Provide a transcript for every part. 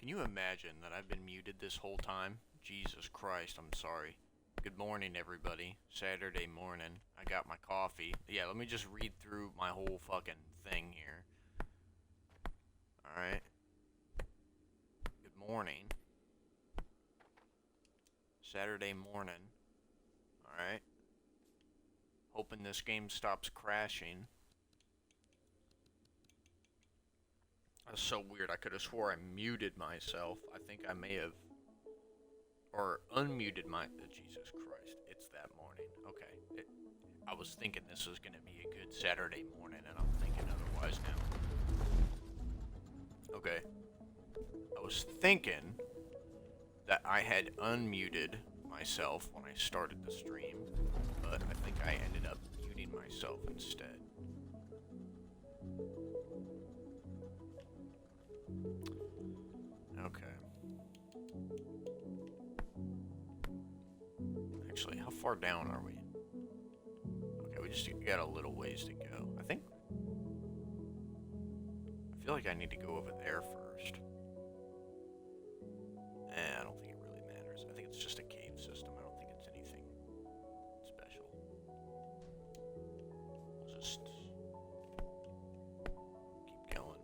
you imagine that I've been muted this whole time? Jesus Christ, I'm sorry. Good morning, everybody. Saturday morning. I got my coffee. Yeah, let me just read through my whole fucking thing here. Alright. Good morning. Saturday morning. Alright. Hoping this game stops crashing. That's so weird. I could have swore I muted myself. I think I may have. Or unmuted my. Jesus Christ. It's that morning. Okay. I was thinking this was going to be a good Saturday morning, and I'm thinking otherwise now. Okay. I was thinking that I had unmuted myself when I started the stream, but I think I ended up muting myself instead. Okay. Actually, how far down are we? Okay, we just got a little ways to go. I feel like I need to go over there first. I don't think it really matters. I think it's just a cave system. I don't think it's anything special. We'll just keep going.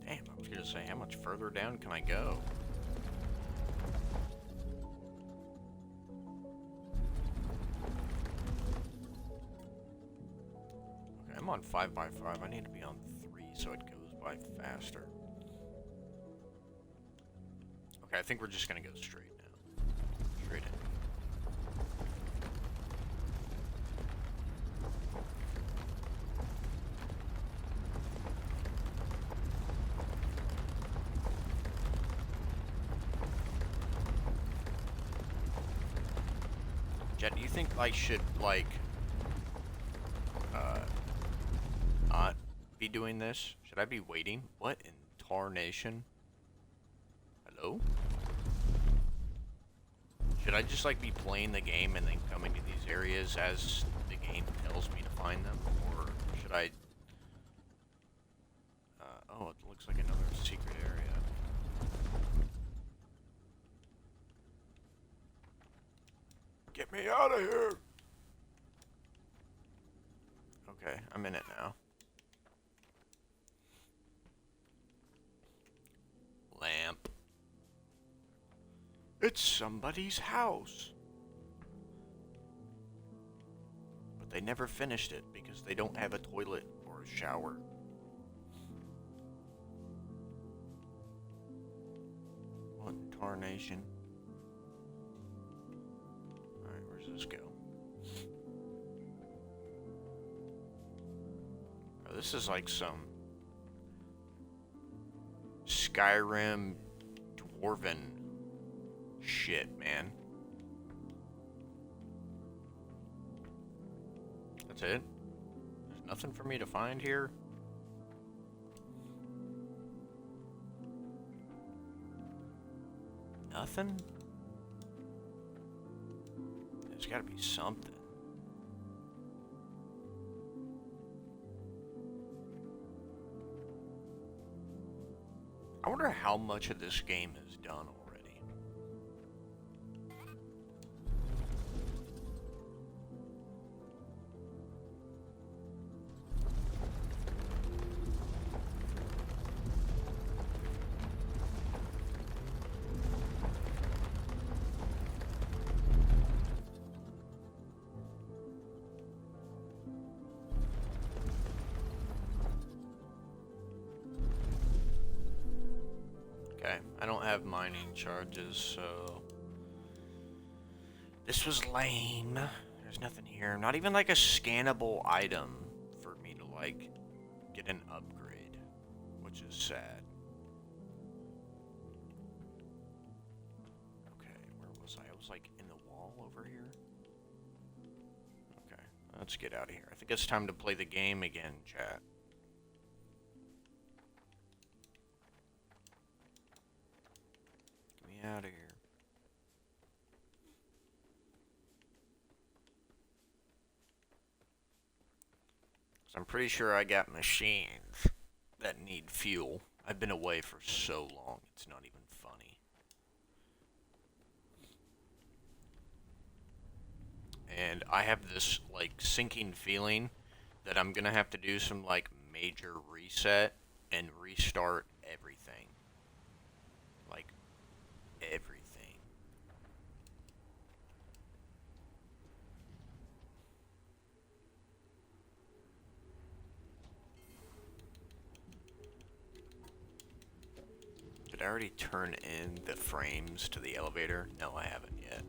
Damn, I was gonna say, how much further down can I go? Okay, I'm on 5x5. I need to be on 3 so it goes by faster. Okay, I think we're just gonna go straight now. Straight in. Jet, do you think I should, like, not be doing this? Should I be waiting? What in tarnation? Hello? Should I just, like, be playing the game and then coming to these areas as the game tells me to find them? Or should I... oh, it looks like another secret area. Get me out of here! Okay, I'm in it now. Lamp. It's somebody's house. But they never finished it because they don't have a toilet or a shower. What in tarnation? Alright, where's this go? Oh, this is like some Skyrim dwarven shit, man. That's it? There's nothing for me to find here? Nothing? There's gotta be something. I wonder how much of this game is done already. Okay, I don't have mining charges, so... This was lame. There's nothing here. Not even like a scannable item for me to, like, get an upgrade, which is sad. Okay, where was I? I was, like, in the wall over here? Okay, let's get out of here. I think it's time to play the game again, chat. out of here. So I'm pretty sure I got machines that need fuel. I've been away for so long, it's not even funny. And I have this, like, sinking feeling that I'm gonna have to do some, like, major reset and restart everything. Like, everything. Did I already turn in the frames to the elevator? No, I haven't yet.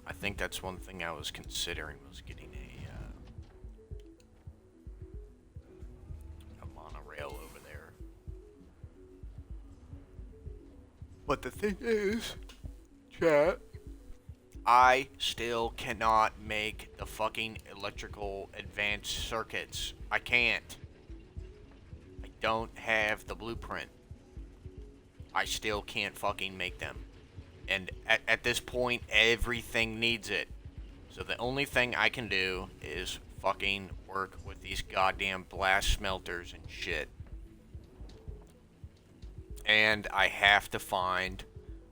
I think that's one thing I was considering, was getting a monorail over there. But the thing is, chat, I still cannot make the fucking electrical advanced circuits. I can't. I don't have the blueprint. I still can't fucking make them. And at this point, everything needs it. So the only thing I can do is fucking work with these goddamn blast smelters and shit. And I have to find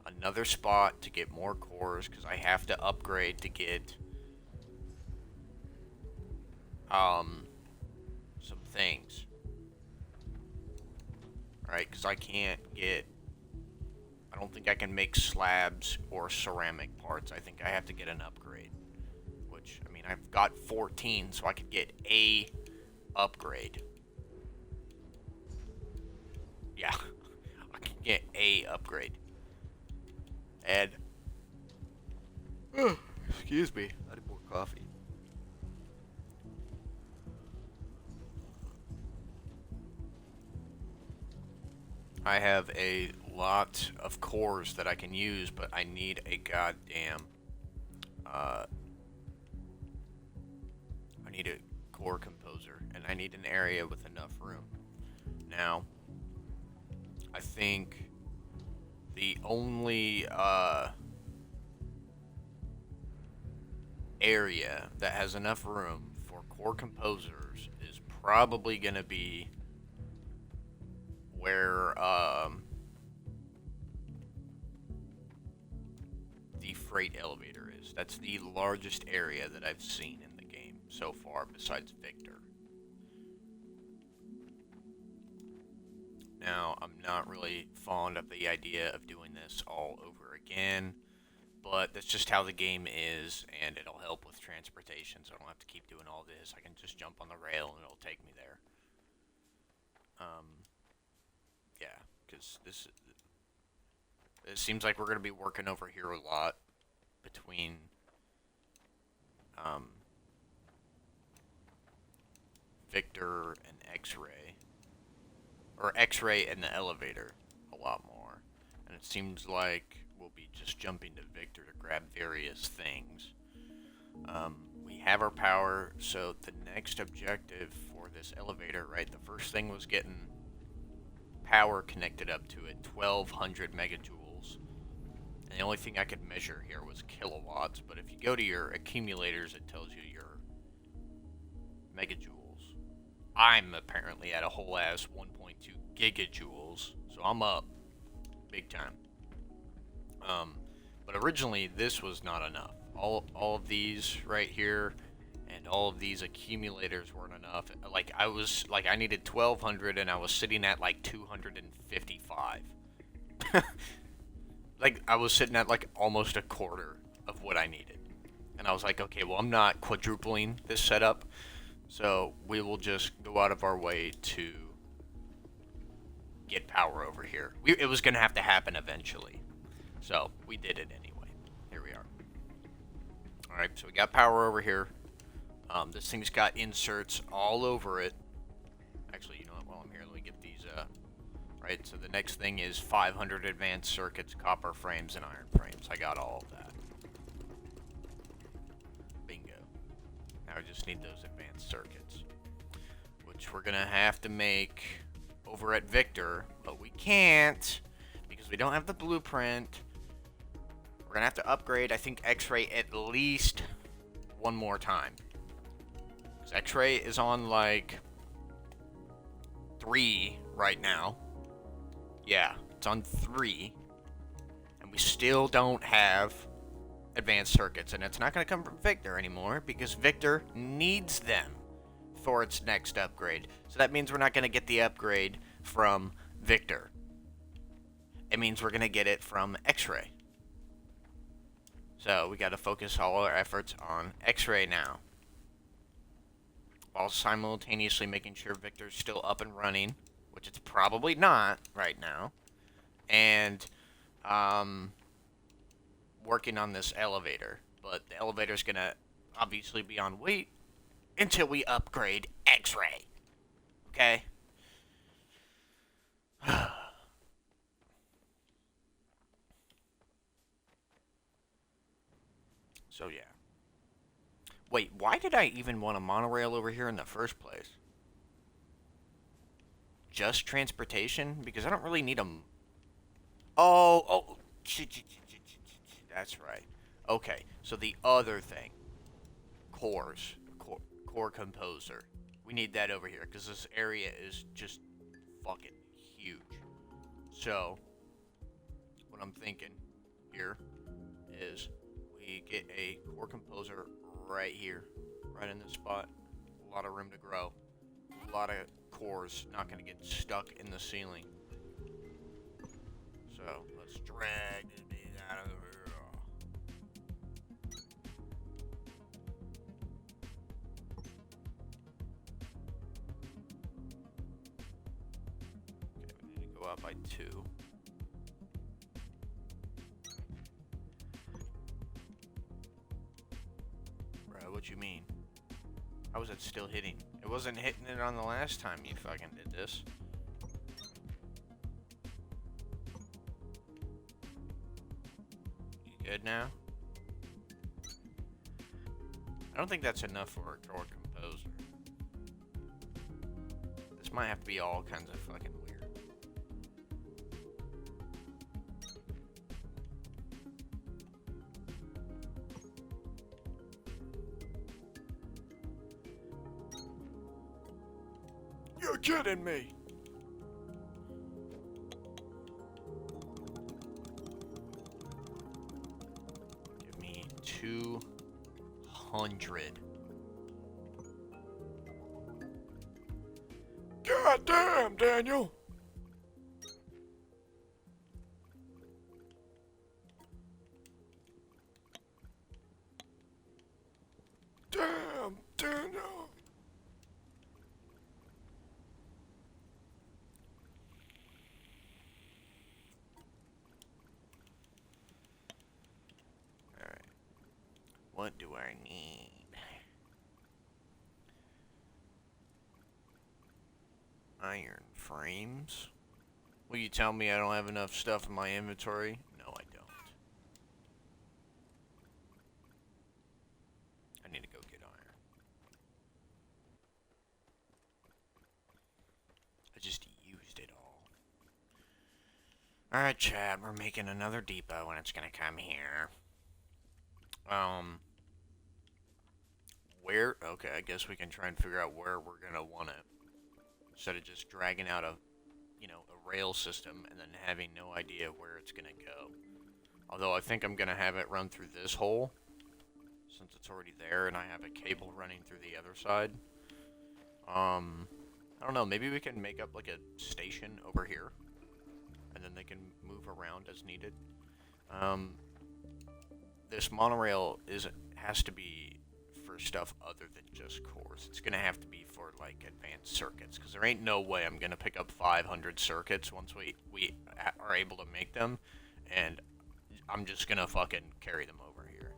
another spot to get more cores, because I have to upgrade to get some things. Right, because I don't think I can make slabs or ceramic parts. I think I have to get an upgrade. Which, I mean, I've got 14, so I could get a upgrade. Yeah, I can get a upgrade. And, excuse me, I need more coffee. I have a lot of cores that I can use, but I need a goddamn, I need a core composer, and I need an area with enough room. Now, I think the only, area that has enough room for core composers is probably gonna be where, the freight elevator is. That's the largest area that I've seen in the game so far, besides Victor. Now, I'm not really fond of the idea of doing this all over again, but that's just how the game is, and it'll help with transportation, so I don't have to keep doing all this. I can just jump on the rail and it'll take me there. Yeah, because it seems like we're going to be working over here a lot between, Victor and X-Ray. Or X-Ray and the elevator a lot more. And it seems like we'll be just jumping to Victor to grab various things. We have our power, so the next objective for this elevator, right, the first thing was getting power connected up to it, 1200 megajoules. And the only thing I could measure here was kilowatts, but if you go to your accumulators, it tells you your megajoules. I'm apparently at a whole ass 1.2 gigajoules, so I'm up big time. But originally this was not enough. All of these right here and all of these accumulators weren't enough. Like I needed 1200 and I was sitting at like 255. Like I was sitting at like almost a quarter of what I needed. And I was like, okay, well, I'm not quadrupling this setup, so we will just go out of our way to get power over here. It was going to have to happen eventually. So we did it anyway. Here we are. Alright, so we got power over here. This thing's got inserts all over it. Actually, you know what? While I'm here, let me get these, right, so the next thing is 500 advanced circuits, copper frames, and iron frames. I got all of that. Bingo. Now I just need those advanced circuits, which we're gonna have to make over at Victor, but we can't because because we don't have the blueprint. We're gonna have to upgrade, I think, X-Ray at least one more time. Because X-Ray is on, like, 3 right now. Yeah, it's on 3. And we still don't have advanced circuits. And it's not gonna come from Victor anymore, because Victor needs them for its next upgrade. So that means we're not gonna get the upgrade from Victor. It means we're gonna get it from X-Ray. So we got to focus all our efforts on X-Ray now, while simultaneously making sure Victor's still up and running, which it's probably not right now, and working on this elevator. But the elevator's gonna obviously be on wait until we upgrade X-Ray. Okay? So yeah. Wait, why did I even want a monorail over here in the first place? Just transportation? Because I don't really need a... Oh, that's right. Okay, so the other thing. Cores. Core composer. We need that over here, because this area is just fucking huge. So, what I'm thinking here is we get a core composer right here, right in this spot. A lot of room to grow. A lot of cores not going to get stuck in the ceiling. So let's drag this thing out of here. Okay, we need to go up by 2. What you mean? How was it still hitting? It wasn't hitting it on the last time you fucking did this. You good now? I don't think that's enough for a core composer. This might have to be all kinds of fucking weird. You're kidding me! Give me 200. God damn, Daniel! Damn, Daniel! What do I need? Iron frames? Will you tell me I don't have enough stuff in my inventory? No, I don't. I need to go get iron. I just used it all. Alright, Chad, we're making another depot and it's gonna come here. Where? Okay, I guess we can try and figure out where we're gonna want it. Instead of just dragging out a rail system and then having no idea where it's gonna go. Although I think I'm gonna have it run through this hole, since it's already there and I have a cable running through the other side. I don't know, maybe we can make up like a station over here, and then they can move around as needed. This monorail has to be for stuff other than just cores. It's gonna have to be for like advanced circuits, because there ain't no way I'm gonna pick up 500 circuits once we are able to make them, and I'm just gonna fucking carry them over here.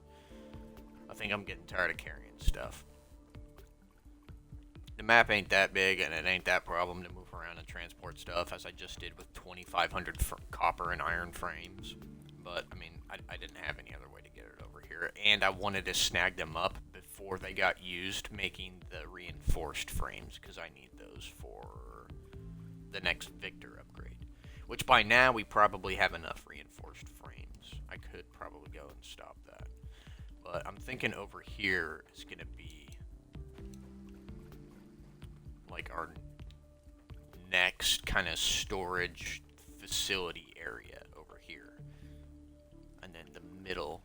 I think I'm getting tired of carrying stuff. The map ain't that big, and it ain't that problem to move around and transport stuff, as I just did with 2,500 copper and iron frames. But, I mean, I didn't have any other way to get it over here, and I wanted to snag them up before they got used making the reinforced frames, because I need those for the next Victor upgrade. Which by now we probably have enough reinforced frames. I could probably go and stop that. But I'm thinking over here is going to be like our next kind of storage facility area over here. And then the middle,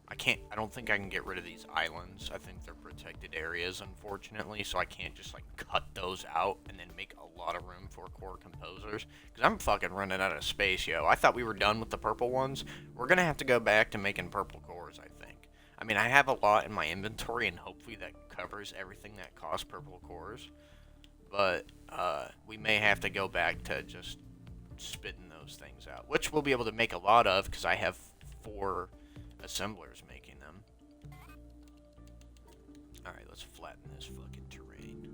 I don't think I can get rid of these islands. I think they're protected areas, unfortunately, so I can't just like cut those out and then make a lot of room for core composers. Because I'm fucking running out of space, yo. I thought we were done with the purple ones. We're gonna have to go back to making purple cores, I think. I mean, I have a lot in my inventory, and hopefully that covers everything that costs purple cores. But we may have to go back to just spitting those things out, which we'll be able to make a lot of because I have 4 assemblers making them. Alright, let's flatten this fucking terrain.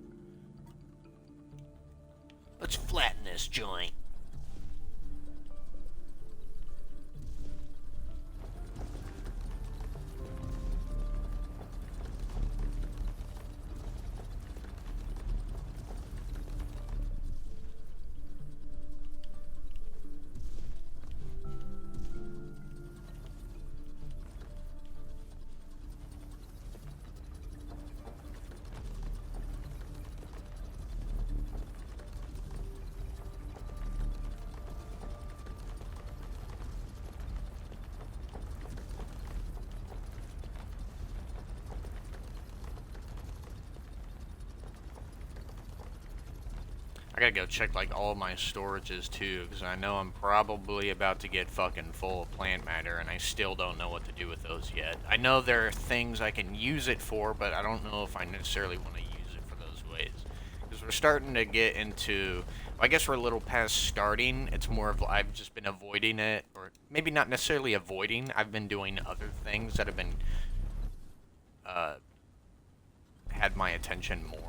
Let's flatten this joint. I gotta go check like all of my storages too, because I know I'm probably about to get fucking full of plant matter, and I still don't know what to do with those yet. I know there are things I can use it for, but I don't know if I necessarily want to use it for those ways. Because we're starting to get into, well, I guess we're a little past starting. It's more of I've just been avoiding it, or maybe not necessarily avoiding. I've been doing other things that have been had my attention more.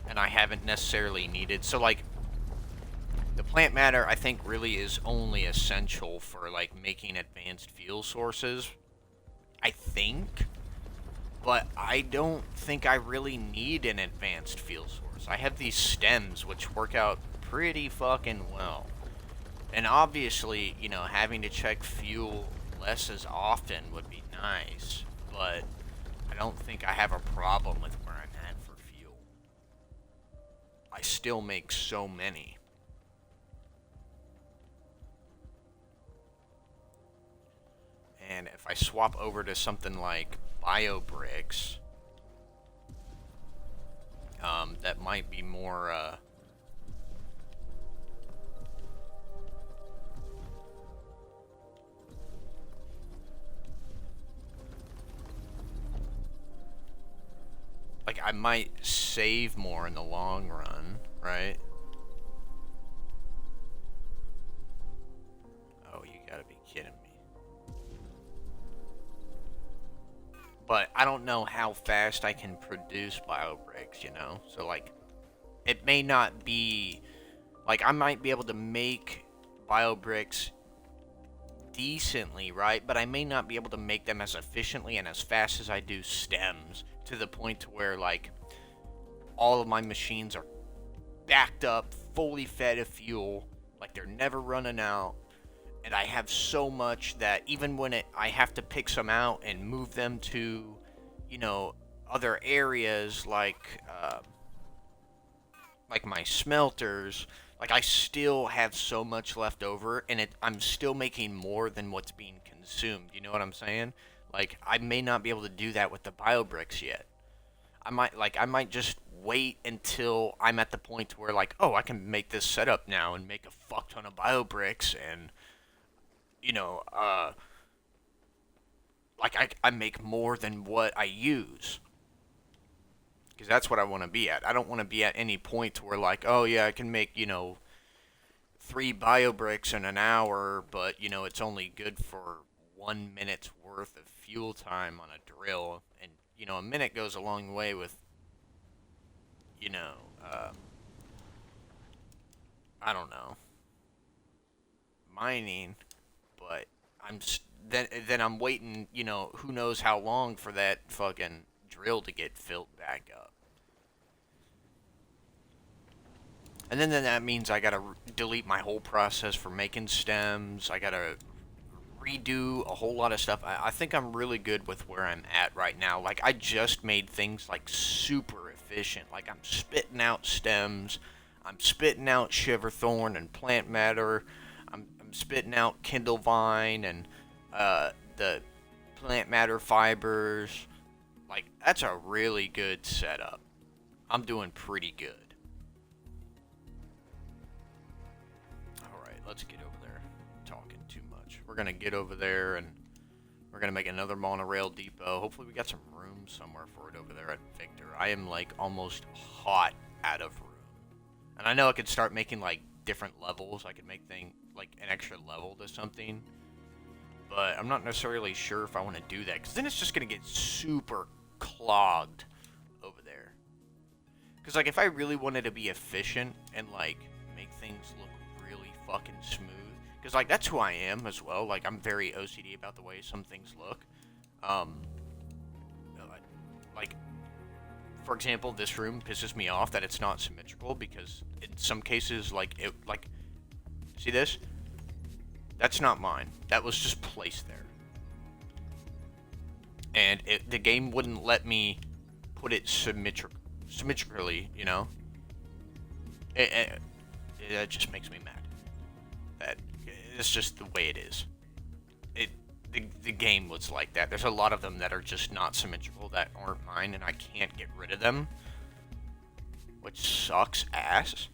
And I haven't necessarily needed. So, like, the plant matter, I think, really is only essential for, like, making advanced fuel sources. I think. But I don't think I really need an advanced fuel source. I have these stems, which work out pretty fucking well. And obviously, you know, having to check fuel less as often would be nice. But I don't think I have a problem with where I'm at for fuel. I still make so many. And if I swap over to something like BioBricks, that might be more, like, I might save more in the long run, right? Oh, you gotta be kidding me. But I don't know how fast I can produce BioBricks, you know? So, like, it may not be... Like, I might be able to make BioBricks decently, right? But I may not be able to make them as efficiently and as fast as I do stems, to the point to where, like, all of my machines are backed up, fully fed of fuel, like they're never running out, and I have so much that even when I have to pick some out and move them to, you know, other areas like my smelters, like I still have so much left over, and I'm still making more than what's being consumed. You know what I'm saying? Like, I may not be able to do that with the BioBricks yet. I might just wait until I'm at the point where, like, oh, I can make this setup now and make a fuck ton of BioBricks, and, you know, like, I make more than what I use. Because that's what I want to be at. I don't want to be at any point where, like, oh, yeah, I can make, you know, 3 BioBricks in an hour, but, you know, it's only good for 1 minute's worth of fuel time on a drill. And, you know, a minute goes a long way with, you know, I don't know, mining, but then I'm waiting, you know, who knows how long for that fucking drill to get filled back up. And then that means I gotta delete my whole process for making stems. I gotta redo a whole lot of stuff. I think I'm really good with where I'm at right now. Like, I just made things like super efficient. Like, I'm spitting out stems, I'm spitting out shiverthorn and plant matter, I'm spitting out kindlevine and the plant matter fibers. Like, that's a really good setup. I'm doing pretty good. Alright, let's get over there. I'm talking too much. We're gonna get over there and we're gonna make another monorail depot. Hopefully we got some room somewhere for it over there at Victor. I am like almost hot out of room. And I know I could start making like different levels. I could make thing like an extra level to something. But I'm not necessarily sure if I want to do that, because then it's just gonna get super clogged over there. Because like if I really wanted to be efficient and like make things look really fucking smooth, because like that's who I am as well. Like I'm very OCD about the way some things look. Um, like for example, this room pisses me off that it's not symmetrical, because in some cases like see this? That's not mine. That was just placed there. And the game wouldn't let me put it symmetrically, you know? It just makes me mad. That it's just the way it is. The game was like that. There's a lot of them that are just not symmetrical that aren't mine, and I can't get rid of them, which sucks ass.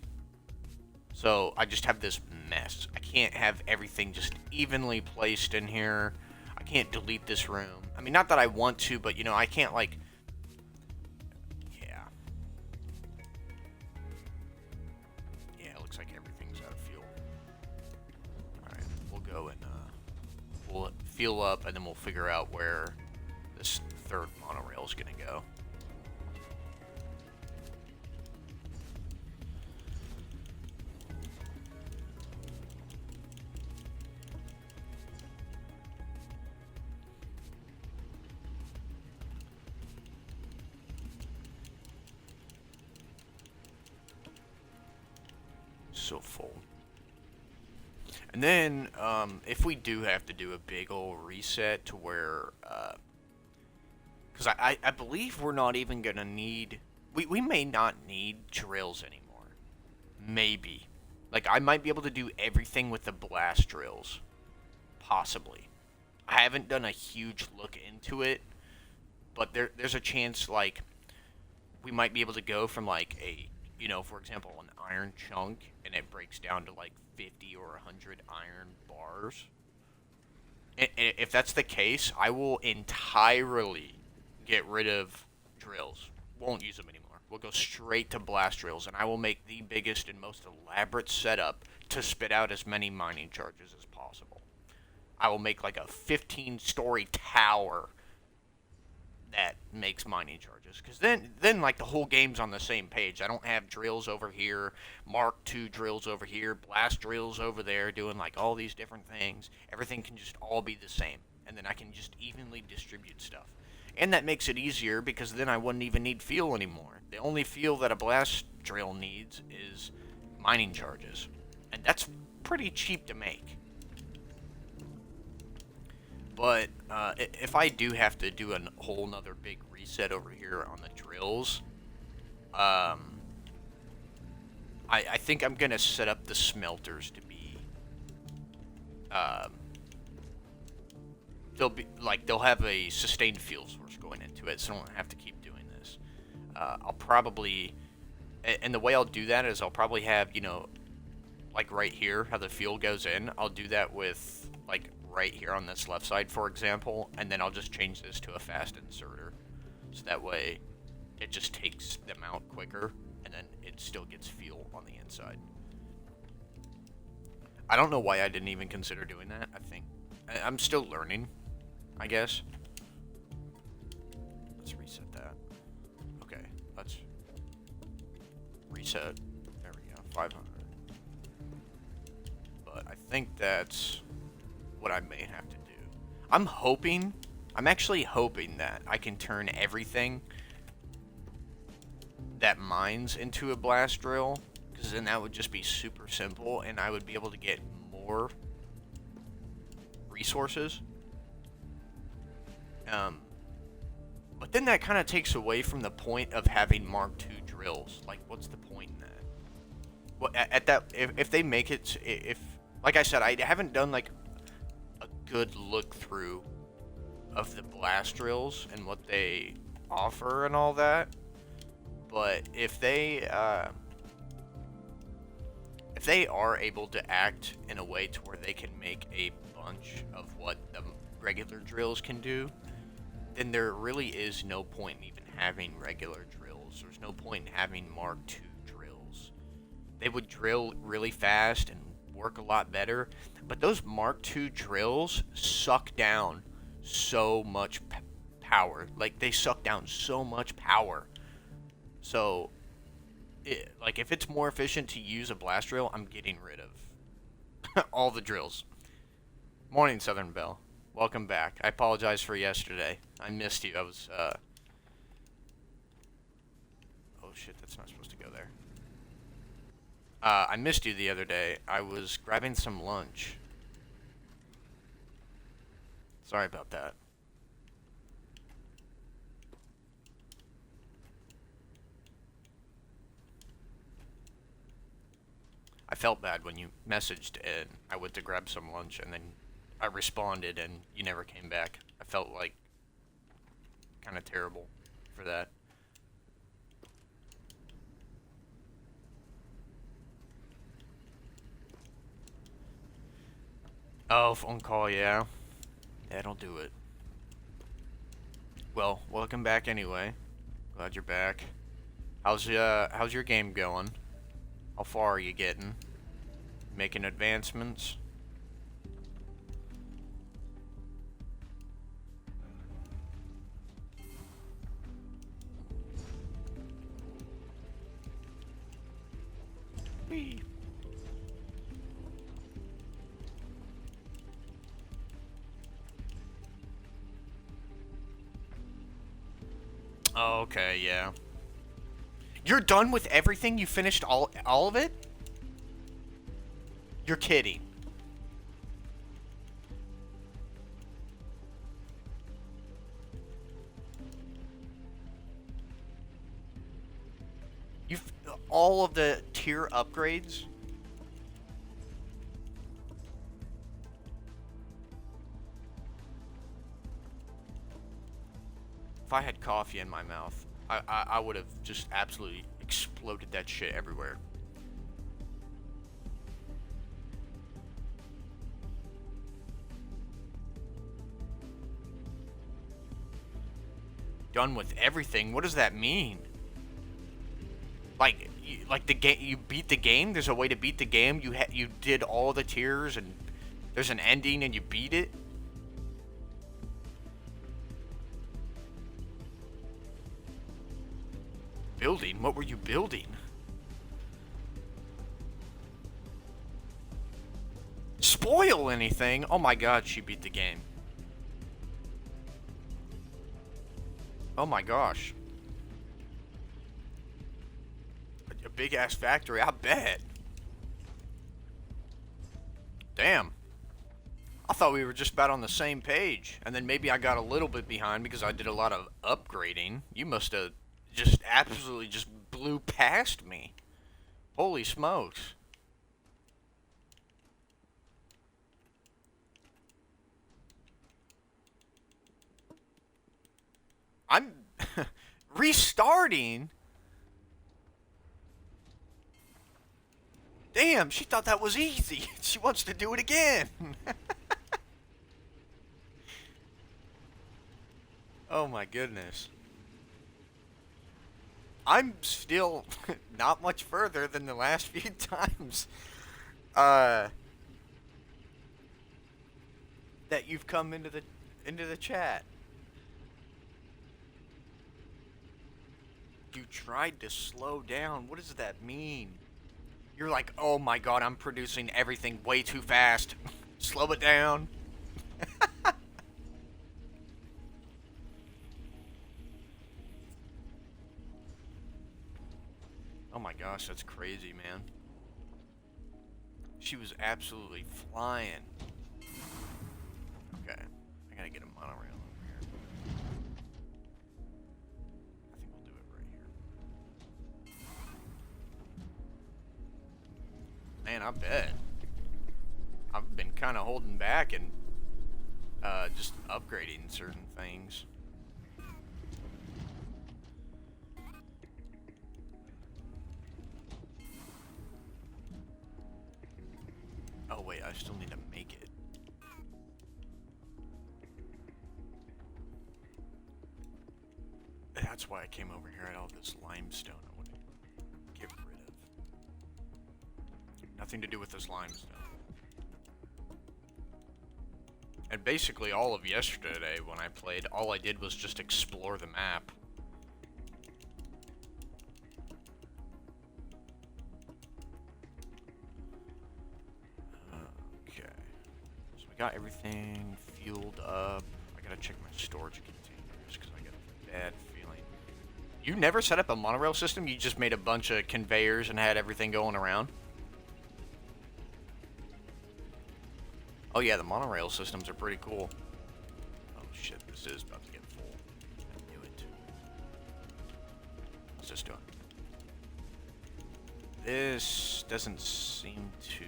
So I just have this mess. I can't have everything just evenly placed in here. I can't delete this room. I mean, not that I want to, but you know, I can't like... Yeah. Yeah, it looks like everything's out of fuel. Alright, we'll go and we'll fuel up, and then we'll figure out where this third monorail is gonna go. So full. And then, if we do have to do a big old reset to where, because I believe we're not even going to need, we may not need drills anymore. Maybe. Like, I might be able to do everything with the blast drills. Possibly. I haven't done a huge look into it, but there's a chance, like, we might be able to go from, like, a, you know, for example, an iron chunk, and it breaks down to like 50 or 100 iron bars. And if that's the case, I will entirely get rid of drills. Won't use them anymore. We'll go straight to blast drills, and I will make the biggest and most elaborate setup to spit out as many mining charges as possible. I will make like a 15-story tower that makes mining charges, because then like the whole game's on the same page. I don't have drills over here, Mark II drills over here, blast drills over there, doing like all these different things. Everything can just all be the same, and then I can just evenly distribute stuff. And that makes it easier, because then I wouldn't even need fuel anymore. The only fuel that a blast drill needs is mining charges, and that's pretty cheap to make. But if I do have to do a whole nother big reset over here on the drills, I think I'm gonna set up the smelters to be, they'll have a sustained fuel source going into it, so I don't have to keep doing this. I'll probably, and the way I'll do that is I'll probably have, you know, like right here, how the fuel goes in, I'll do that with, like, right here on this left side, for example, and then I'll just change this to a fast inserter, so that way it just takes them out quicker, and then it still gets fuel on the inside. I don't know why I didn't even consider doing that. I'm still learning, I guess. Let's reset that. Okay, let's reset. There we go, 500. But I think that's what I may have to do. I'm actually hoping that I can turn everything that mines into a blast drill, because then that would just be super simple, and I would be able to get more resources. But then that kind of takes away from the point of having Mark II drills. Like, what's the point in that? Well, at that, if they make it, if like I said, I haven't done like a good look through of the blast drills and what they offer and all that. But if they are able to act in a way to where they can make a bunch of what the regular drills can do, then there really is no point in even having regular drills. There's no point in having Mark II drills. They would drill really fast and work a lot better, but those Mark II drills suck down so much power. Like, they suck down so much power. So, like, if it's more efficient to use a blast drill, I'm getting rid of all the drills. Morning, Southern Belle. Welcome back. I apologize for yesterday. I missed you. I was, oh shit, that's not supposed to go there. I missed you the other day. I was grabbing some lunch. Sorry about that. I felt bad when you messaged and I went to grab some lunch and then I responded and you never came back. I felt like kind of terrible for that. Oh, phone call, yeah. Yeah, don't do it. Well, welcome back anyway. Glad you're back. How's your game going? How far are you getting? Making advancements? Whee. Oh, okay, yeah. You're done with everything? You finished all of it? You're kidding. You've all of the tier upgrades? If I had coffee in my mouth, I would have just absolutely exploded that shit everywhere. Done with everything? What does that mean? Like the game, you beat the game? There's a way to beat the game? You did all the tiers and there's an ending and you beat it? Building? What were you building? Spoil anything? Oh my god, she beat the game. Oh my gosh. A big ass factory, I bet. Damn. I thought we were just about on the same page. And then maybe I got a little bit behind because I did a lot of upgrading. You must have just absolutely just blew past me. Holy smokes. I'm restarting? Damn, she thought that was easy. She wants to do it again. Oh my goodness. I'm still not much further than the last few times that you've come into the chat. You tried to slow down. What does that mean? You're like, oh my god, I'm producing everything way too fast. Slow it down. Oh my gosh, that's crazy, man. She was absolutely flying. Okay, I gotta get a monorail over here. I think we'll do it right here. Man, I bet. I've been kind of holding back and just upgrading certain things. Oh wait, I still need to make it. That's why I came over here. I had all this limestone I want to get rid of. Nothing to do with this limestone. And basically all of yesterday when I played, all I did was just explore the map. Okay. So we got everything fueled up. I gotta check my storage containers because I got a bad feeling. You never set up a monorail system? You just made a bunch of conveyors and had everything going around? Oh yeah, the monorail systems are pretty cool. Oh shit, this is about to get full. I knew it. What's this doing? This doesn't seem to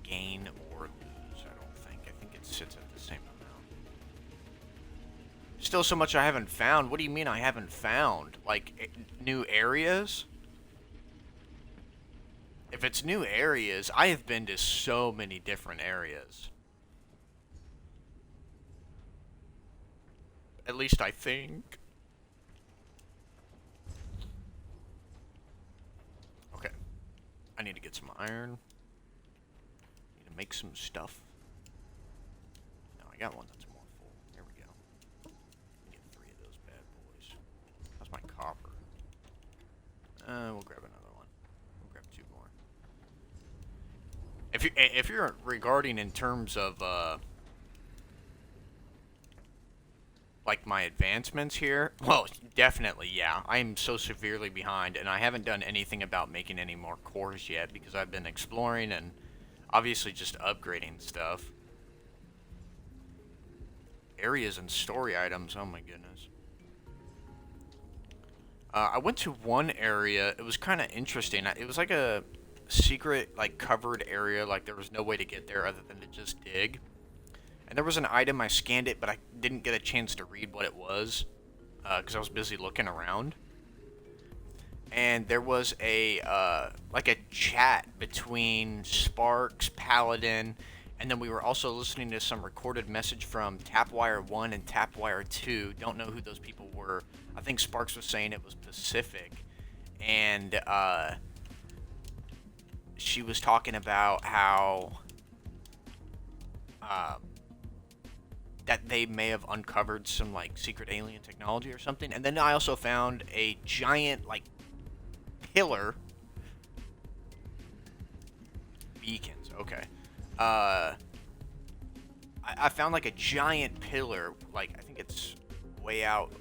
gain or lose, I don't think. I think it sits at the same amount. Still so much I haven't found. What do you mean I haven't found? Like, new areas? If it's new areas, I have been to so many different areas. At least I think. Okay. I need to get some iron. Need to make some stuff. No, I got one that's more full. There we go. Get 3 of those bad boys. How's my copper? We'll grab another one. We'll grab 2 more. If you're regarding in terms of like my advancements here, well, definitely, yeah. I'm so severely behind, and I haven't done anything about making any more cores yet because I've been exploring and obviously just upgrading stuff. Areas and story items, oh my goodness. I went to one area, it was kind of interesting. It was like a secret, like, covered area, like there was no way to get there other than to just dig. And there was an item, I scanned it, but I didn't get a chance to read what it was, because I was busy looking around. And there was a, like a chat between Sparks, Paladin, and then we were also listening to some recorded message from Tapwire 1 and Tapwire 2. Don't know who those people were. I think Sparks was saying it was Pacific. And, she was talking about how, that they may have uncovered some, like, secret alien technology or something. And then I also found a giant, like, pillar. Beacons, okay. I found, like, a giant pillar, like, I think it's way out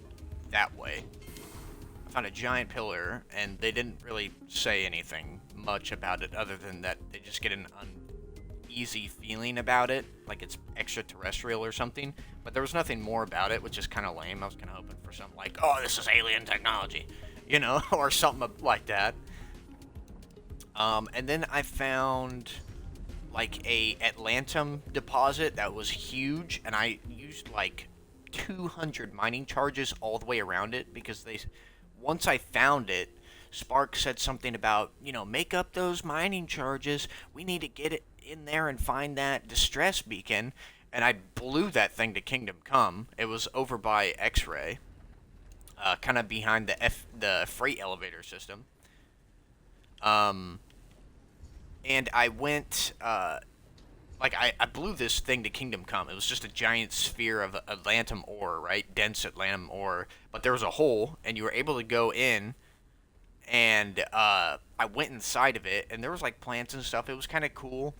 that way. I found a giant pillar, and they didn't really say anything much about it other than that they just get an uneasy feeling about it, like it's extraterrestrial or something, but there was nothing more about it, which is kind of lame. I was kind of hoping for something like, oh, this is alien technology, you know, or something like that. And then I found like a Atlantum deposit that was huge, and I used like 200 mining charges all the way around it because once I found it, Spark said something about, you know, make up those mining charges. We need to get it in there and find that distress beacon. And I blew that thing to Kingdom Come. It was over by X-Ray, kind of behind the freight elevator system. And I went, like, I blew this thing to Kingdom Come. It was just a giant sphere of Atlantum ore, right? Dense Atlantum ore. But there was a hole, and you were able to go in, and I went inside of it, and there was, like, plants and stuff. It was kind of cool.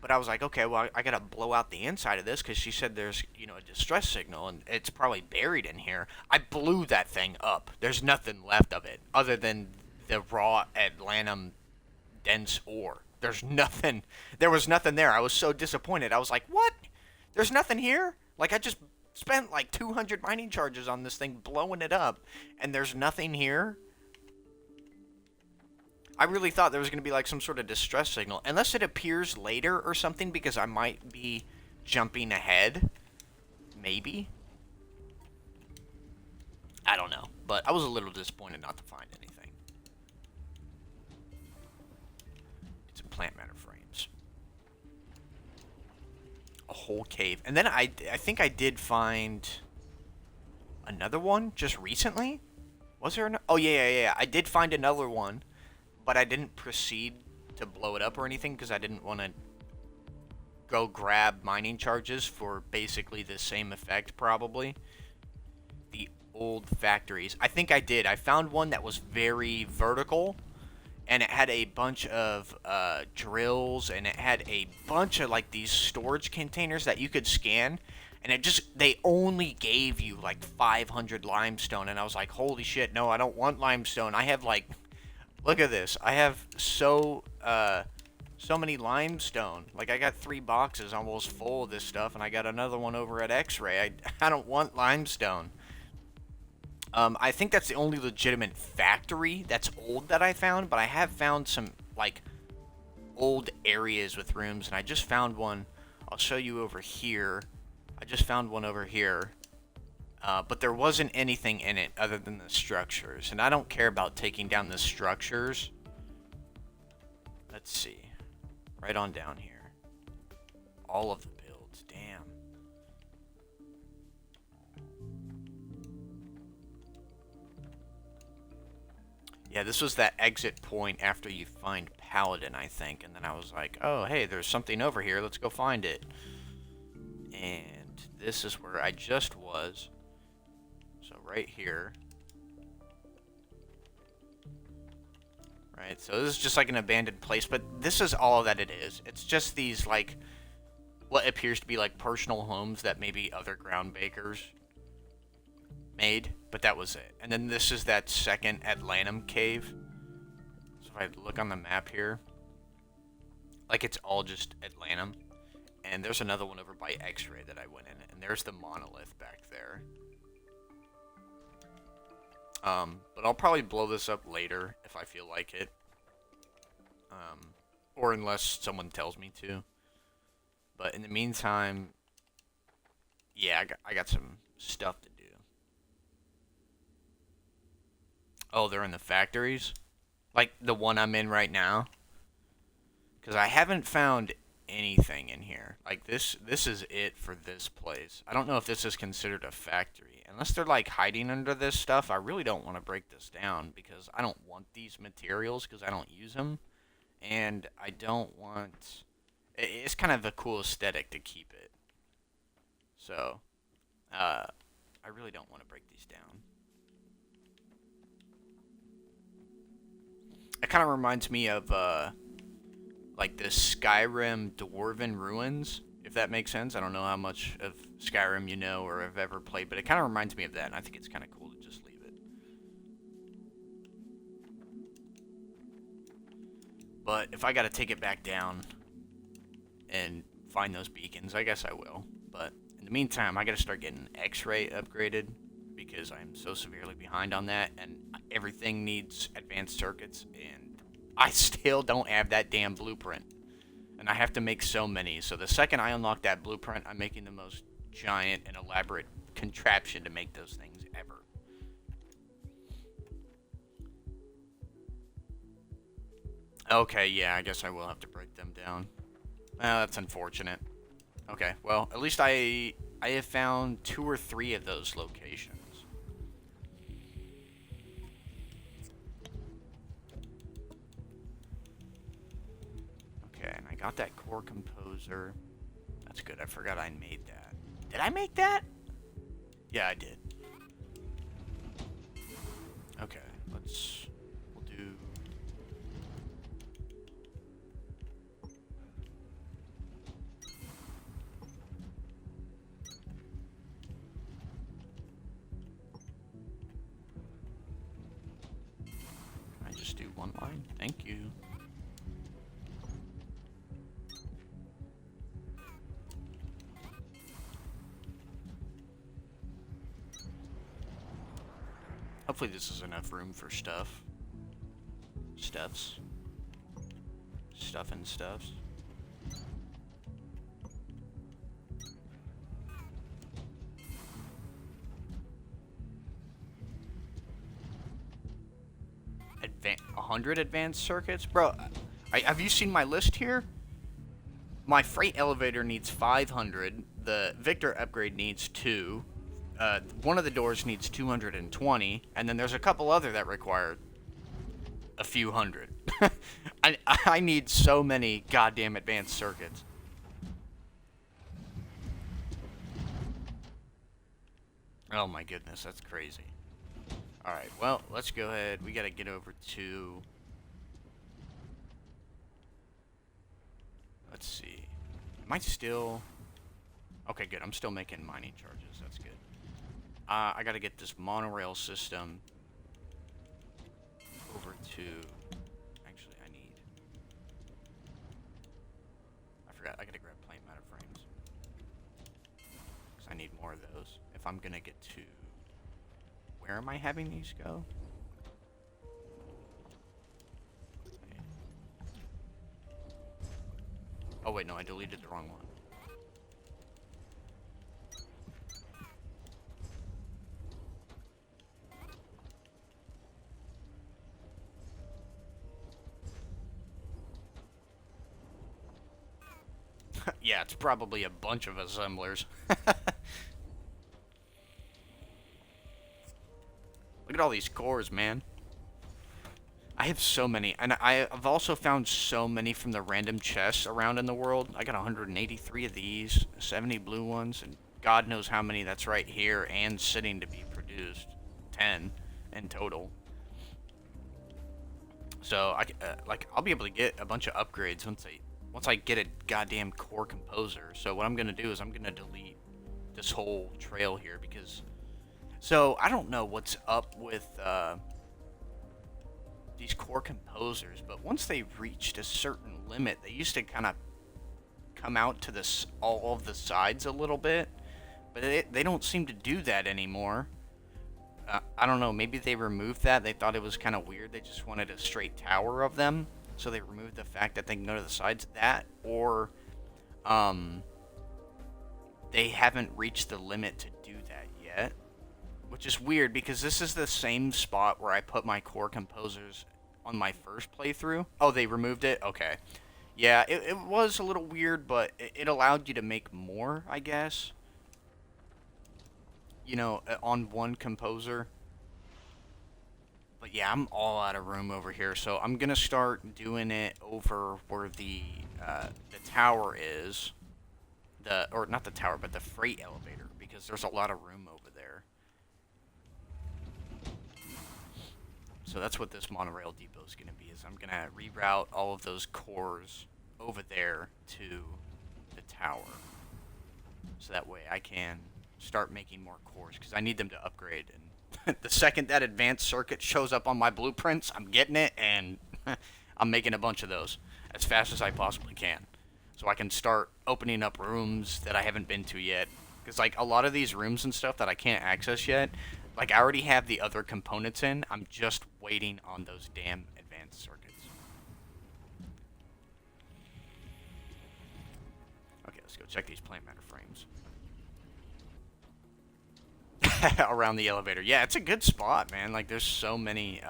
But I was like, okay, well, I gotta blow out the inside of this, because she said there's, you know, a distress signal, and it's probably buried in here. I blew that thing up. There's nothing left of it, other than the raw Atlantum dense ore. There's nothing. There was nothing there. I was so disappointed. I was like, what? There's nothing here? Like, I just spent like 200 mining charges on this thing, blowing it up, and there's nothing here? I really thought there was going to be like some sort of distress signal. Unless it appears later or something, because I might be jumping ahead. Maybe. I don't know. But I was a little disappointed not to find anything. It's in plant matter frames. A whole cave. And then I think I did find another one just recently. Was there oh, yeah. I did find another one. But I didn't proceed to blow it up or anything because I didn't want to go grab mining charges for basically the same effect, probably. The old factories. I think I did. I found one that was very vertical, and it had a bunch of drills, and it had a bunch of like these storage containers that you could scan, and they only gave you like 500 limestone, and I was like, holy shit, no, I don't want limestone. I have like... Look at this. I have so many limestone. Like, I got 3 boxes almost full of this stuff, and I got another one over at X-Ray. I don't want limestone. I think that's the only legitimate factory that's old that I found, but I have found some, like, old areas with rooms, and I just found one. I'll show you over here. I just found one over here. But there wasn't anything in it other than the structures. And I don't care about taking down the structures. Let's see. Right on down here. All of the builds. Damn. Yeah, this was that exit point after you find Paladin, I think. And then I was like, oh, hey, there's something over here. Let's go find it. And this is where I just was. So right here. Right, so this is just like an abandoned place, but this is all that it is. It's just these, like, what appears to be like personal homes that maybe other ground bakers made, but that was it. And then this is that second Atlantum cave. So if I look on the map here, like, it's all just Atlantum. And there's another one over by X-Ray that I went in, and there's the monolith back there. But I'll probably blow this up later if I feel like it. Or unless someone tells me to. But in the meantime, yeah, I got some stuff to do. Oh, they're in the factories? Like the one I'm in right now? Because I haven't found anything in here. Like, this is it for this place. I don't know if this is considered a factory. Unless they're, like, hiding under this stuff, I really don't want to break this down because I don't want these materials because I don't use them. And I don't want... It's kind of a cool aesthetic to keep it. So, I really don't want to break these down. It kind of reminds me of, like, the Skyrim Dwarven Ruins, if that makes sense. I don't know how much of Skyrim you know or have ever played, but it kind of reminds me of that, and I think it's kind of cool to just leave it. But if I got to take it back down and find those beacons, I guess I will. But in the meantime, I got to start getting X-Ray upgraded because I'm so severely behind on that, and everything needs advanced circuits, and I still don't have that damn blueprint. And I have to make so many. So the second I unlock that blueprint, I'm making the most giant and elaborate contraption to make those things ever. Okay, yeah, I guess I will have to break them down. That's unfortunate. Okay, well, at least I have found 2 or 3 of those locations. Okay, and I got that core composer. That's good. I forgot I made that. Did I make that? Yeah, I did. Okay, we'll do... I just do one line. Thank you. Hopefully this is enough room for stuff. Stuffs. Stuff and stuffs. Advan 100 advanced circuits? Bro, have you seen my list here? My freight elevator needs 500. The Victor upgrade needs 2. One of the doors needs 220. And then there's a couple other that require a few hundred. I need so many goddamn advanced circuits. Oh my goodness, that's crazy. Alright, well, let's go ahead. We gotta get over to... Let's see. Am I still... Okay, good. I'm still making mining charges. That's good. I gotta get this monorail system over to... Actually, I forgot. I gotta grab plate matter frames. Because I need more of those. If I'm gonna get to... Where am I having these go? Okay. Oh wait, no, I deleted the wrong one. Yeah, it's probably a bunch of assemblers. Look at all these cores, man. I have so many, and I've also found so many from the random chests around in the world. I got 183 of these, 70 blue ones, and God knows how many that's right here and sitting to be produced. 10 in total. So I'll be able to get a bunch of upgrades once I get a goddamn core composer. So what I'm gonna do is I'm gonna delete this whole trail here because. So I don't know what's up with these core composers, but once they reached a certain limit, they used to kind of come out to this all of the sides a little bit, but they don't seem to do that anymore. I don't know, maybe they removed that. They thought it was kind of weird. They just wanted a straight tower of them, so they removed the fact that they can go to the sides of that, or they haven't reached the limit to do that yet, which is weird because this is the same spot where I put my core composers on my first playthrough. Oh, they removed it? Okay. Yeah, it was a little weird, but it allowed you to make more, I guess. You know, on one composer. But yeah, I'm all out of room over here, so I'm gonna start doing it over where the tower is. Or not the tower, but the freight elevator, because there's a lot of room over there. So that's what this monorail depot is gonna be. Is I'm gonna reroute all of those cores over there to the tower, so that way I can start making more cores, because I need them to upgrade. And the second that advanced circuit shows up on my blueprints, I'm getting it, and I'm making a bunch of those as fast as I possibly can, so I can start opening up rooms that I haven't been to yet. Because like a lot of these rooms and stuff that I can't access yet, like I already have the other components in. I'm just waiting on those damn advanced circuits. Okay, let's go check these plant matter frames. Around the elevator. Yeah, it's a good spot, man. Like, there's so many,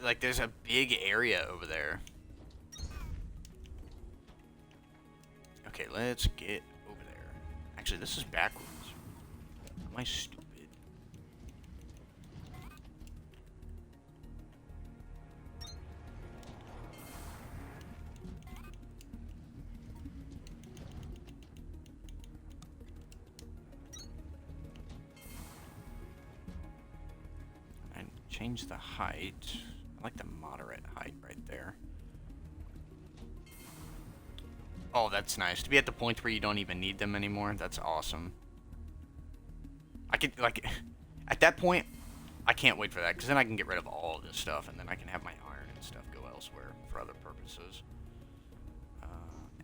like, there's a big area over there. Okay, let's get over there. Actually, this is backwards. Am I stupid? Change the height. I like the moderate height right there. Oh, that's nice. To be at the point where you don't even need them anymore, that's awesome. I could, like, at that point, I can't wait for that, because then I can get rid of all of this stuff, and then I can have my iron and stuff go elsewhere for other purposes.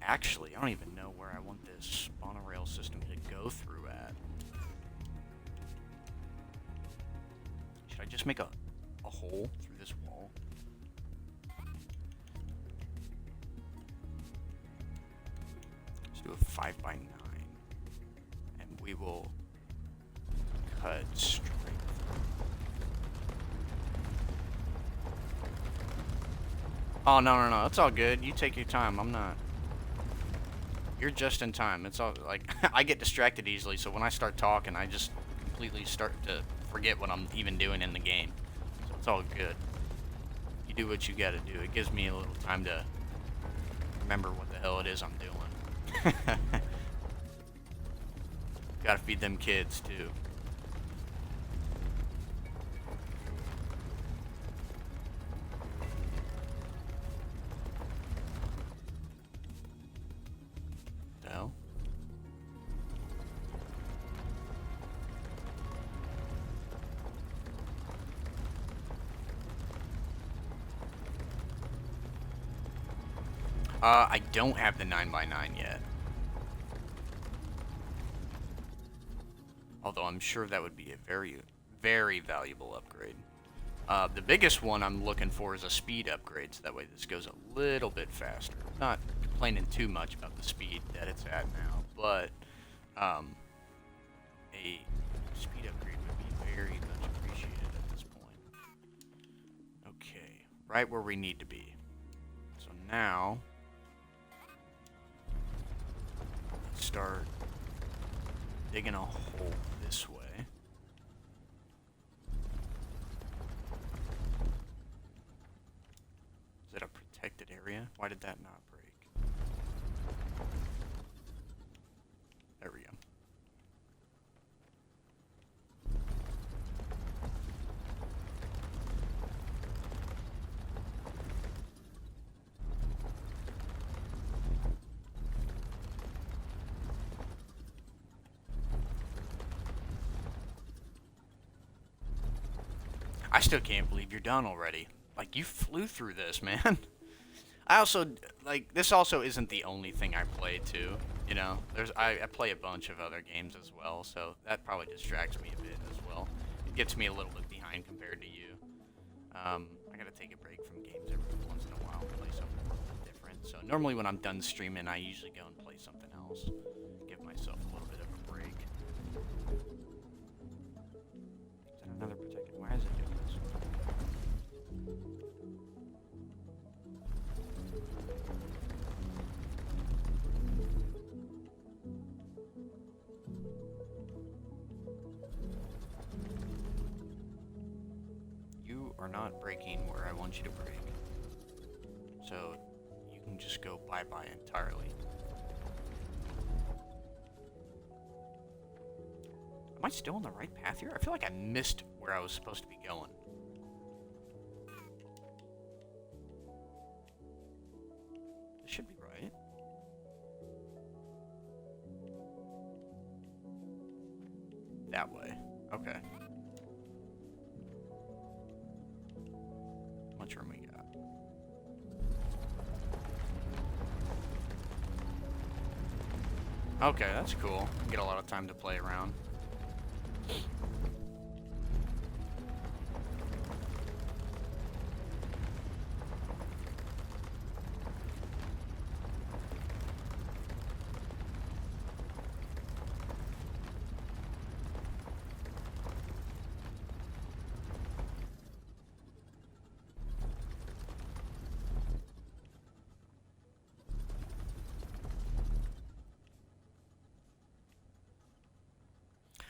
Actually, I don't even know where I want this monorail system to go through at. Should I just make a hole through this wall? Let's do a 5 by 9. And we will cut straight through. Oh, no. It's all good. You take your time. I'm not. You're just in time. It's all like I get distracted easily, so when I start talking, I just completely start to forget what I'm even doing in the game. So it's all good. You do what you gotta do. It gives me a little time to remember what the hell it is I'm doing. Gotta feed them kids too. I don't have the 9x9 yet. Although I'm sure that would be a very, very valuable upgrade. The biggest one I'm looking for is a speed upgrade, so that way this goes a little bit faster. Not complaining too much about the speed that it's at now, but a speed upgrade would be very much appreciated at this point. Okay, right where we need to be. So now, let's start digging a hole this way. Is it a protected area? Why did that not break? There we go. I still can't believe you're done already. Like, you flew through this, man. I also, like, this also isn't the only thing I play, too. You know, I play a bunch of other games as well, so that probably distracts me a bit as well. It gets me a little bit behind compared to you. I gotta take a break from games every once in a while and play something a little bit different. So normally when I'm done streaming, I usually go and play something else. Give myself a little bit of a break. Is that another protected? Why is it doing this? You are not breaking where I want you to break. So you can just go bye-bye entirely. Am I still on the right path here? I feel like I missed where I was supposed to be going. This should be right. That way. Okay. How much room we got? Okay, that's cool. Get a lot of time to play around.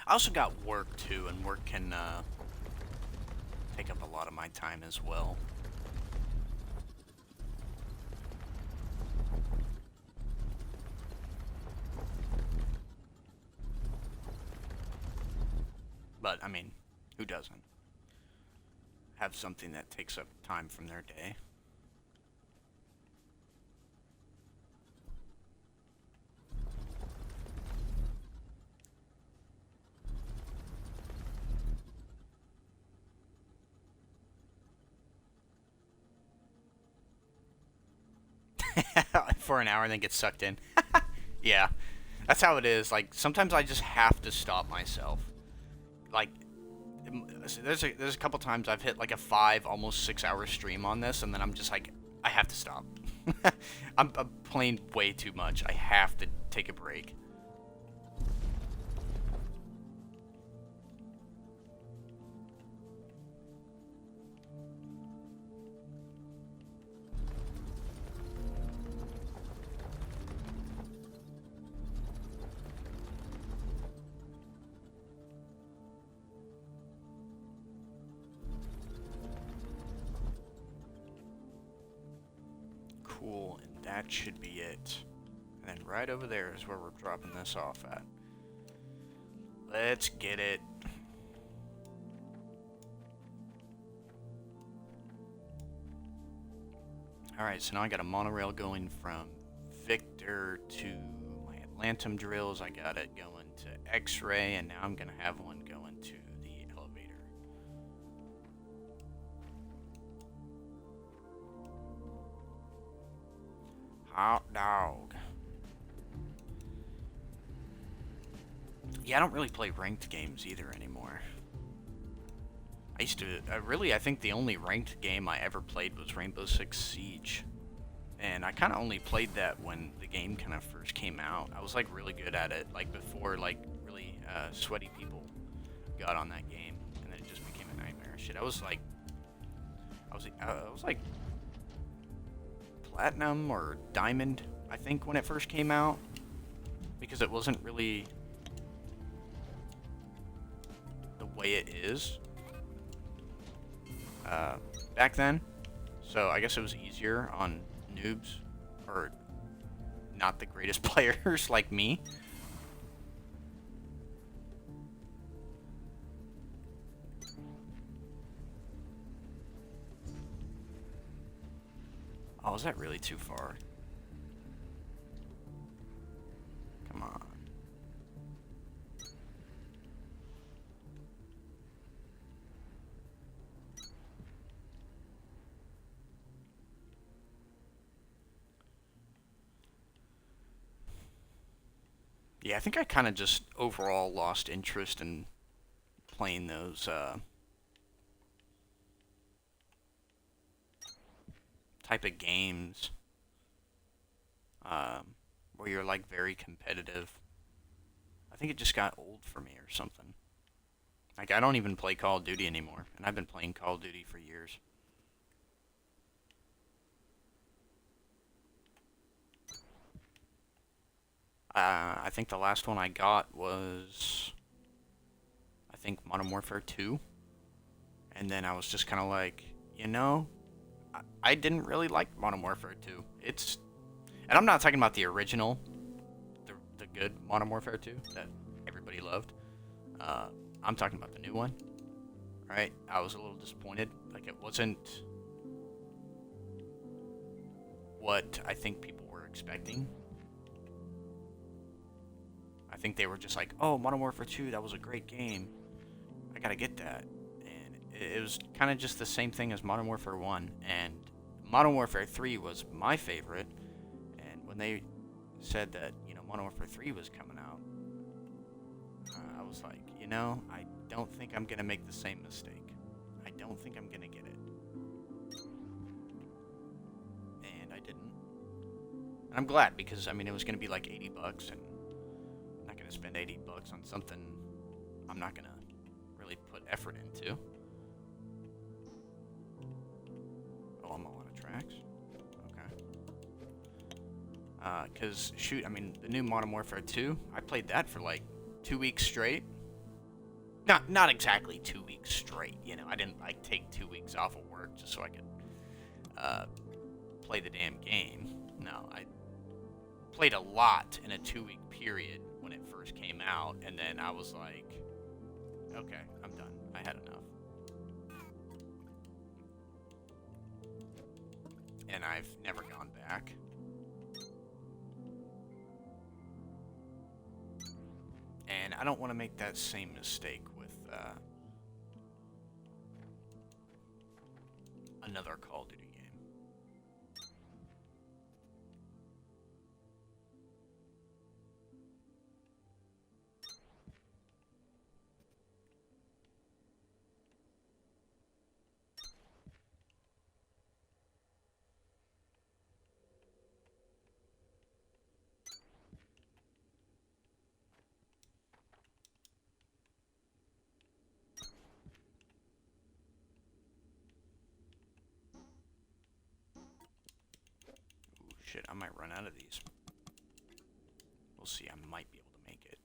I also got work too, and work can take up a lot of my time as well. But, I mean, who doesn't have something that takes up time from their day? for an hour and then get sucked in. Yeah, that's how it is. Like sometimes I just have to stop myself. Like there's a couple times I've hit like a 5 almost 6 hour stream on this, and then I'm just like I have to stop. I'm playing way too much. I have to take a break. Cool, and that should be it. And then right over there is where we're dropping this off at. Let's get it. Alright, so now I got a monorail going from Victor to my Atlantum drills. I got it going to X-ray, and now I'm going to have one going to the elevator. Hot dog. Yeah, I don't really play ranked games either anymore. I used to, I think the only ranked game I ever played was Rainbow Six Siege. And I kind of only played that when the game kind of first came out. I was like really good at it, like before like really sweaty people got on that game. And then it just became a nightmare. Shit, I was like platinum or diamond, I think, when it first came out. Because it wasn't really the way it is back then. So I guess it was easier on noobs or not the greatest players like me. Oh, is that really too far? Come on. Yeah, I think I kind of just overall lost interest in playing those type of games where you're like very competitive. I think it just got old for me or something. Like I don't even play Call of Duty anymore, and I've been playing Call of Duty for years. I think the last one I got was, I think, Modern Warfare 2. And then I was just kind of like, you know, I didn't really like Modern Warfare 2. And I'm not talking about the original, the good Modern Warfare 2 that everybody loved. I'm talking about the new one, right? I was a little disappointed. Like, it wasn't what I think people were expecting. I think they were just like, oh, Modern Warfare 2, that was a great game. I gotta get that. And it was kind of just the same thing as Modern Warfare 1. And Modern Warfare 3 was my favorite. And when they said that, Modern Warfare 3 was coming out, I was like, I don't think I'm gonna make the same mistake. I don't think I'm gonna get it. And I didn't. And I'm glad because, it was gonna be like $80 and to spend $80 on something I'm not gonna really put effort into. Oh, I'm all out of tracks. Okay. Cause shoot, the new Modern Warfare 2, I played that for like 2 weeks straight. Not exactly 2 weeks straight, I didn't like take 2 weeks off of work just so I could play the damn game. No, I played a lot in a 2-week period when it first came out, and then I was like, okay, I'm done. I had enough. And I've never gone back. And I don't want to make that same mistake with another Call of Duty game. shit, I might run out of these. We'll see, I might be able to make it.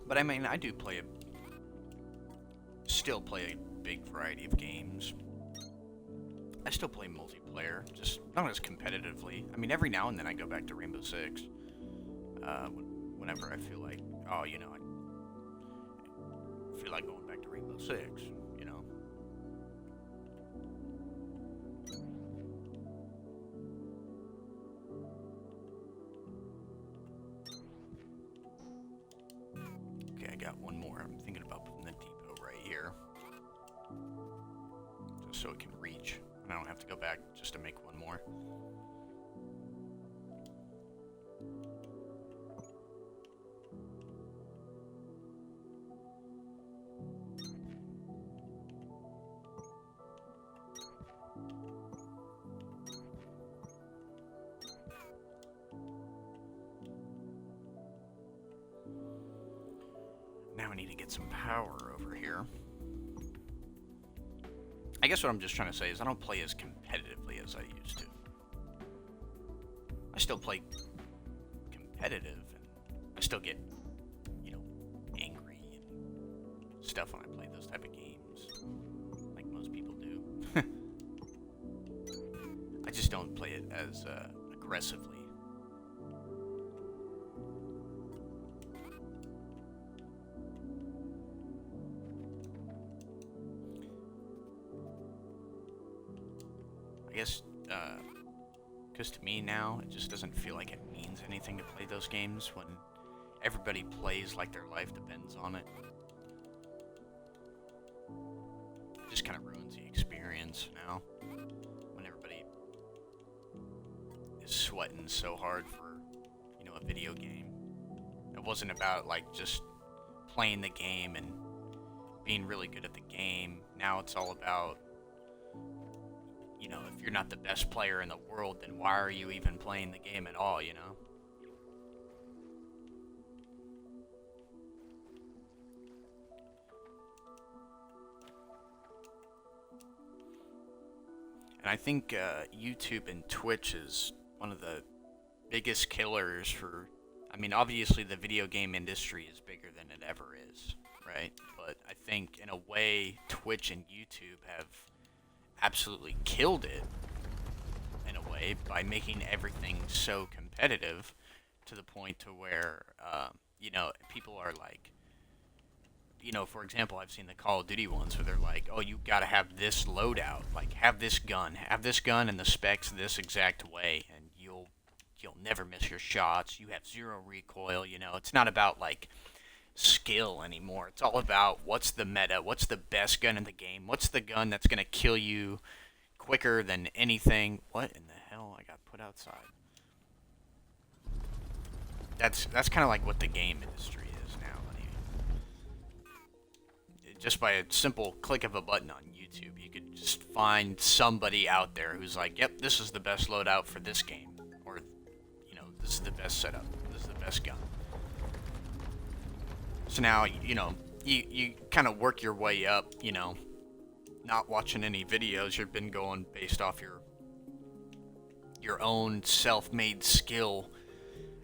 But I mean, I do still play a big variety of games. I still play multiplayer, just not as competitively. I mean, every now and then I go back to Rainbow Six. Whenever I feel like, oh, you know, I feel like going back to Rainbow Six, you know. Okay, I got one more. I'm thinking about putting the depot right here, just so it can reach. And I don't have to go back just to make one more. Now I need to get some power over here. I guess what I'm just trying to say is I don't play as competitively as I used to. I still play competitive, and I still get, you know, angry and stuff when I play those type of games, like most people do. I just don't play it as aggressively. I guess, because to me now, it just doesn't feel like it means anything to play those games when everybody plays like their life depends on it. It just kind of ruins the experience now, when everybody is sweating so hard for, you know, a video game. It wasn't about, like, just playing the game and being really good at the game. Now it's all about, you know, if you're not the best player in the world, then why are you even playing the game at all, you know? And I think YouTube and Twitch is one of the biggest killers for... I mean, obviously the video game industry is bigger than it ever is, right? But I think, in a way, Twitch and YouTube have absolutely killed it, in a way, by making everything so competitive to the point to where, you know, people are like, you know, for example, I've seen the Call of Duty ones where they're like, oh, you gotta have this loadout, like, have this gun and the specs this exact way, and you'll never miss your shots, you have zero recoil, you know. It's not about, like, skill anymore. It's all about what's the meta, what's the best gun in the game, what's the gun that's gonna kill you quicker than anything. What in the hell? I got put outside. That's kind of like what the game industry is now. I mean, just by a simple click of a button on YouTube, you could just find somebody out there who's like, yep, this is the best loadout for this game, or, you know, this is the best setup, this is the best gun. So now, you know, you kind of work your way up, you know, not watching any videos. You've been going based off your own self-made skill.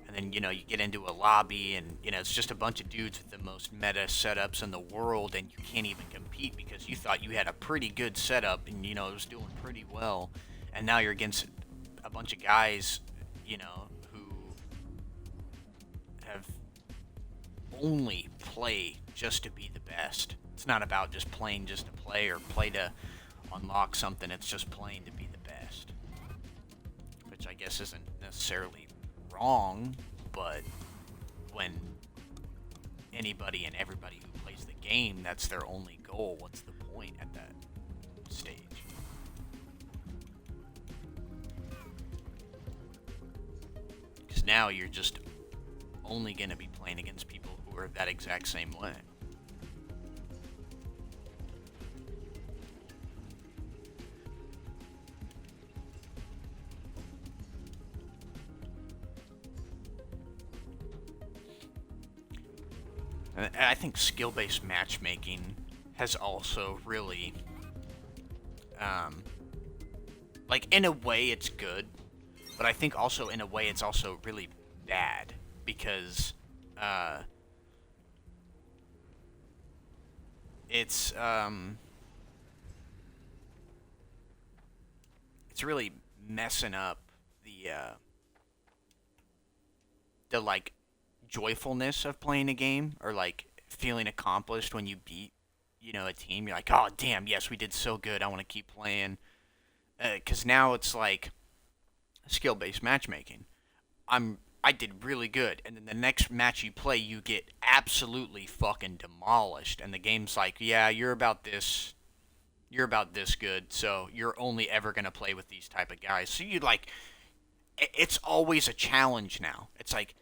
And then, you know, you get into a lobby and, you know, it's just a bunch of dudes with the most meta setups in the world, and you can't even compete because you thought you had a pretty good setup and, you know, it was doing pretty well. And now you're against a bunch of guys, you know, who have only play just to be the best. It's not about just playing just to play or play to unlock something. It's just playing to be the best, which I guess isn't necessarily wrong, but when anybody and everybody who plays the game, that's their only goal, what's the point at that stage? Because now you're just only going to be playing against people who are that exact same way. And I think skill-based matchmaking has also really, um, like in a way it's good, but I think also in a way it's also really bad because uh, it's it's really messing up the like joyfulness of playing a game or like feeling accomplished when you beat a team. You're like, oh damn, yes, we did so good. I want to keep playing because now it's like skill based matchmaking. I did really good, and then the next match you play, you get absolutely fucking demolished, and the game's like, yeah, you're about this good, so you're only ever gonna play with these type of guys. So you like, it's always a challenge now. It's like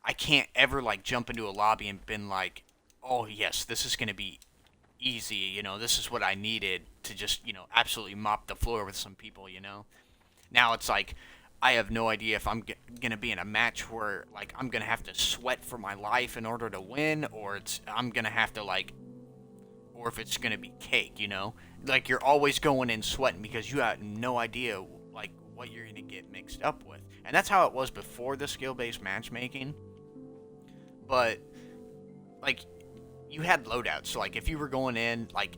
I can't ever like jump into a lobby and been like, oh yes, this is gonna be easy. This is what I needed to just absolutely mop the floor with some people. Now it's like I have no idea if I'm gonna be in a match where like I'm gonna have to sweat for my life in order to win, or I'm gonna have to like, or if it's gonna be cake. Like you're always going in sweating because you have no idea like what you're gonna get mixed up with, and that's how it was before the skill-based matchmaking. But like you had loadouts, so like if you were going in like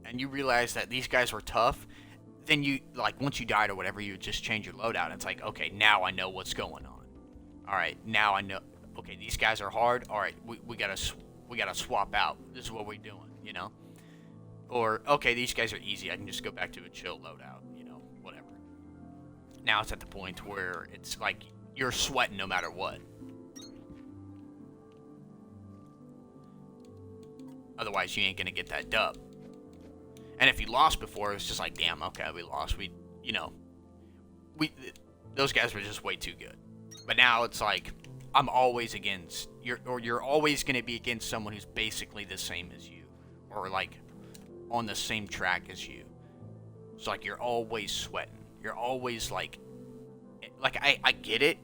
and you realized that these guys were tough, then you like once you died or whatever, you would just change your loadout. It's like, okay, now I know what's going on. All right, now I know. Okay, these guys are hard. All right, we gotta swap out. This is what we're doing. Or okay, these guys are easy. I can just go back to a chill loadout. Whatever. Now it's at the point where it's like you're sweating no matter what. Otherwise, you ain't gonna get that dub. And if you lost before, it's just like, damn, okay, we lost. We those guys were just way too good. But now it's like I'm always against you're always gonna be against someone who's basically the same as you, or like on the same track as you. It's like you're always sweating. You're always like I get it,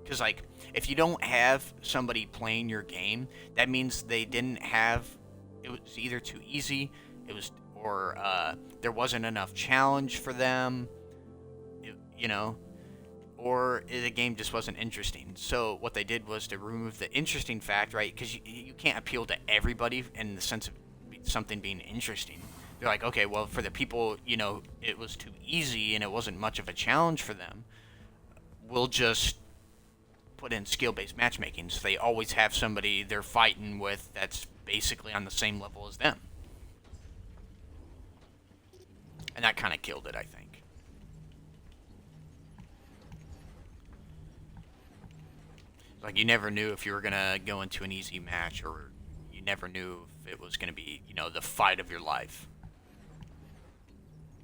because like if you don't have somebody playing your game, that means they didn't have. It was either too easy. It was or there wasn't enough challenge for them, you know, or the game just wasn't interesting. So what they did was to remove the interesting fact, right? Because you can't appeal to everybody in the sense of something being interesting. They're like, okay, well, for the people, it was too easy and it wasn't much of a challenge for them, we'll just put in skill-based matchmaking. So they always have somebody they're fighting with that's basically on the same level as them. And that kind of killed it, I think. Like, you never knew if you were going to go into an easy match, or you never knew if it was going to be, the fight of your life.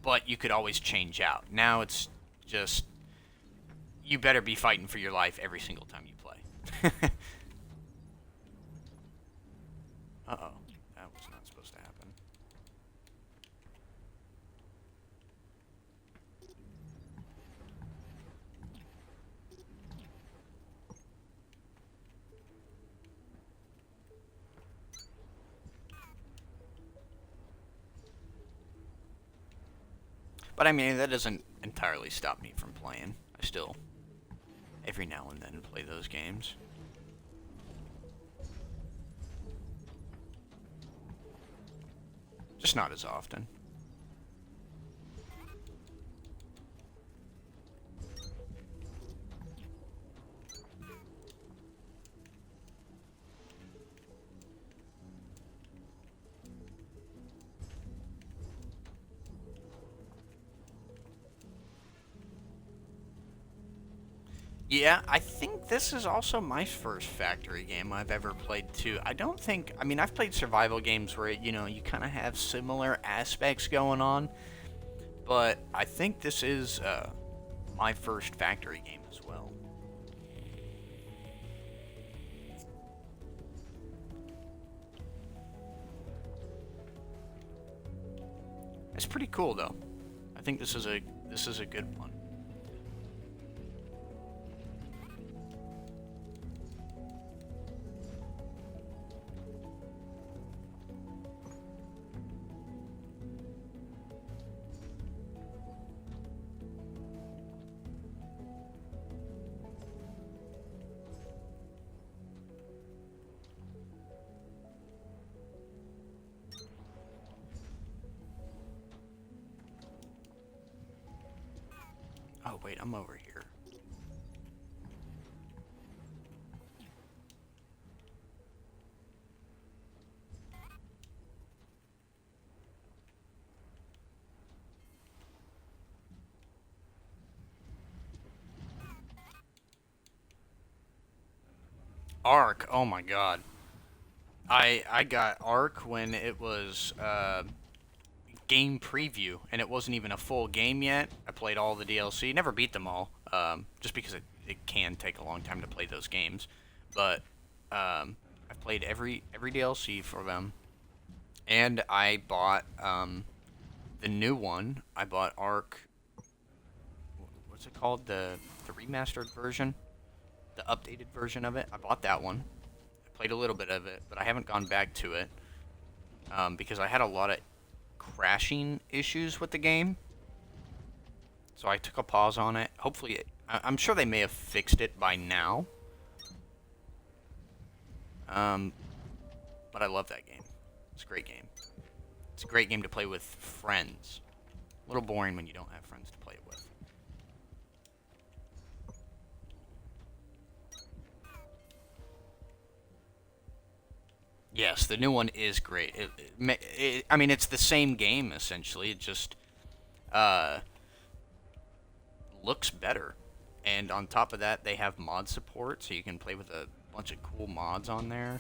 But you could always change out. Now it's just, you better be fighting for your life every single time you play. Uh-oh. That was not supposed to happen. But I mean, that doesn't entirely stop me from playing. I still, every now and then, play those games. Just not as often. Yeah, I think this is also my first factory game I've ever played too. I mean, I've played survival games where, you kind of have similar aspects going on, but I think this is my first factory game as well. It's pretty cool though. I think this is a good one. Oh wait, I'm over here. Ark. Oh my god. I got Ark when it was game preview, and it wasn't even a full game yet. I played all the DLC. Never beat them all, just because it can take a long time to play those games. But I've played every DLC for them, and I bought the new one. I bought Ark. What's it called? The remastered version, the updated version of it. I bought that one. I played a little bit of it, but I haven't gone back to it because I had a lot of crashing issues with the game. So I took a pause on it. Hopefully, I'm sure they may have fixed it by now. Um, but I love that game. It's a great game. It's a great game to play with friends. A little boring when you don't have friends to play it with. Yes, the new one is great. I mean, it's the same game essentially. It just uh, looks better. And on top of that, they have mod support, so you can play with a bunch of cool mods on there.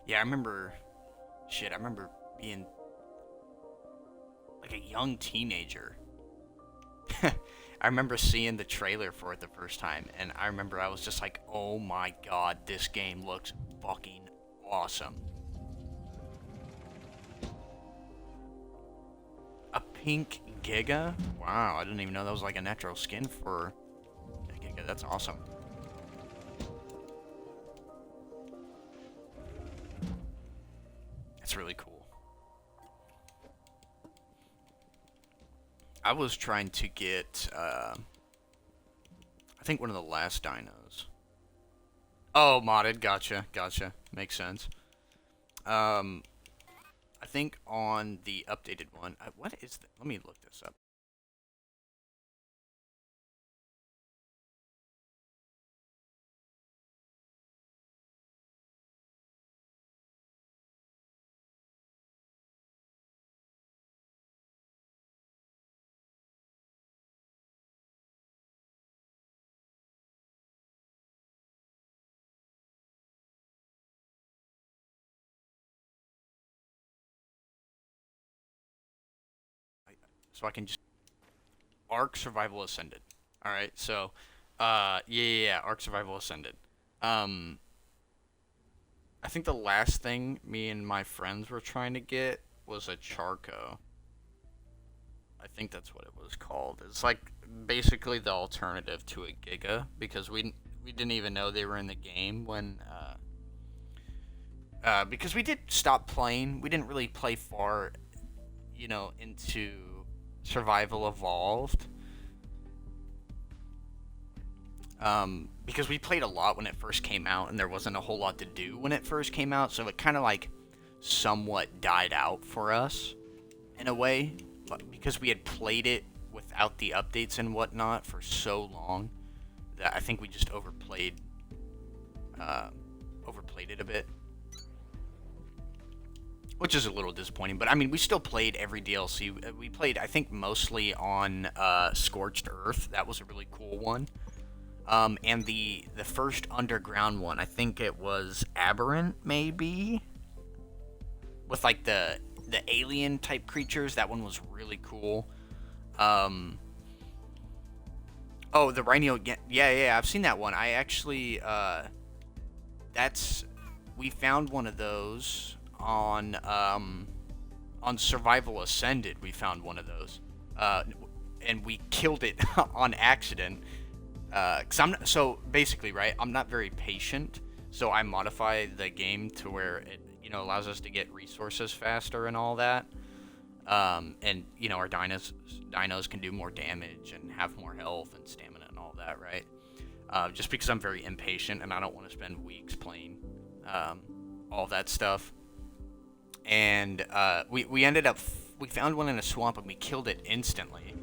Yeah, I remember. Shit, I remember being like a young teenager. I remember seeing the trailer for it the first time, and I remember I was just like, oh my god, this game looks fucking awesome. A pink Giga? Wow, I didn't even know that was like a natural skin for a Giga. That's awesome. It's really cool. I was trying to get, I think one of the last dinos. Oh, modded. Gotcha. Gotcha. Makes sense. Um, I think on the updated one, what is that? Let me look this up. So I can just Ark Survival Ascended. All right. So, yeah, Ark Survival Ascended. Um, I think the last thing me and my friends were trying to get was a Charco. I think that's what it was called. It's like basically the alternative to a Giga because we didn't even know they were in the game when because we did stop playing. We didn't really play far, into Survival Evolved. Because we played a lot when it first came out, and there wasn't a whole lot to do when it first came out, so it kind of like somewhat died out for us in a way, but because we had played it without the updates and whatnot for so long that I think we just uh, overplayed it a bit, which is a little disappointing. But I mean, we still played every DLC. We played, I think, mostly on Scorched Earth. That was a really cool one. And the first underground one, I think it was Aberrant, maybe, with like the alien type creatures. That one was really cool. Um, oh, the Rhino. Yeah, I've seen that one. I actually, that's we found one of those on Survival Ascended. We found one of those, and we killed it on accident. Cause so basically, right, I'm not very patient, so I modify the game to where allows us to get resources faster and all that. And our dinos can do more damage and have more health and stamina and all that, right? Just because I'm very impatient and I don't want to spend weeks playing um, all that stuff. And we ended up we found one in a swamp and we killed it instantly.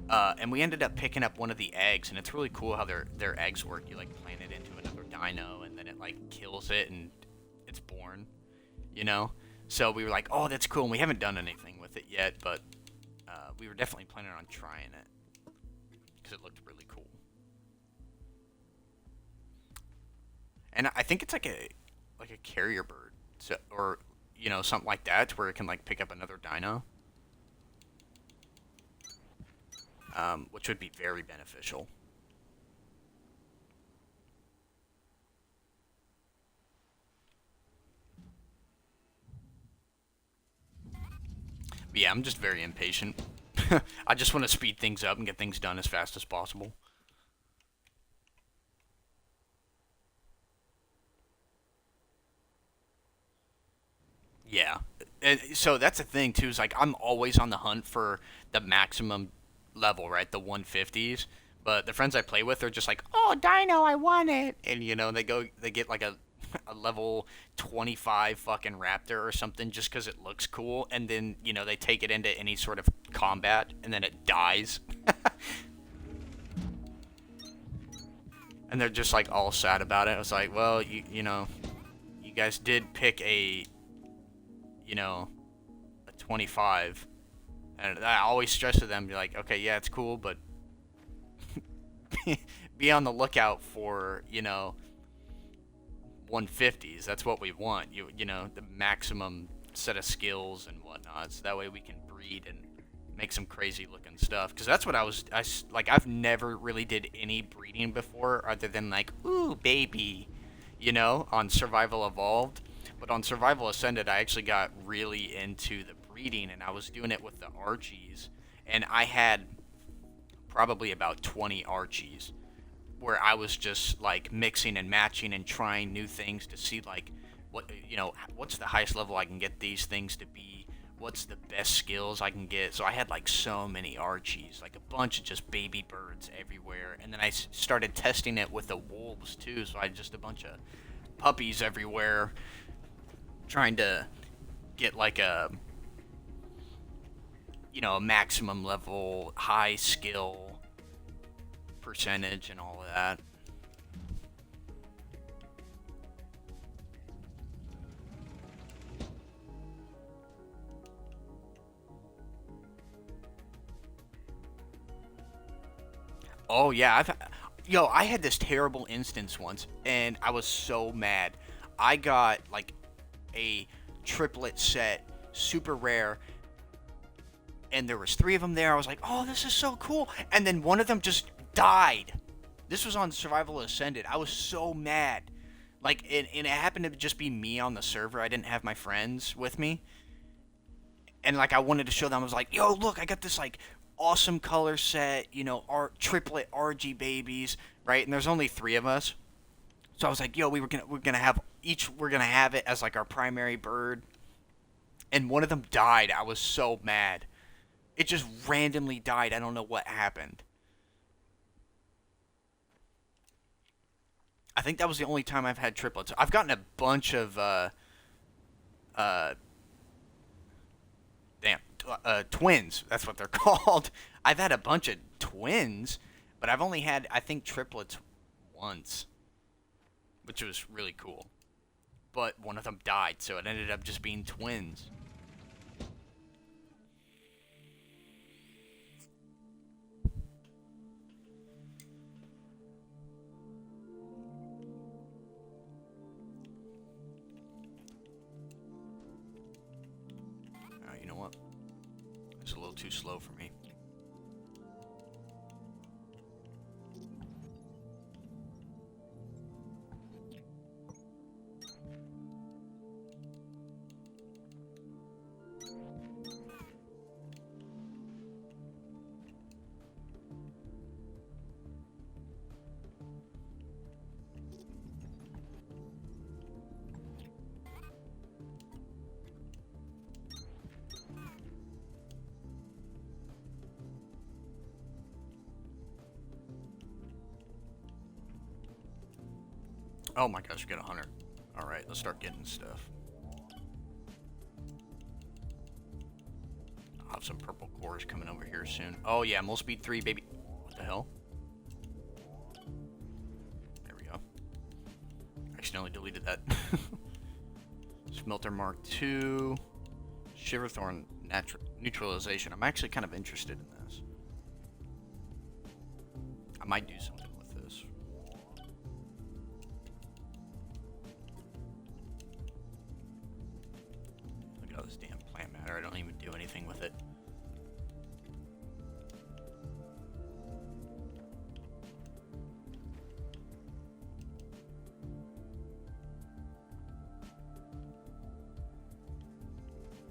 And we ended up picking up one of the eggs, and it's really cool how their eggs work. You like plant it into another dino, and then it like kills it, and it's born. You know. So we were like, oh, that's cool. And we haven't done anything with it yet, but we were definitely planning on trying it because it looked really cool. And I think it's like a carrier bird, so or something like that, where it can like pick up another dino, which would be very beneficial. But yeah, I'm just very impatient. I just want to speed things up and get things done as fast as possible. Yeah. And so that's the thing too. Is like I'm always on the hunt for the maximum level, right? The 150s. But the friends I play with are just like, "Oh, Dino, I want it," and they get like a level 25 fucking raptor or something just because it looks cool, and then they take it into any sort of combat, and then it dies, and they're just like all sad about it. I was like, well, you guys did pick you know a 25. And I always stress to them, be like, okay, yeah, it's cool, but be on the lookout for, 150s. That's what we want. The maximum set of skills and whatnot. So that way we can breed and make some crazy looking stuff. Because that's what like. I've never really did any breeding before, other than like, ooh, baby, on Survival Evolved. But on Survival Ascended, I actually got really into the breeding, and I was doing it with the Archies, and I had probably about 20 Archies where I was just like mixing and matching and trying new things to see like what's the highest level I can get these things to be, what's the best skills I can get. So I had like so many Archies, like a bunch of just baby birds everywhere, and then I started testing it with the wolves too. So I had just a bunch of puppies everywhere, trying to get like a maximum level, high skill percentage and all of that. Oh yeah, I had this terrible instance once, and I was so mad. I got like a triplet set, super rare, and there was three of them there. I was like, oh, this is so cool. And then one of them just died. This was on Survival Ascended. I was so mad. Like, and it happened to just be me on the server. I didn't have my friends with me. And, like, I wanted to show them. I was like, yo, look, I got this, like, awesome color set, triplet RG babies, right? And there's only three of us. So I was like, yo, we're gonna have it as, like, our primary bird. And one of them died. I was so mad. It just randomly died. I don't know what happened. I think that was the only time I've had triplets. I've gotten a bunch of uh, damn, twins. That's what they're called. I've had a bunch of twins, but I've only had I think triplets once, which was really cool. But one of them died, so it ended up just being twins. You know what? It's a little too slow for me. Oh my gosh, we got 100. Alright, let's start getting stuff. I'll have some purple cores coming over here soon. Oh yeah, most speed 3, baby. What the hell? There we go. Accidentally deleted that. Smelter Mark II. Shiverthorn neutralization. I'm actually kind of interested in this. I might do something with this. Look at all this damn plant matter. I don't even do anything with it.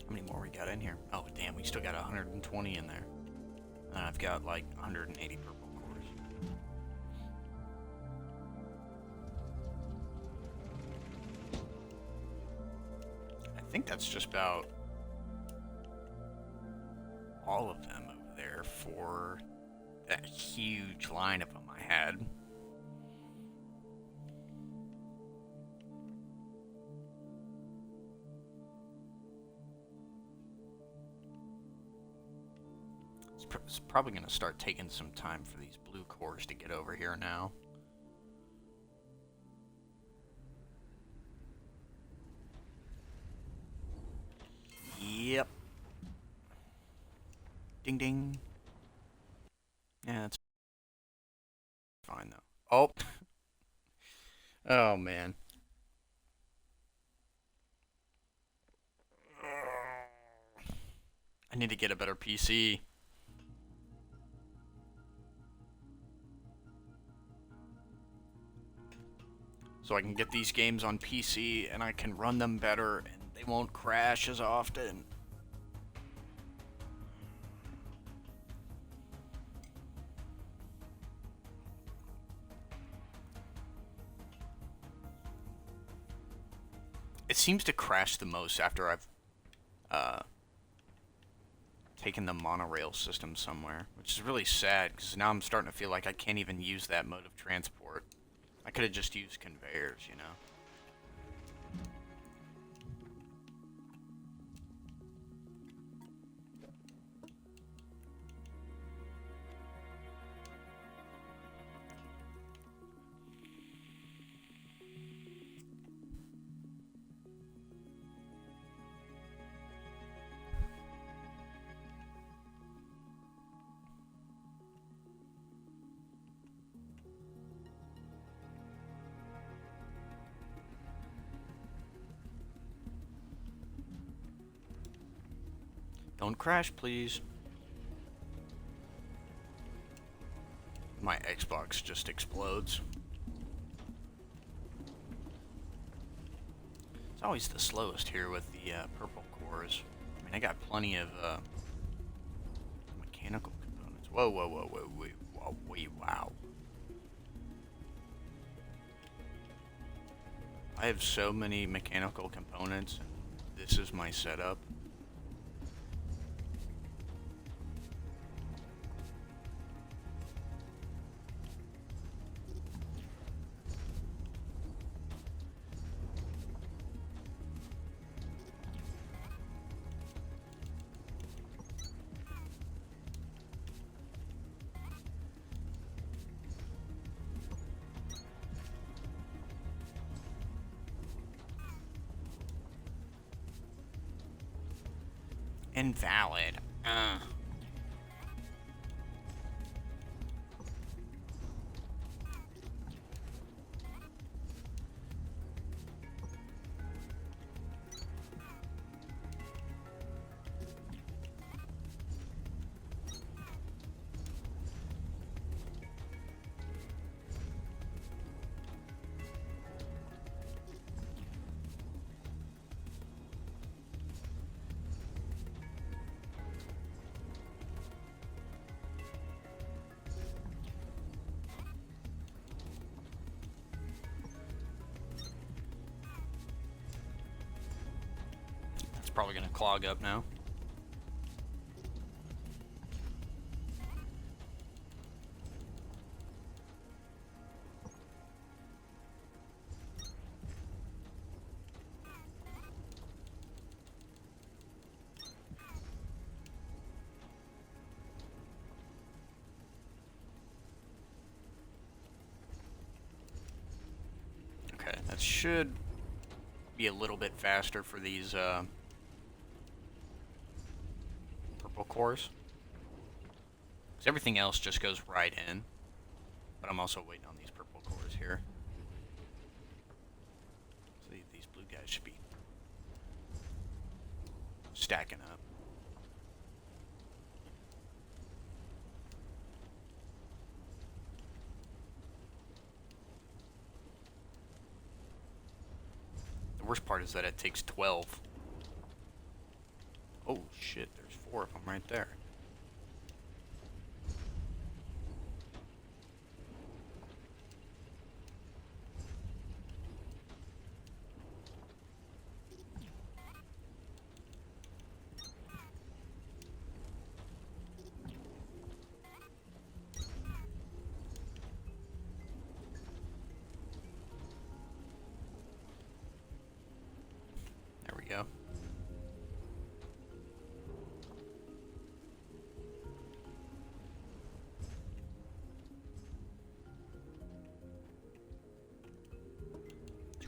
How many more we got in here? Oh, damn, we still got 120 in there. And I've got like 180 purple cores. I think that's just about all of them over there for that huge line of them I had. It's probably going to start taking some time for these blue cores to get over here now. Yep. Ding ding. Yeah, that's fine though. Oh. Oh man. I need to get a better PC. So I can get these games on PC and I can run them better and they won't crash as often. It seems to crash the most after I've taken the monorail system somewhere, which is really sad because now I'm starting to feel like I can't even use that mode of transport. I could have just used conveyors, you know? Don't crash, please. My Xbox just explodes. It's always the slowest here with the purple cores. I mean, I got plenty of mechanical components. Whoa, whoa, whoa, whoa, wait, whoa, wait, wow. I have so many mechanical components, and this is my setup. Invalid. It's probably gonna clog up now. That should be a little bit faster for these purple cores. Because everything else just goes right in. But I'm also waiting on these purple cores here. So these blue guys should be stacking up. The worst part is that it takes 12. Oh shit, there's 4 of them right there. There we go.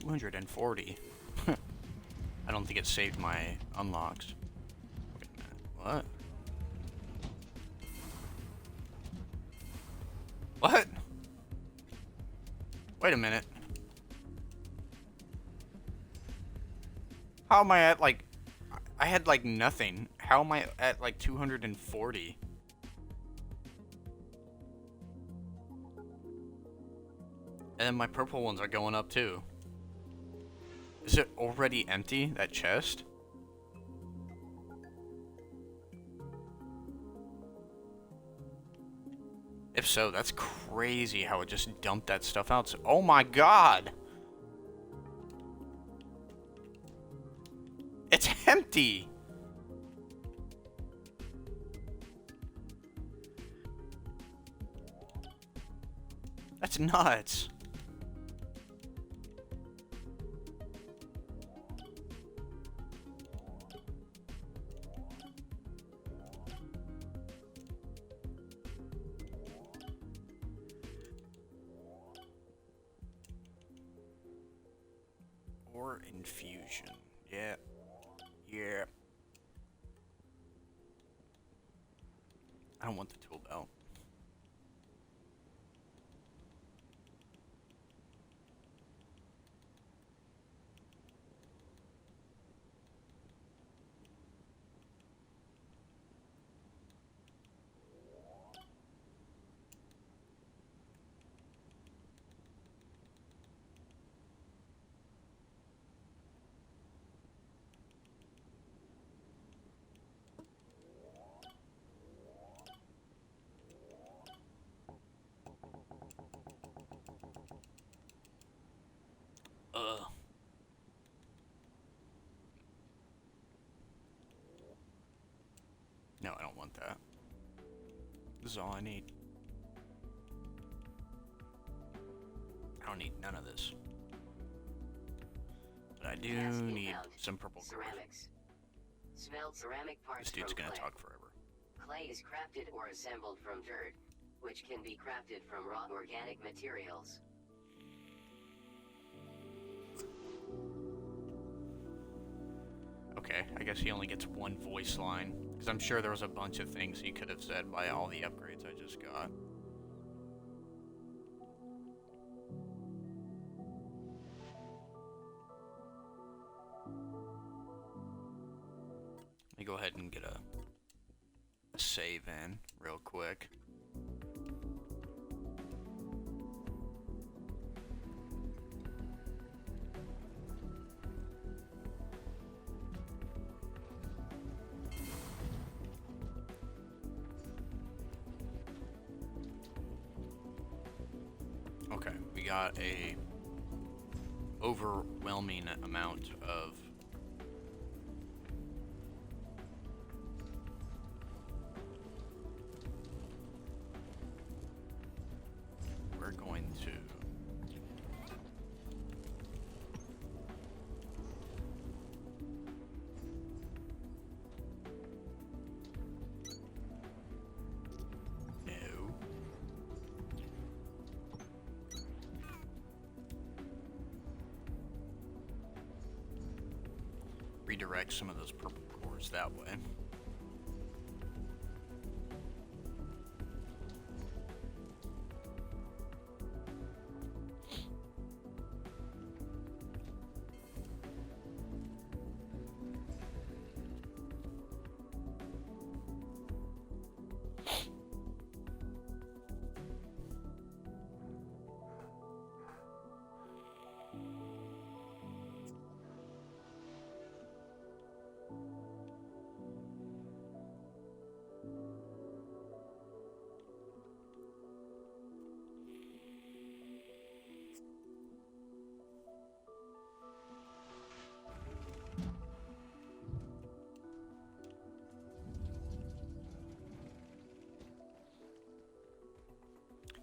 $240. I don't think it saved my unlocks. Wait a minute. What? What? Wait a minute. How am I at like... I had like nothing. How am I at like 240? And then my purple ones are going up too. Is it already empty, that chest? If so, that's crazy how it just dumped that stuff out. So, oh my god! It's empty! That's nuts. Or infusion. Yeah. Yeah. I don't want the tool belt. No, I don't want that. This is all I need. I don't need none of this. But I do need some purple core. Ceramics. Smelled ceramic parts. This dude's from gonna clay. talk forever. Clay is crafted or assembled from dirt, which can be crafted from raw organic materials. Okay, I guess he only gets one voice line. Because I'm sure there was a bunch of things he could have said by all the upgrades I just got. Let me go ahead and get a save in real quick. Okay, we got a overwhelming amount of we're going to no. redirect some of those purple cores that way.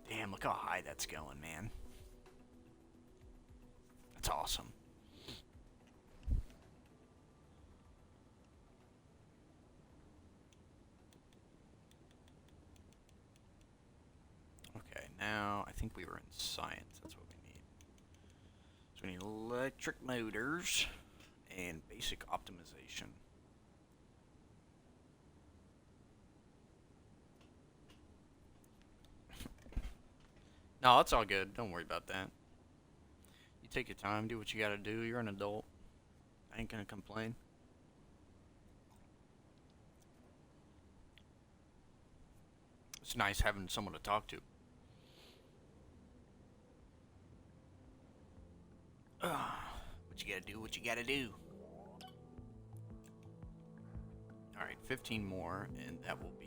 Damn, look how high that's going, man. That's awesome. Okay, now I think we were in science. That's what we need. So we need electric motors and basic optimization. No, it's all good. Don't worry about that. You take your time, do what you gotta do. You're an adult. I ain't gonna complain. It's nice having someone to talk to. What you gotta do, what you gotta do. Alright, 15 more, and that will be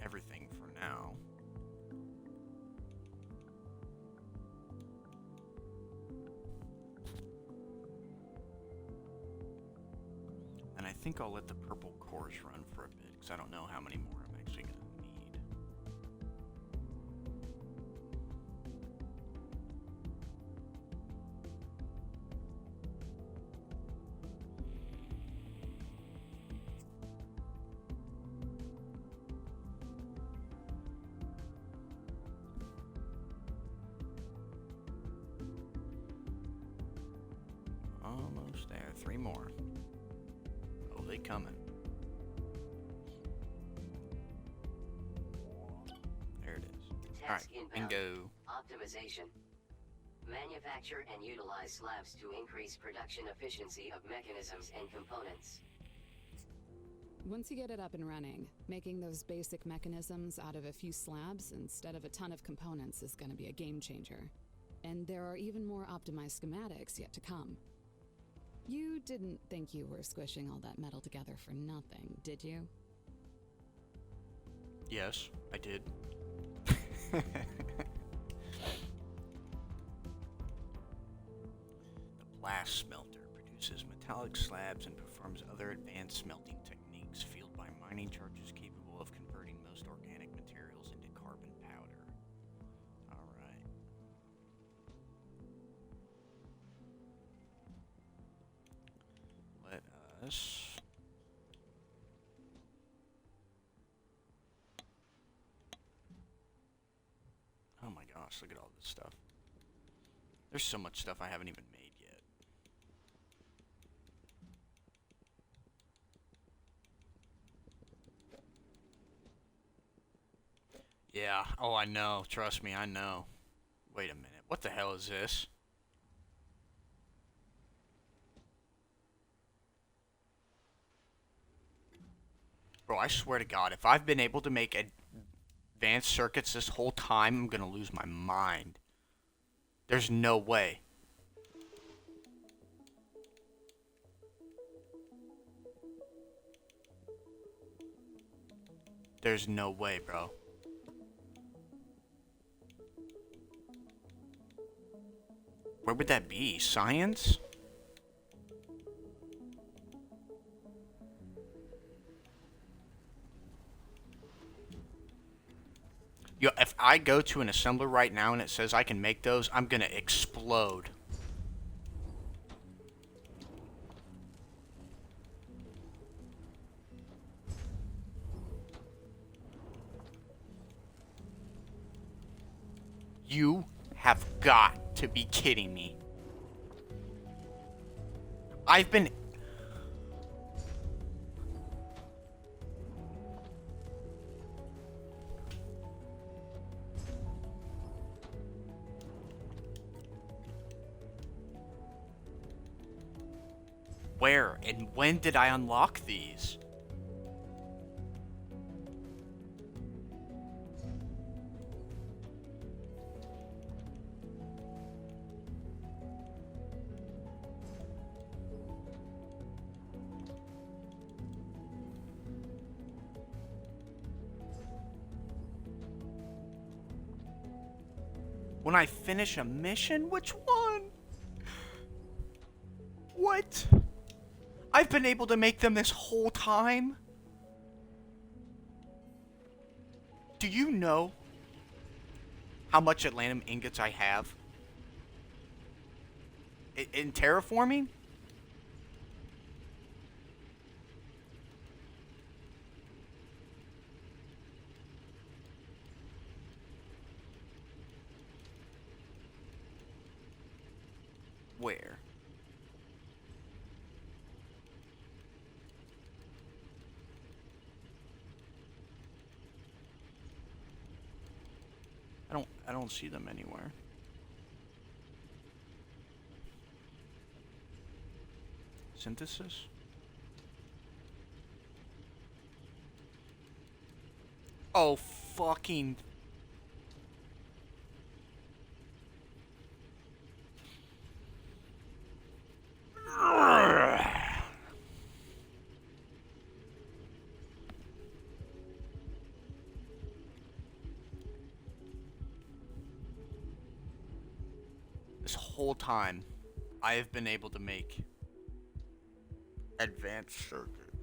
everything for now. And I think I'll let the purple cores run for a bit, because I don't know how many more I'm actually going to need. Almost there. 3 more. Oh, they coming. There it is. Alright, bingo. Optimization. Manufacture and utilize slabs to increase production efficiency of mechanisms and components. Once you get it up and running, making those basic mechanisms out of a few slabs instead of a ton of components is going to be a game changer. And there are even more optimized schematics yet to come. You didn't think you were squishing all that metal together for nothing, did you? Yes, I did. The blast smelter produces metallic slabs and performs other advanced smelting techniques fueled by mining charges capable of converting most organic materials into carbon powder. Alright. Let us... Oh my gosh, look at all this stuff. There's so much stuff I haven't even made yet. Yeah, oh I know, trust me, I know. Wait a minute, what the hell is this? Bro, I swear to God, if I've been able to make advanced circuits this whole time, I'm gonna lose my mind. There's no way. There's no way, bro. Where would that be? Science? Yo, if I go to an assembler right now and it says I can make those, I'm gonna explode. You have got to be kidding me. I've been... Where and when did I unlock these? When I finish a mission? Which one? What? I've been able to make them this whole time? Do you know how much Atlanum ingots I have? In terraforming? Where? I don't see them anywhere. Synthesis? Oh, fucking... This whole time, I have been able to make advanced circuits.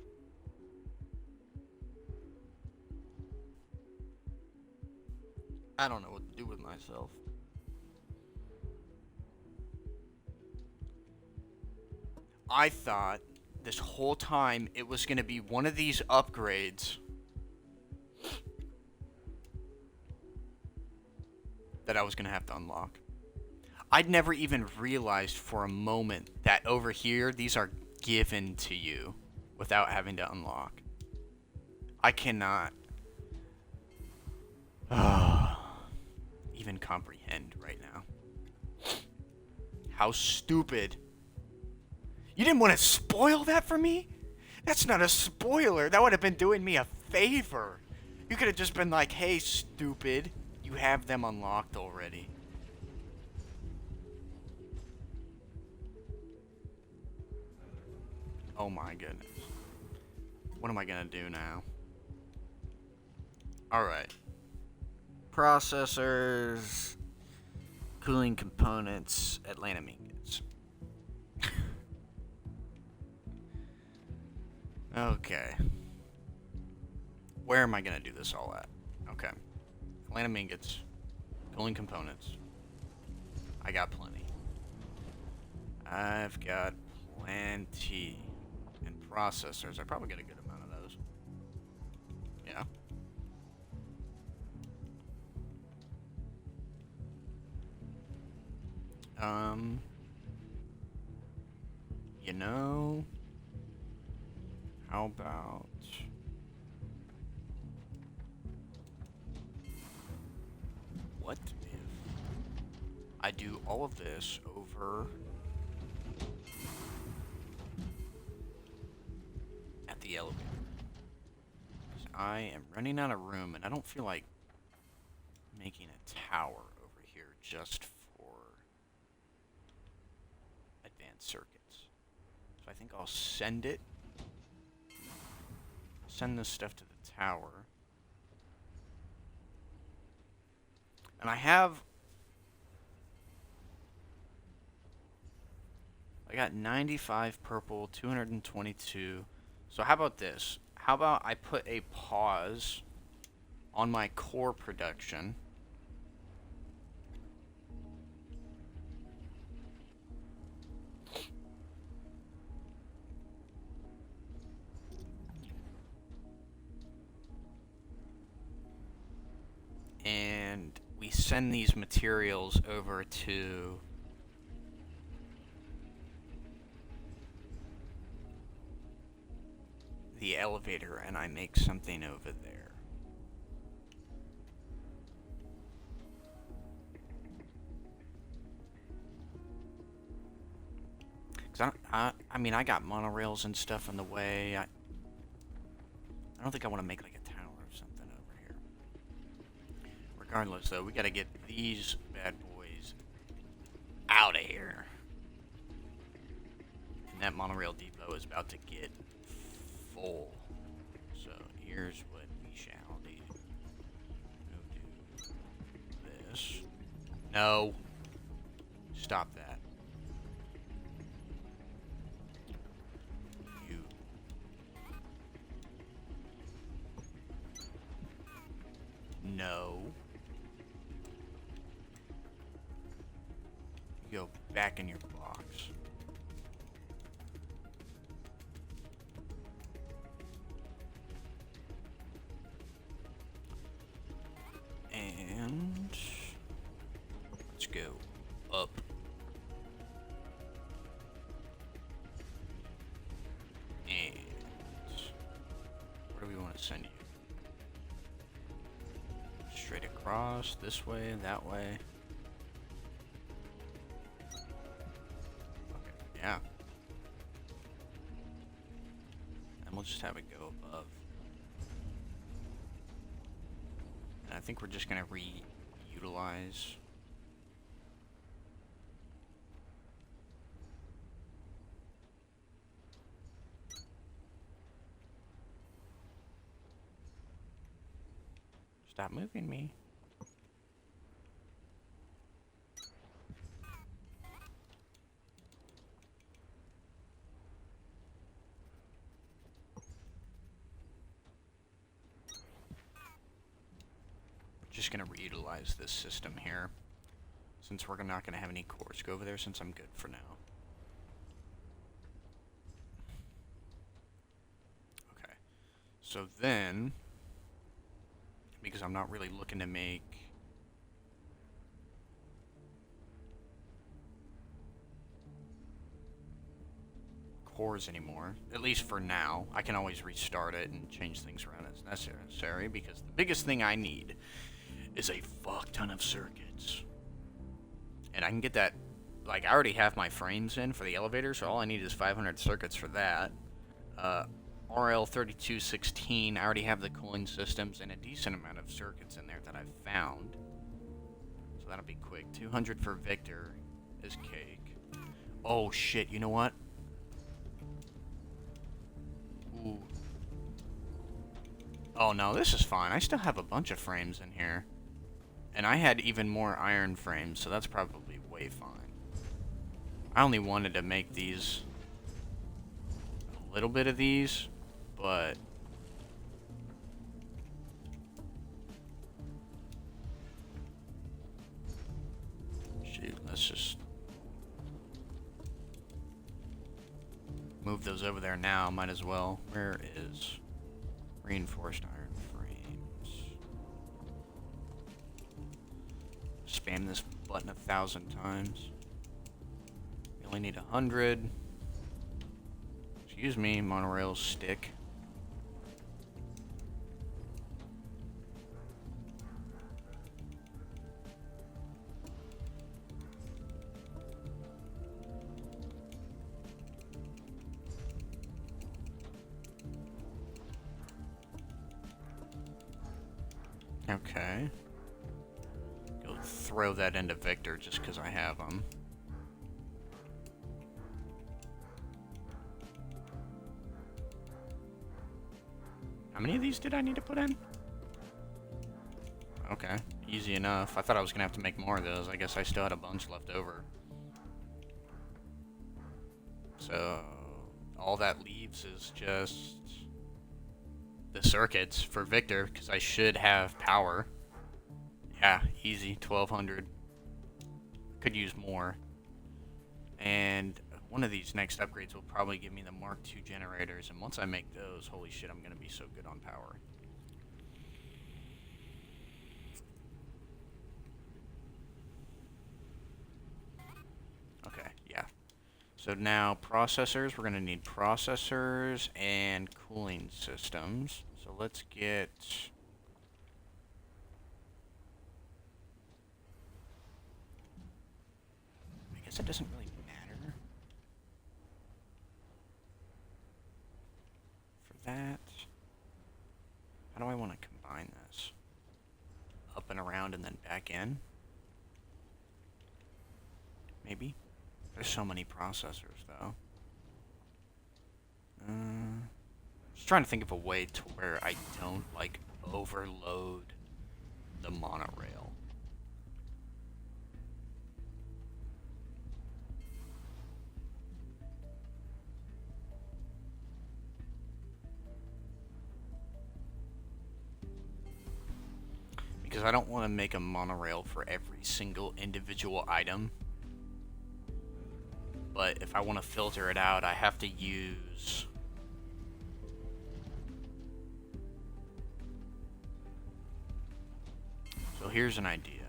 I don't know what to do with myself. I thought this whole time it was going to be one of these upgrades that I was going to have to unlock. I'd never even realized for a moment that over here, these are given to you without having to unlock. I cannot even comprehend right now. How stupid. You didn't want to spoil that for me? That's not a spoiler. That would have been doing me a favor. You could have just been like, hey, stupid, you have them unlocked already. Oh my goodness. What am I gonna do now? Alright. Processors, cooling components, Atlanum ingots. Okay. Where am I gonna do this all at? Okay. Atlanum ingots, cooling components. I got plenty. I've got plenty. And processors, I probably get a good amount of those. Yeah. You know, how about what if I do all of this over at the elevator? 'Cause I am running out of room and I don't feel like making a tower over here just for advanced circuits. So I think I'll send this stuff to the tower. And I got 95 purple, 222. So how about this? How about I put a pause on my core production. And we send these materials over to the elevator and I make something over there. Cause I mean, I got monorails and stuff in the way. I don't think I want to make like a tower or something over here. Regardless, though, we gotta get these bad boys out of here. And that monorail depot is about to get full. So here's what we shall do. We'll do this. No. Stop that. You. No. You go back in your box. And let's go up. And where do we want to send you? Straight across, this way, that way. Okay, yeah. And we'll just have it go above. And I think we're just gonna reutilize. Stop moving me. Just gonna reutilize this system here, since we're not gonna have any cores go over there, since I'm good for now. Okay, so then, because I'm not really looking to make cores anymore, at least for now. I can always restart it and change things around as necessary, because the biggest thing I need is a fuck ton of circuits. And I can get that, like, I already have my frames in for the elevator, so all I need is 500 circuits for that. RL3216, I already have the cooling systems and a decent amount of circuits in there that I've found. So that'll be quick. 200 for Victor is cake. Oh shit, you know what? Ooh. Oh no, this is fine. I still have a bunch of frames in here. And I had even more iron frames, so that's probably way fine. I only wanted to make these, a little bit of these, but shoot, let's just move those over there now, might as well. Where is reinforced iron frames? Spam this button 1,000 times. We only need 100. Excuse me, monorail stick. Okay. Go throw that into Victor just because I have them. How many of these did I need to put in? Okay, easy enough. I thought I was gonna have to make more of those. I guess I still had a bunch left over. So, all that leaves is just the circuits for Victor, because I should have power. Yeah, easy, 1,200. Could use more. And one of these next upgrades will probably give me the Mark II generators, and once I make those, holy shit, I'm gonna be so good on power. Okay, yeah. So now processors, we're going to need processors and cooling systems. So let's get... I guess it doesn't really matter for that. How do I want to combine this? Up and around and then back in? Maybe? There's so many processors, though. Just trying to think of a way to where I don't, like, overload the monorail. Because I don't want to make a monorail for every single individual item. But if I want to filter it out, I have to use... So here's an idea.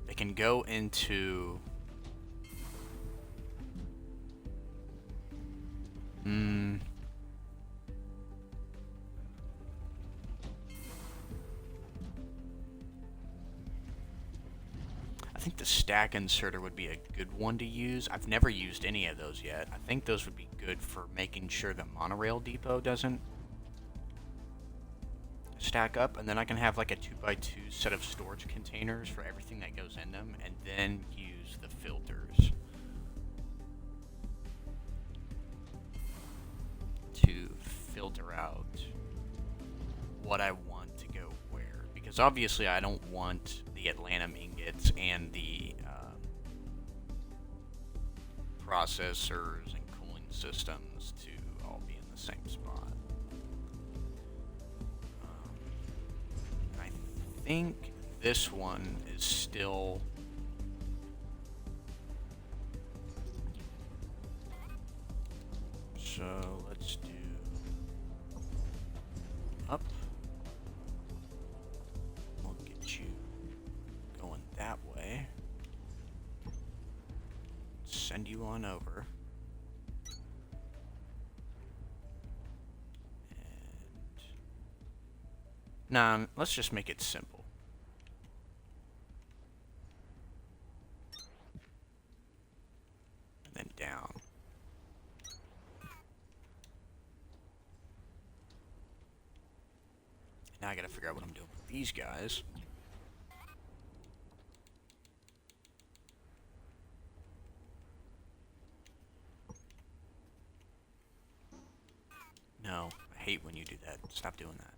They can go into... I think the stack inserter would be a good one to use. I've never used any of those yet. I think those would be good for making sure the monorail depot doesn't stack up, and then I can have like a 2x2 set of storage containers for everything that goes in them, and then use the filters to filter out what I want to go where. Because obviously I don't want the Atlantum ingots and the processors and cooling systems to all be in the same spot. I think this one is still... So let's do up. We'll get you going that way. Send you on over. And nah, let's just make it simple. And then down. Now I gotta figure out what I'm doing with these guys. No, I hate when you do that. Stop doing that.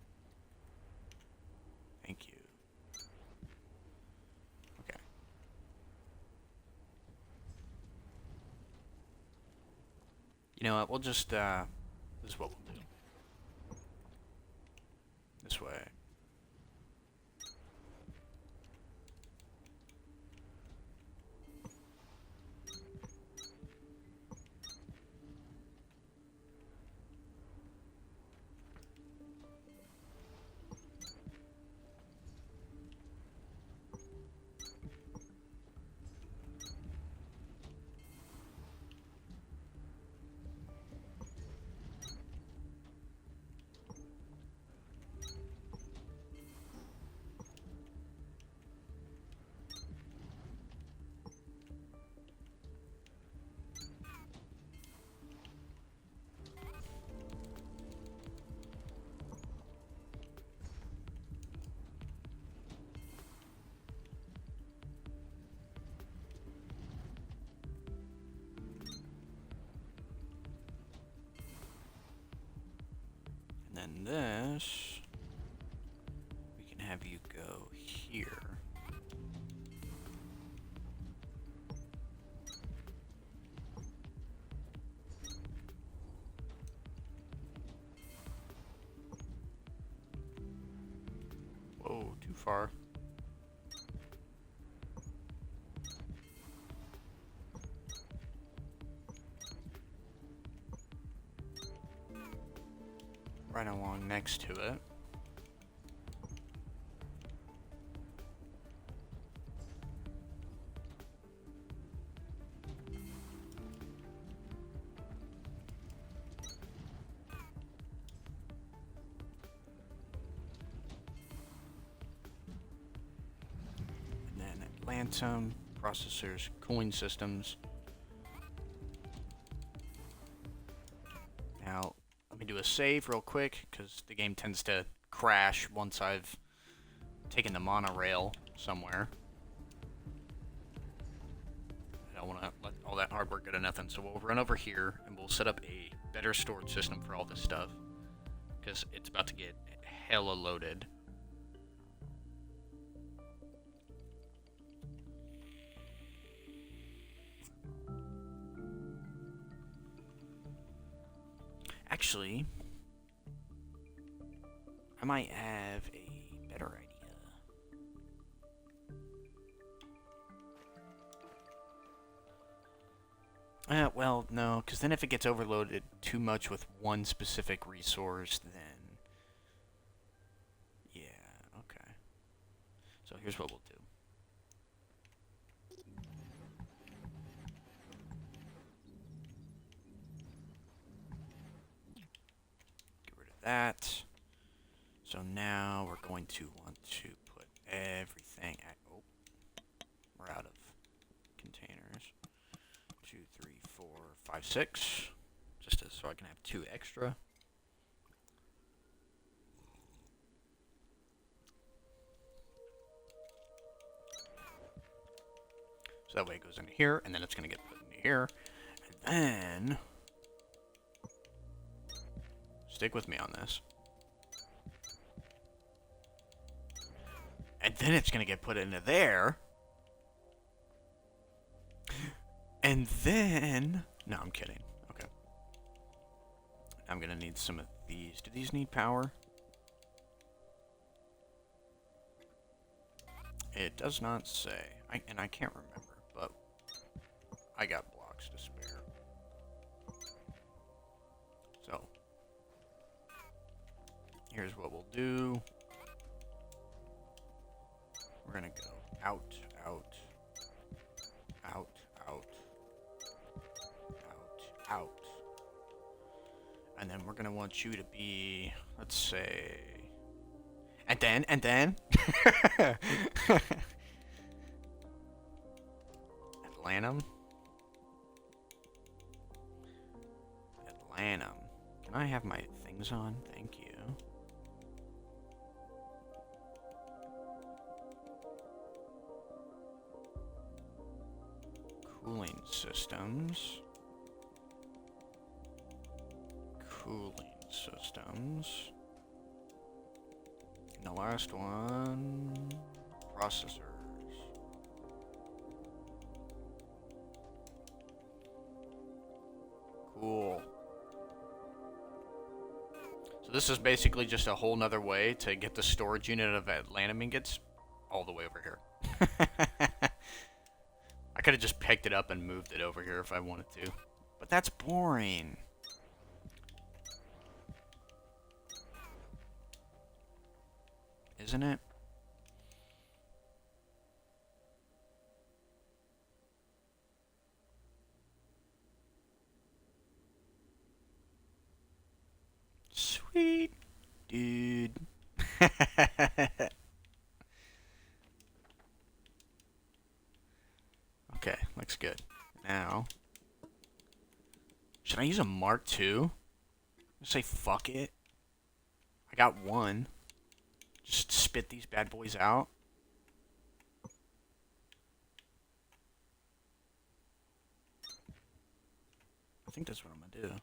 Thank you. Okay. You know what, we'll just, this is what we'll do. This way. And then this, we can have you go here. Whoa, too far. Right along next to it. some processors, cooling systems. Now, let me do a save real quick, because the game tends to crash once I've taken the monorail somewhere. I don't want to let all that hard work go to nothing, so we'll run over here, and we'll set up a better storage system for all this stuff, because it's about to get hella loaded. Actually, I might have a better idea. Well, no, because then if it gets overloaded too much with one specific resource, then... Yeah, okay. So here's what we'll do. Get rid of that. So now we're going to want to put everything at... Oh, we're out of containers. 2, 3, 4, 5, 6. Just so I can have 2 extra. So that way it goes into here, and then it's going to get put into here. And then... Stick with me on this. And then it's going to get put into there. And then... No, I'm kidding. Okay. I'm going to need some of these. Do these need power? It does not say. And I can't remember, but I got blocks to spare. So, here's what we'll do. We're going to go out, out, out, out, out, out. And then we're going to want you to be, let's say... And then... Atlanum. Can I have my things on? Thank you. Cooling systems. And the last one, processors. Cool. So this is basically just a whole nother way to get the storage unit of Atlanum ingots all the way over here. I could have just picked it up and moved it over here if I wanted to. But that's boring. Isn't it? Sweet dude. Okay, looks good. Now, should I use a Mark II? Say fuck it. I got one. Just spit these bad boys out. I think that's what I'm gonna do.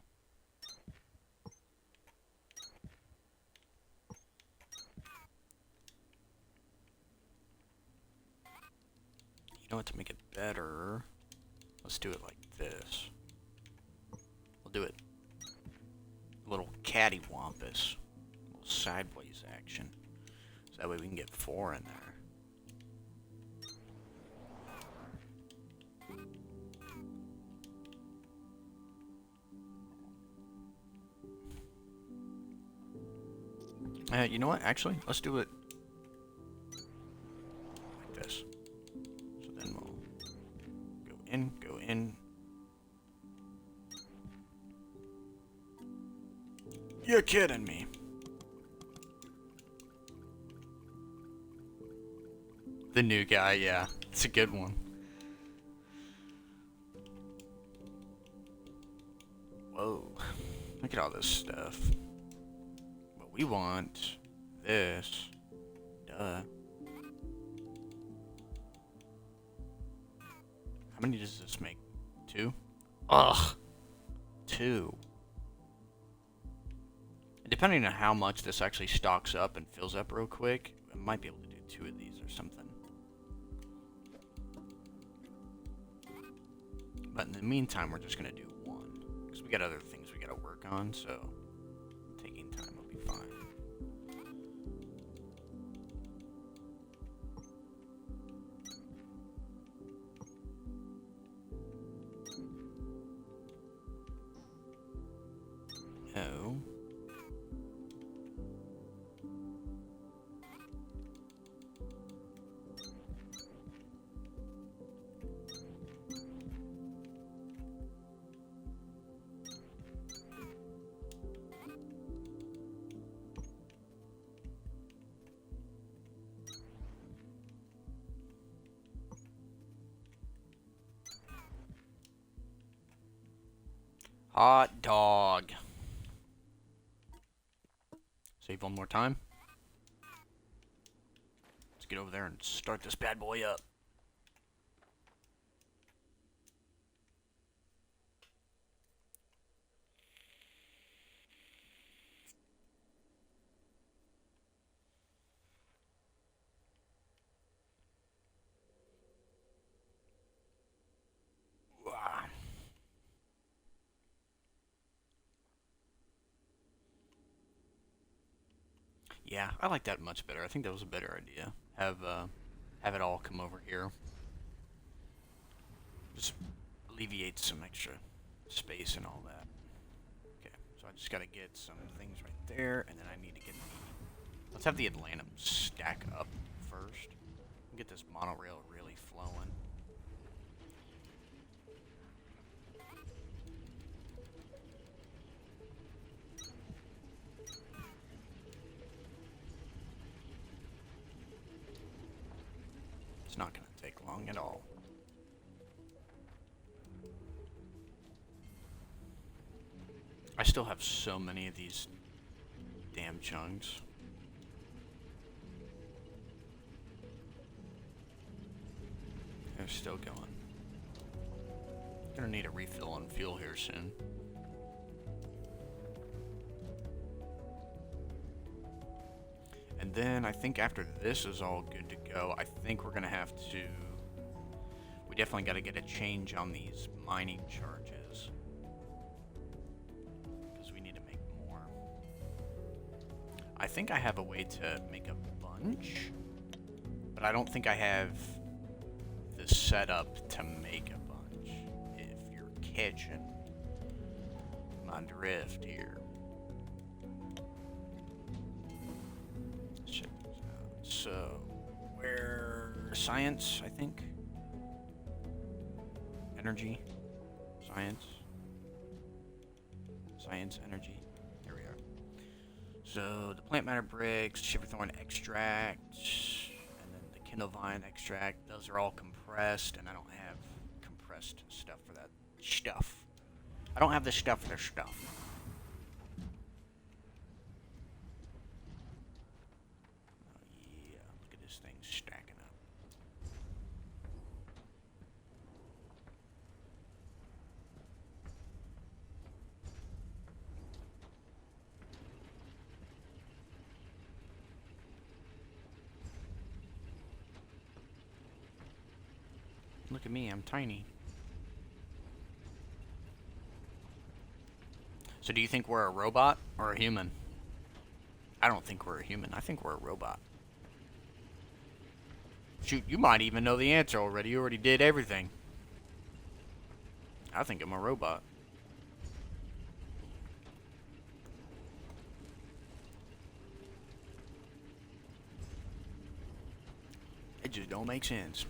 You know what, to make it better, let's do it like this. We'll do it a little cattywampus. A little sideways action. So that way we can get 4 in there. You know what? Actually, let's do it like this. So then we'll go in. You're kidding me. The new guy, yeah. It's a good one. Whoa. Look at all this stuff. But we want this. Duh. How many does this make? 2? Ugh. 2. Depending on how much this actually stocks up and fills up real quick, I might be able to do 2 of these or something. But in the meantime, we're just gonna do 1. Because we got other things we gotta work on, so taking time will be fine. Oh. Hot dog. Save one more time. Let's get over there and start this bad boy up. Wow. Yeah, I like that much better. I think that was a better idea. Have it all come over here. Just alleviate some extra space and all that. Okay, so I just gotta get some things right there, and then I need to get the... Let's have the Atlantum stack up first. Get this monorail really flowing. It's not gonna take long at all. I still have so many of these damn chunks. They're still going. Gonna need a refill on fuel here soon. And then I think after this is all good to go, I think we're gonna have to... We definitely gotta get a change on these mining charges. Because we need to make more. I think I have a way to make a bunch, but I don't think I have the setup to make a bunch. If you're catching my drift here. Check this out. So, where science, I think. Energy. Science. Science, energy. Here we are. So, the plant matter bricks, shiverthorn extract, and then the kindlevine extract. Those are all compressed, and I don't have compressed stuff for that stuff. I don't have the stuff for their stuff. Yeah, look at this thing stacking up. Look at me, I'm tiny. So do you think we're a robot or a human? I don't think we're a human. I think we're a robot. Shoot, you might even know the answer already. You already did everything. I think I'm a robot. It just don't make sense.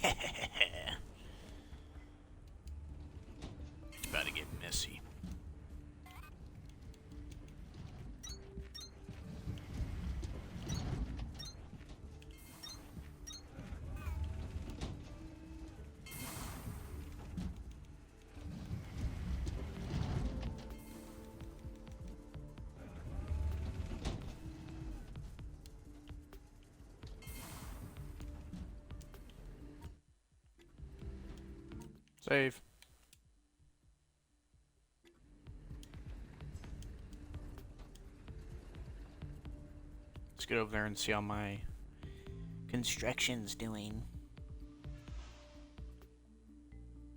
It's about to get messy. Save. Let's get over there and see how my construction's doing.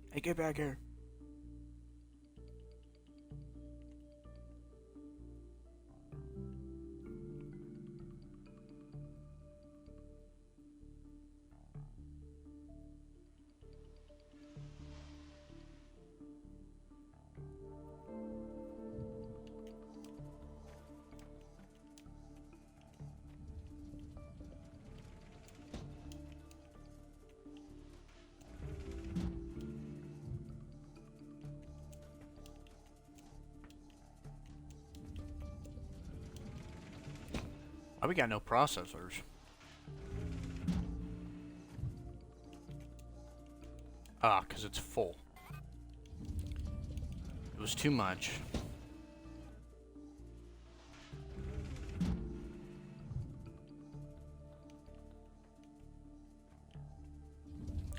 Hey, get back here. Why we got no processors? Ah, because it's full. It was too much.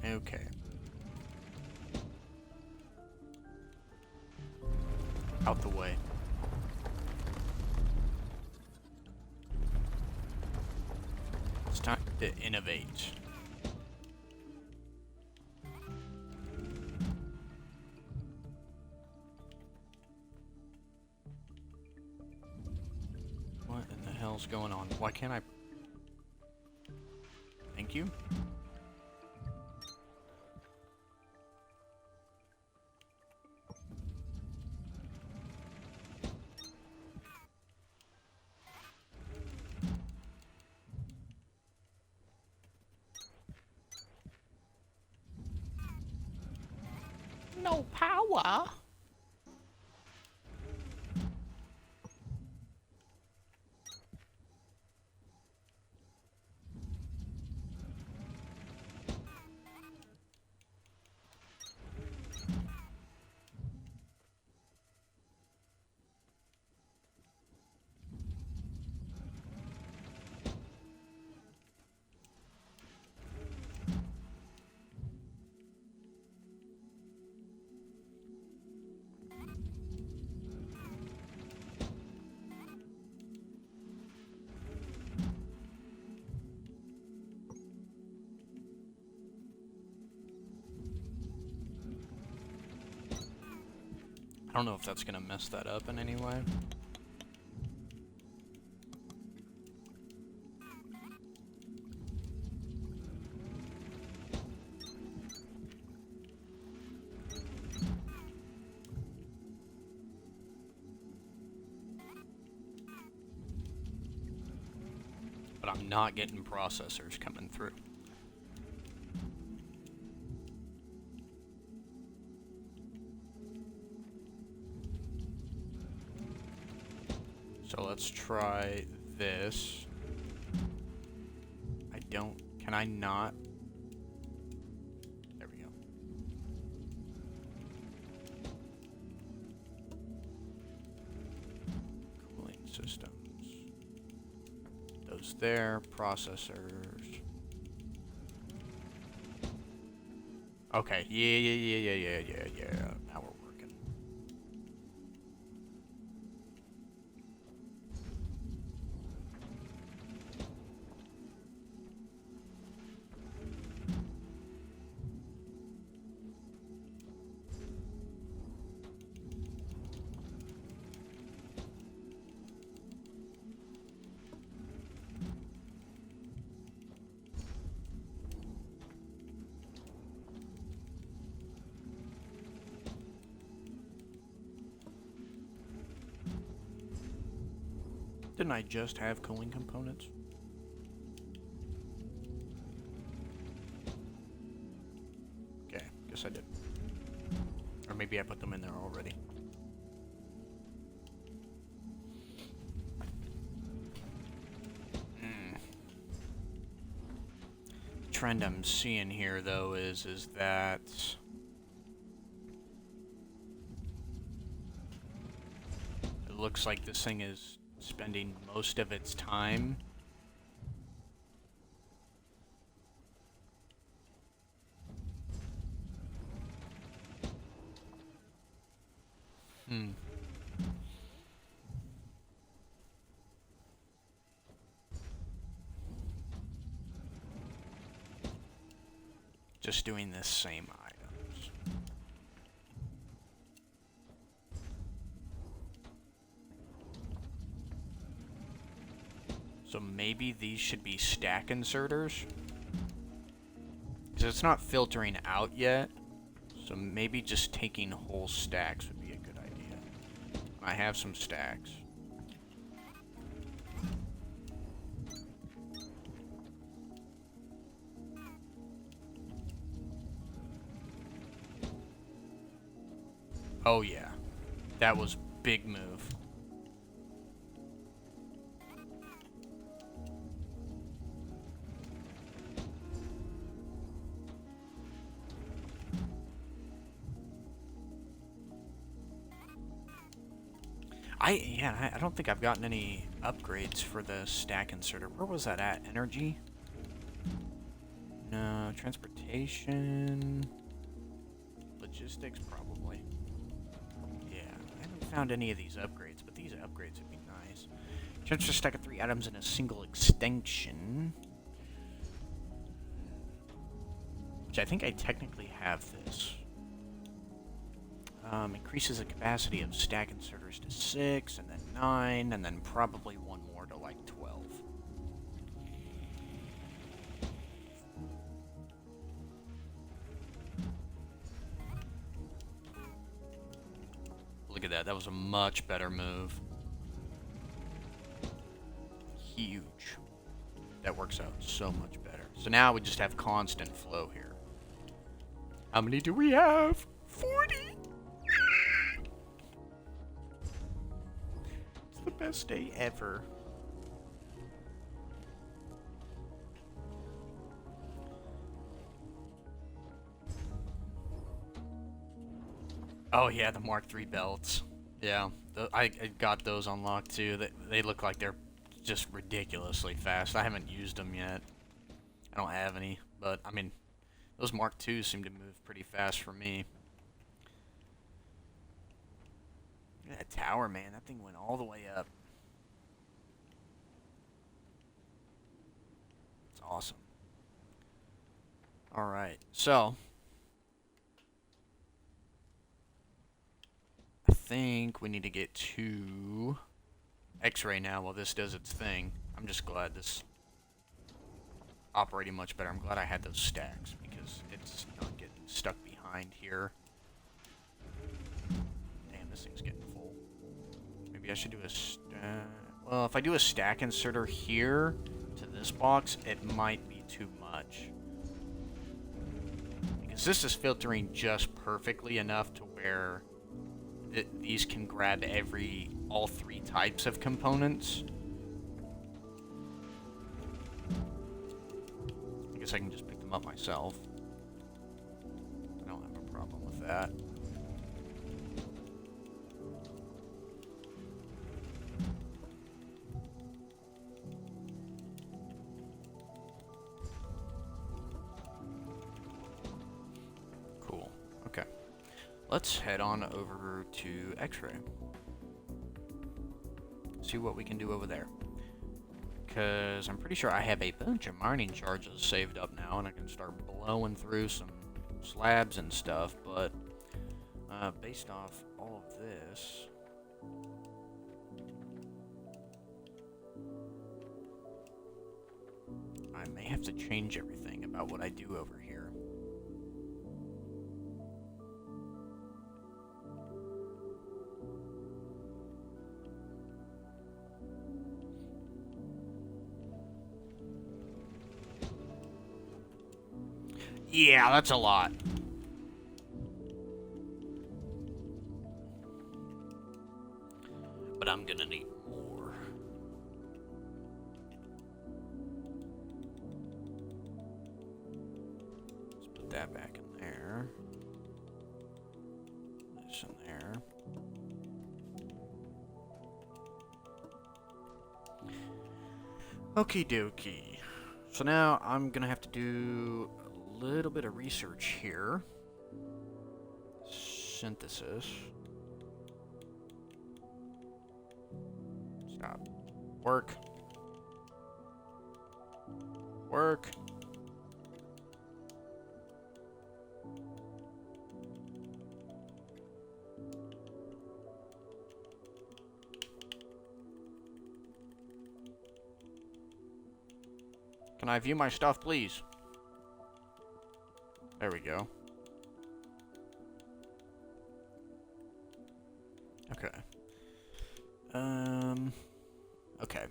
Okay. Out the way. It's time to innovate. What in the hell's going on? Why can't I... Thank you? No power. I don't know if that's gonna mess that up in any way. But I'm not getting processors coming through. So let's try this. Can I not? There we go. Cooling systems. Those there, processors. Okay, yeah. Now we're working. Didn't I just have cooling components? Okay, guess I did. Or maybe I put them in there already. The trend I'm seeing here, though, is that it looks like this thing is spending most of its time Hmm. Just doing the same items. So maybe these should be stack inserters? Because it's not filtering out yet. So maybe just taking whole stacks would be a good idea. I have some stacks. Oh yeah, that was big move. I don't think I've gotten any upgrades for the stack inserter. Where was that at? Energy? No, transportation, logistics probably. Yeah, I haven't found any of these upgrades, but these upgrades would be nice. Transfer stack of 3 items in a single extension. Which I think I technically have this. Increases the capacity of stack inserters to 6, and then 9, and then probably one more to like 12. Look at that, that was a much better move. Huge. That works out so much better. So now we just have constant flow here. How many do we have? 40! It's the best day ever. Oh yeah, the Mark III belts. Yeah, I got those unlocked too. They look like they're just ridiculously fast. I haven't used them yet. I don't have any, but I mean, those Mark IIs seem to move pretty fast for me. That tower, man, that thing went all the way up. It's awesome. Alright, so I think we need to get to X-ray now while this does its thing. I'm just glad this operating much better. I'm glad I had those stacks because it's not getting stuck behind here. Damn, this thing's getting full. Maybe I should do a well, if I do a stack inserter here to this box, it might be too much. Because this is filtering just perfectly enough to where these can grab all 3 types of components. I guess I can just pick them up myself. I don't have a problem with that. Cool. Okay. Let's head on over to X-ray. See what we can do over there. Because I'm pretty sure I have a bunch of mining charges saved up now, and I can start blowing through some slabs and stuff, but based off all of this, I may have to change everything about what I do over here. Yeah, that's a lot. But I'm gonna need more. Let's put that back in there. This in there. Okie dokie. So now I'm gonna have to do a little bit of research here. Synthesis. Work. Work. Can I view my stuff, please? There we go. Okay. Okay.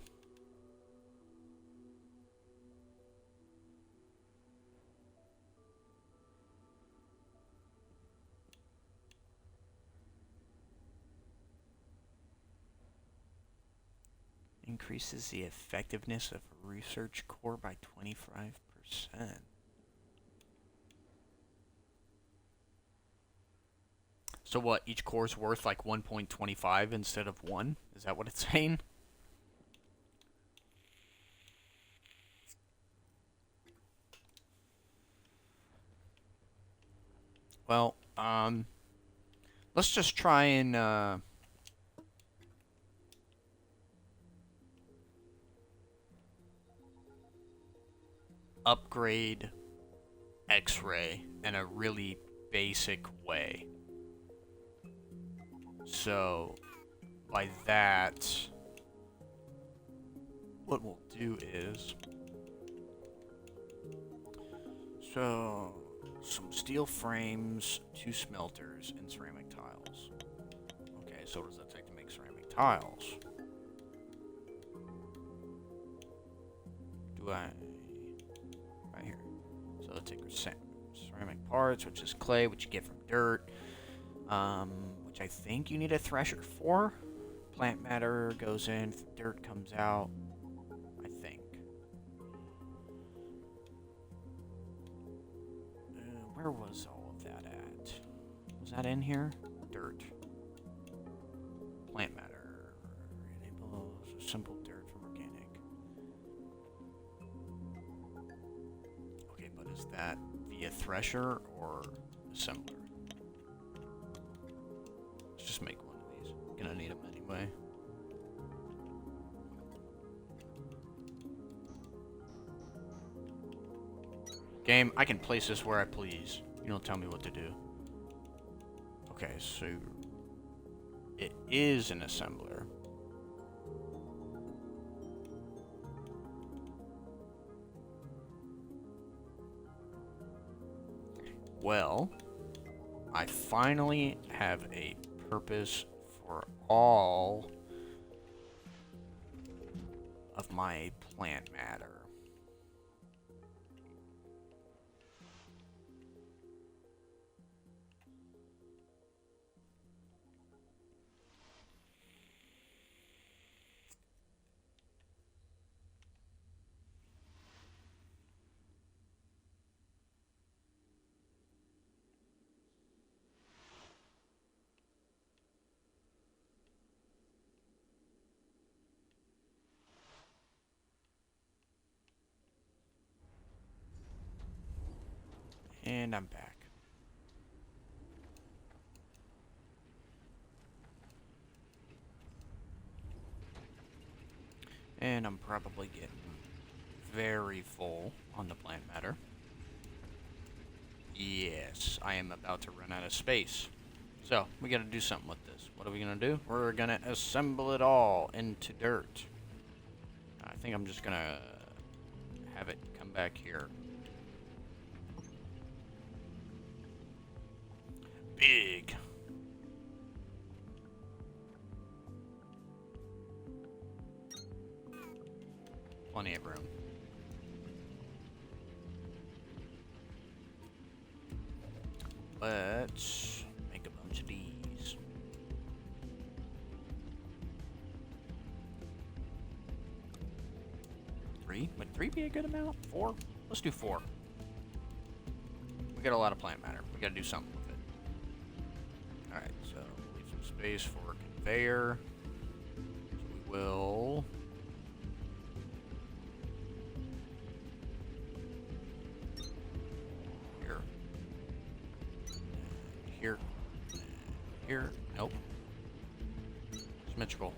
Increases the effectiveness of a research core by 25%. So what, each core's worth like 1.25 instead of 1? Is that what it's saying? Well, let's just try and, upgrade X-ray in a really basic way. So, by that, what we'll do is, so, some steel frames, 2 smelters, and ceramic tiles. Okay, so what does that take to make ceramic tiles? Do I... Right here. So let's take ceramic parts, which is clay, which you get from dirt. Which I think you need a thresher for. Plant matter goes in, dirt comes out. I think. Where was all of that at? Was that in here? Dirt. Plant matter. Enables simple dirt from organic. Okay, but is that via thresher or assembler? Let's just make one of these. I'm gonna need them anyway. Game, I can place this where I please. You don't tell me what to do. Okay, so it is an assembler. Well, I finally have a purpose for all of my plant matter. And I'm back. And I'm probably getting very full on the plant matter. Yes, I am about to run out of space. So, we gotta do something with this. What are we gonna do? We're gonna assemble it all into dirt. I think I'm just gonna have it come back here. Big. Plenty of room. Let's make a bunch of these. Three? Would 3 be a good amount? 4? Let's do 4. We got a lot of plant matter. We gotta do something with it. Alright, so leave some space for a conveyor. So we will... Here. Here. Nope. Symmetrical.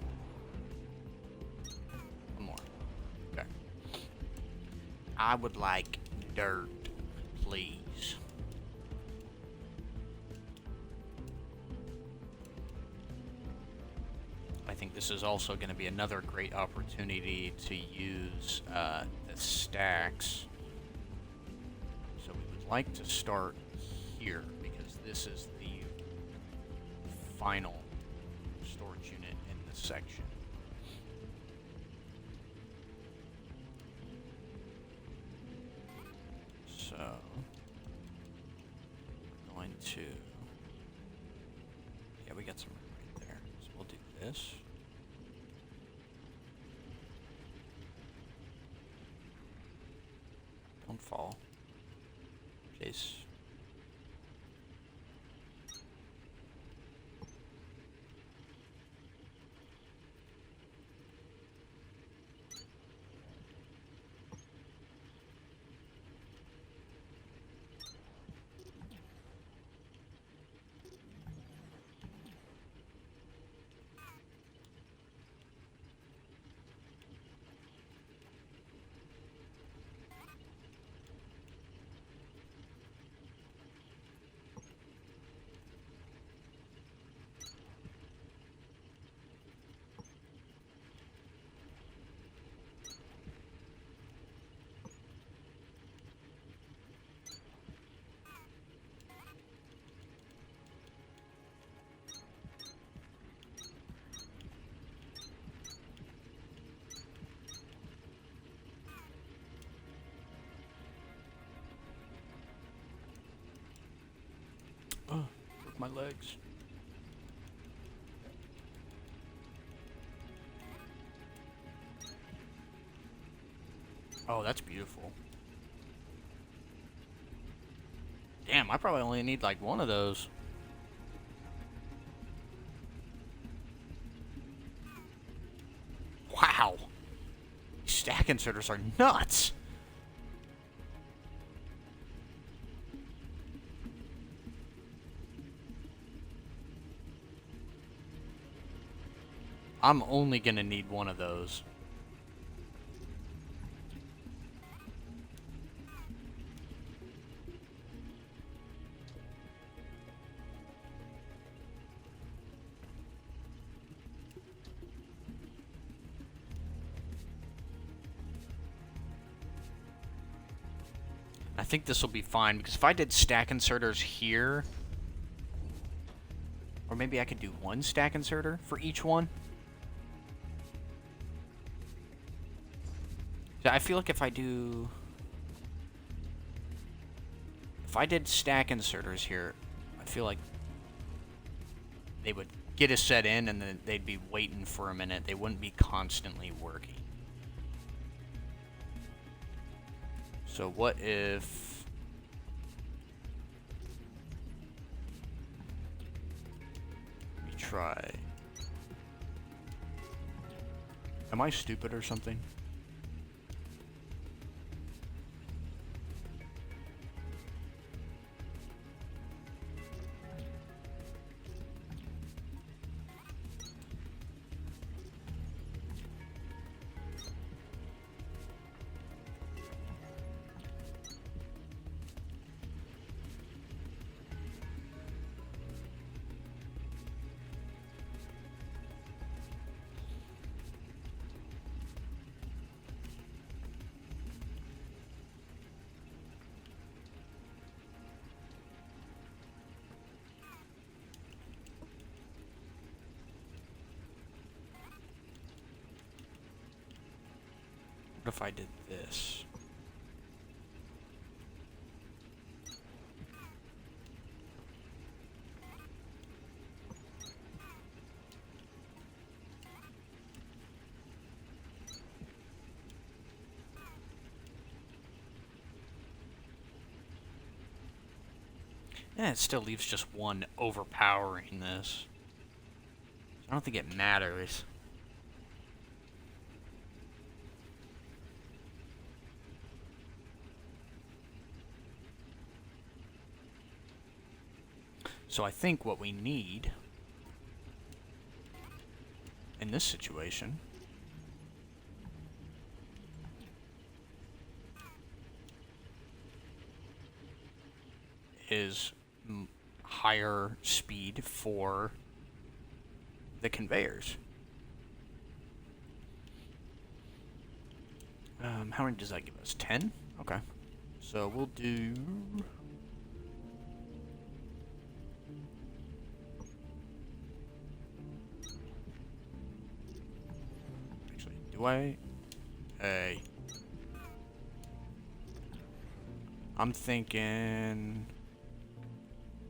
I would like dirt, please. I think this is also going to be another great opportunity to use the stacks. So we would like to start here because this is the final storage unit in this section. So we're going to, yeah, we got some room right there. So we'll do this. Don't fall. Chase. Oh, with my legs. Oh, that's beautiful. Damn, I probably only need like one of those. Wow. Stack inserters are nuts. I'm only gonna need one of those. I think this will be fine, because if I did stack inserters here, or maybe I could do one stack inserter for each one. I feel like if I did stack inserters here, I feel like they would get a set in and then they'd be waiting for a minute. They wouldn't be constantly working. So what if we try? Am I stupid or something? What if I did this? Yeah, it still leaves just one overpowering this. I don't think it matters. So I think what we need in this situation is higher speed for the conveyors. How many does that give us? 10? Okay. So we'll do... Actually, do I... Hey. I'm thinking...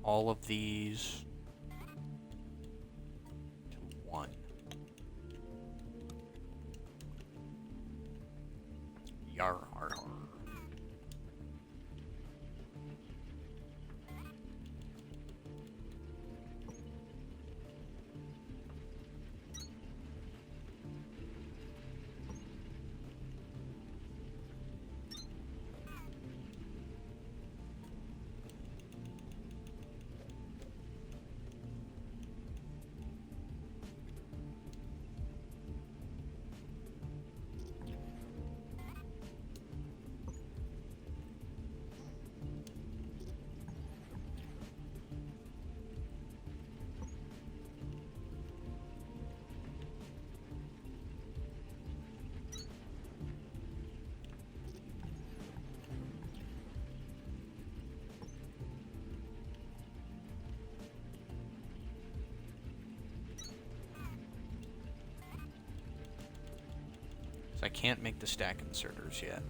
all of these... to 1. Yar, har, har. So I can't make the stack inserters yet.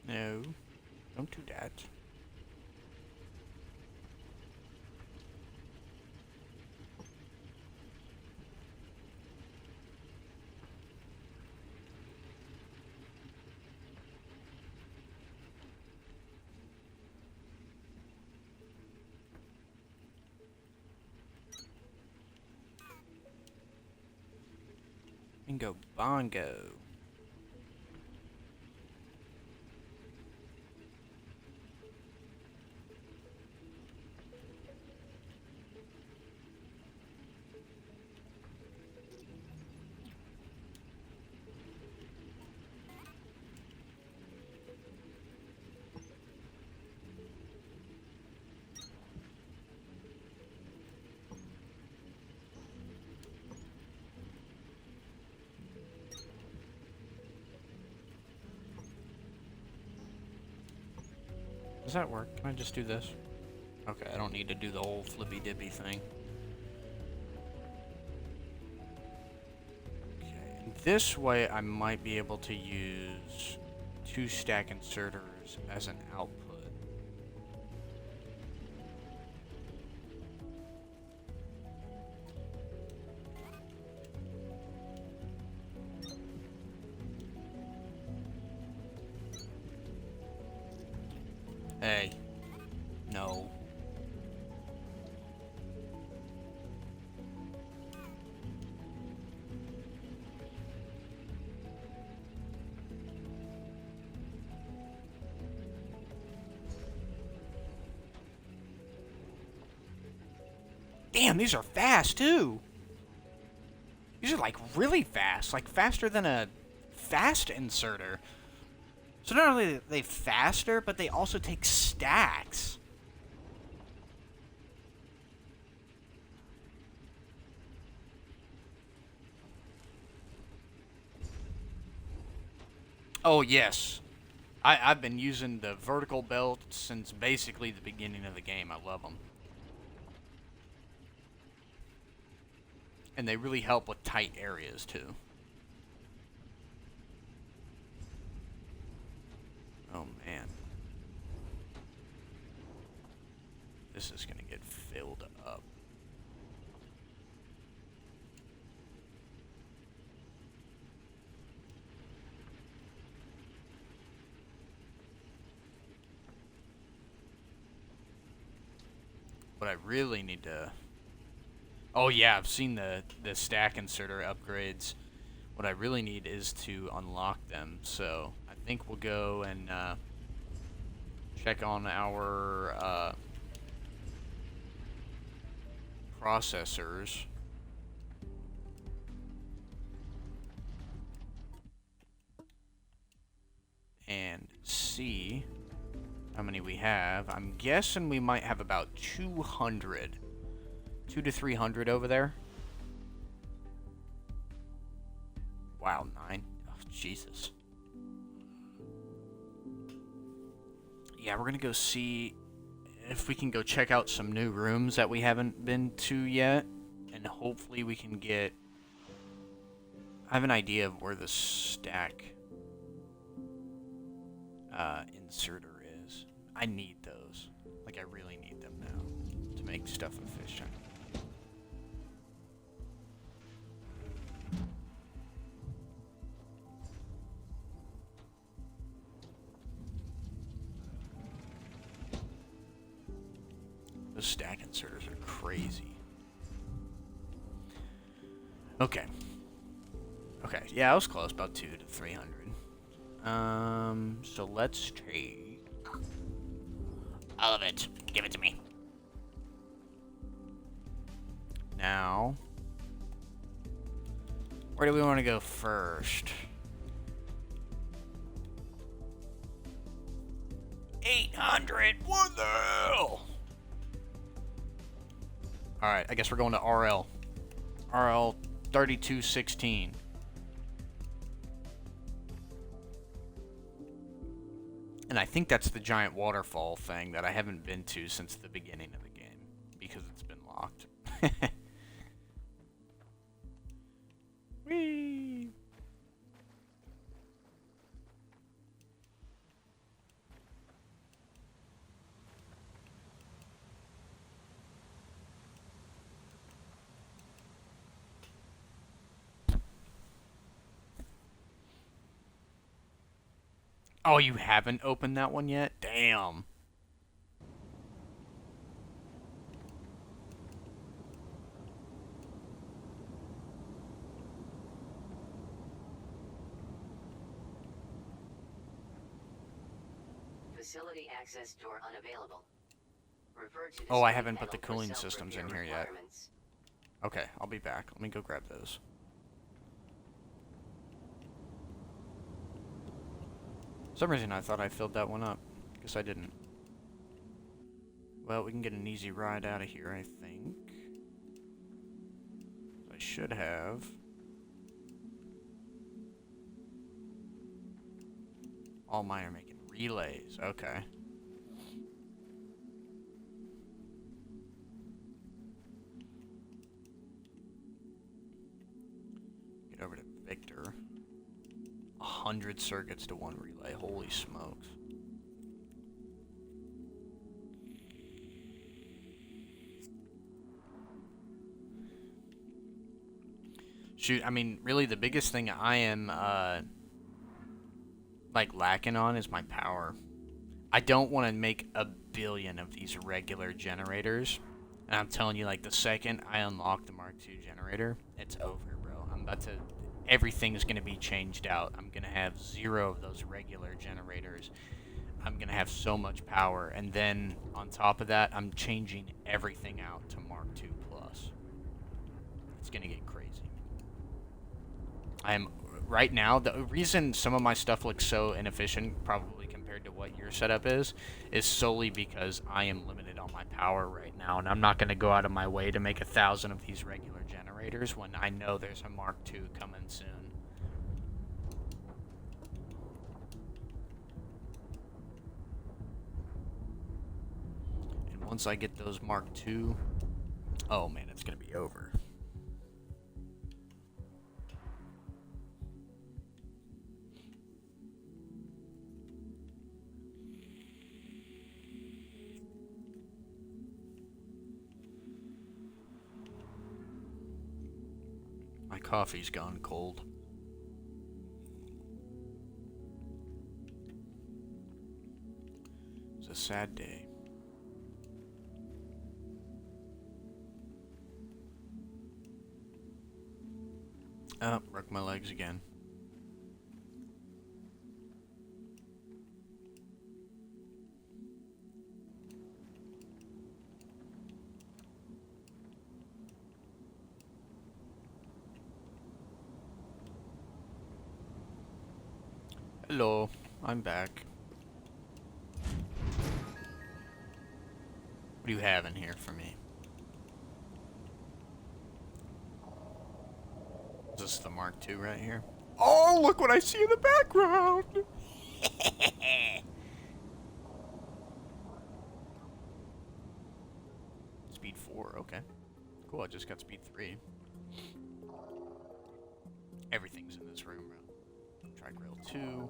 No, don't do that. Bingo bongo. Does that work? Can I just do this? Okay, I don't need to do the whole flippy dippy thing. Okay, and this way I might be able to use 2 stack inserters as an output. Hey. No. Damn, these are fast too. These are like really fast, like faster than a fast inserter. So not only are they faster, but they also take stacks. Oh, yes. I've been using the vertical belt since basically the beginning of the game. I love them. And they really help with tight areas, too. Oh, man. This is going to get filled up. What I really need to... Oh, yeah, I've seen the stack inserter upgrades. What I really need is to unlock them. So, I think we'll go and check on our processors. And see how many we have. I'm guessing we might have about 200. 200 to 300 over there. Wow, 9. Oh, Jesus. Yeah, we're gonna go see if we can go check out some new rooms that we haven't been to yet. And hopefully we can get... I have an idea of where the stack inserter is. I need those. Like, I really need them now to make stuff efficient. Those stack inserters are crazy. Okay. Okay, yeah, I was close, about 200 to 300. So let's take all of it. Give it to me. Now, where do we want to go first? 800. What the hell? All right, I guess we're going to RL. RL 3216. And I think that's the giant waterfall thing that I haven't been to since the beginning of the game because it's been locked. Whee! Oh, you haven't opened that one yet? Damn. Facility access door unavailable. Refer to Oh, I display haven't put the panel for cooling systems in self-repair here yet. requirements. Okay, I'll be back. Let me go grab those. For some reason I thought I filled that one up. Guess I didn't. Well, we can get an easy ride out of here, I think. I should have. All mine are making relays. Okay. Get over to Victor. 100 circuits to one relay. Holy smokes. Shoot, I mean, really the biggest thing I am, like, lacking on is my power. I don't want to make a billion of these regular generators. And I'm telling you, like, the second I unlock the Mark II generator, it's over, bro. I'm about to... Everything's going to be changed out. I'm going to have 0 of those regular generators. I'm going to have so much power. And then, on top of that, I'm changing everything out to Mark II Plus. It's going to get crazy. I'm... Right now, the reason some of my stuff looks so inefficient, probably compared to what your setup is solely because I am limited on my power right now, and I'm not going to go out of my way to make 1,000 of these regular generators when I know there's a Mark II coming soon. Once I get those Mark II, oh man, it's gonna be over. My coffee's gone cold. It's a sad day. Oh, broke my legs again. Hello, I'm back. What do you have in here for me? Is this the Mark II right here? Oh, look what I see in the background! Speed 4, okay. Cool, I just got speed 3. Everything's in this room, bro. Try grill 2.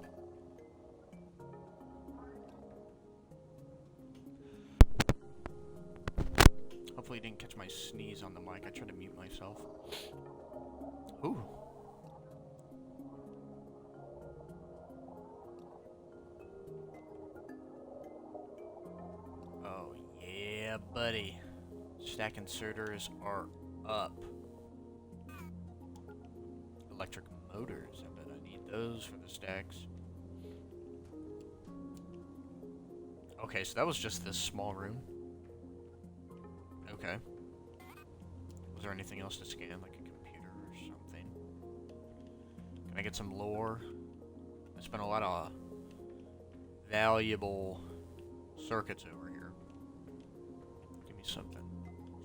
Hopefully you didn't catch my sneeze on the mic. I tried to mute myself. Ooh. Oh, yeah, buddy. Stack inserters are up. Electric motors. I bet I need those for the stacks. Okay, so that was just this small room. Okay. Was there anything else to scan, like a computer or something? Can I get some lore? I spent a lot of valuable circuits over here. Give me something.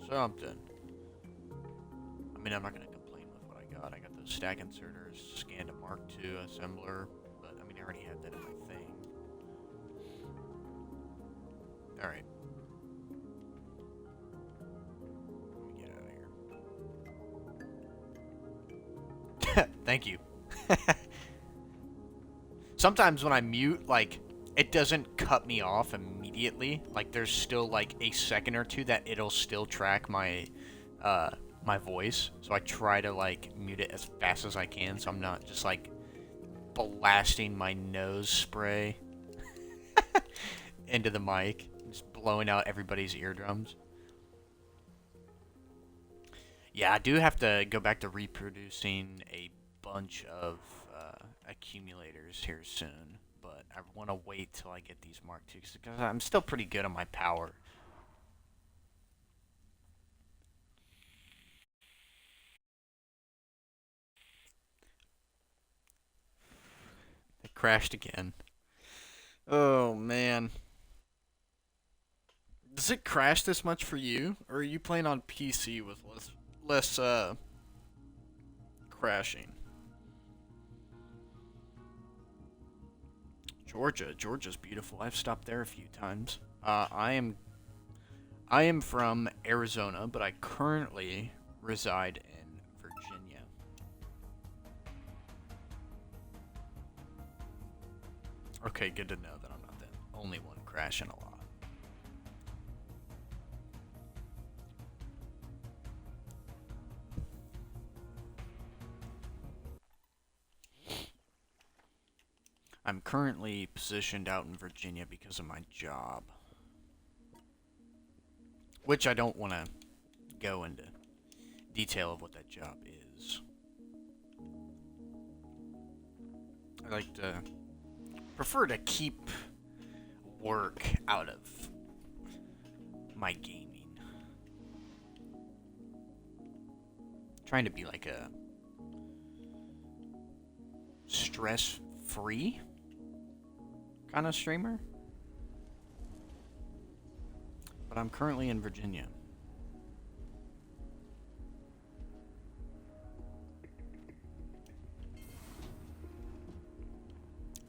Something. I mean, I'm not going to complain with what I got. I got those stack inserters, scanned a Mark II assembler, but I mean, I already had that in my thing. Alright. Let me get out of here. Thank you. Sometimes when I mute, like, it doesn't cut me off immediately. Like, there's still, like, a second or two that it'll still track my, my voice. So I try to, like, mute it as fast as I can so I'm not just, like, blasting my nose spray into the mic. Just blowing out everybody's eardrums. Yeah, I do have to go back to reproducing a bunch of accumulators here soon, but I want to wait till I get these Mark IIs because I'm still pretty good on my power. It crashed again. Oh man. Does it crash this much for you, or are you playing on PC with less crashing? Georgia's beautiful. I've stopped there a few times. I am from Arizona, but I currently reside in Virginia. Okay, good to know that I'm not the only one crashing a lot. I'm currently positioned out in Virginia because of my job. Which I don't want to go into detail of what that job is. I like to prefer to keep work out of my gaming. Trying to be like a stress-free kind of streamer. But I'm currently in Virginia.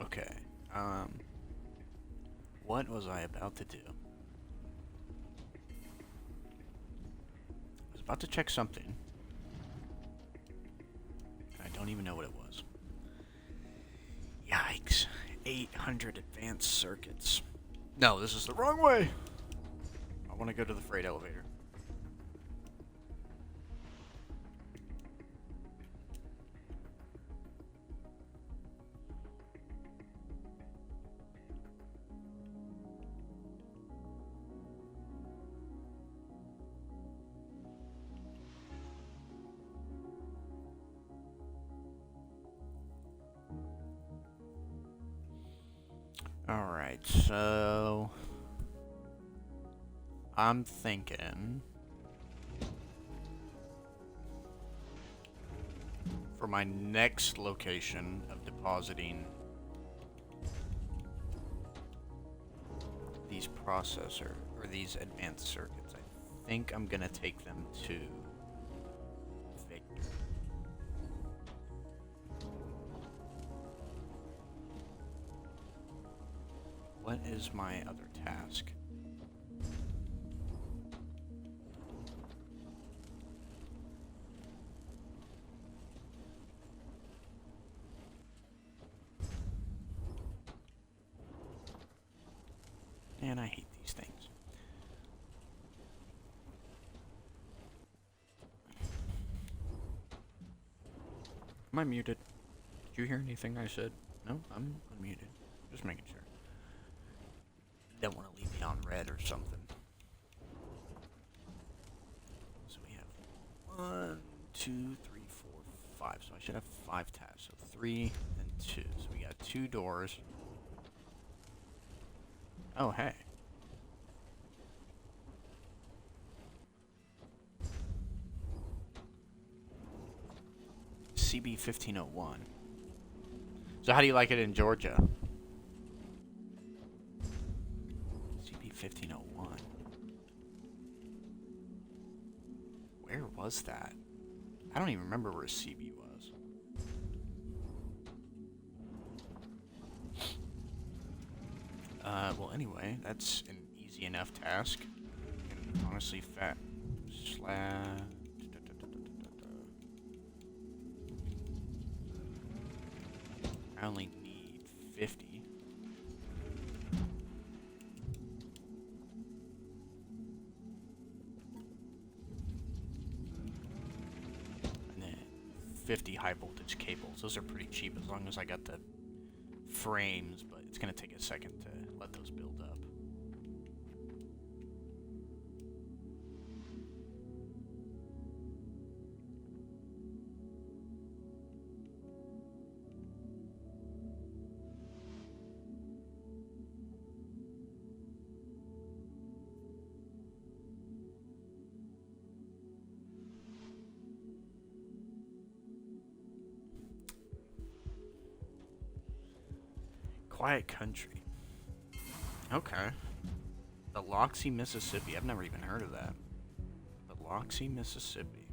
Okay. What was I about to do? about to check something. I don't even know what it was. Yikes. 800 advanced circuits. No, this is the wrong way. I want to go to the freight elevator. Alright, so I'm thinking for my next location of depositing these processor or these advanced circuits, I think I'm gonna take them to Victor. What is my other task? And I hate these things. Am I muted? Did you hear anything I said? No, I'm unmuted. Just making sure. Don't want to leave me on red or something. So we have 1, 2, 3, 4, 5. So I should have 5 tabs. So 3 and 2. So we got 2 doors. Oh, hey. CB 1501. So how do you like it in Georgia? CB 1501. Where was that? I don't even remember where CB was. Well, anyway, that's an easy enough task. And honestly, I only need 50. And then 50 high voltage cables. Those are pretty cheap as long as I got the frames, but it's going to take a second to let those build up. Quiet country. Okay. The Loxie, Mississippi. I've never even heard of that. The Loxie, Mississippi.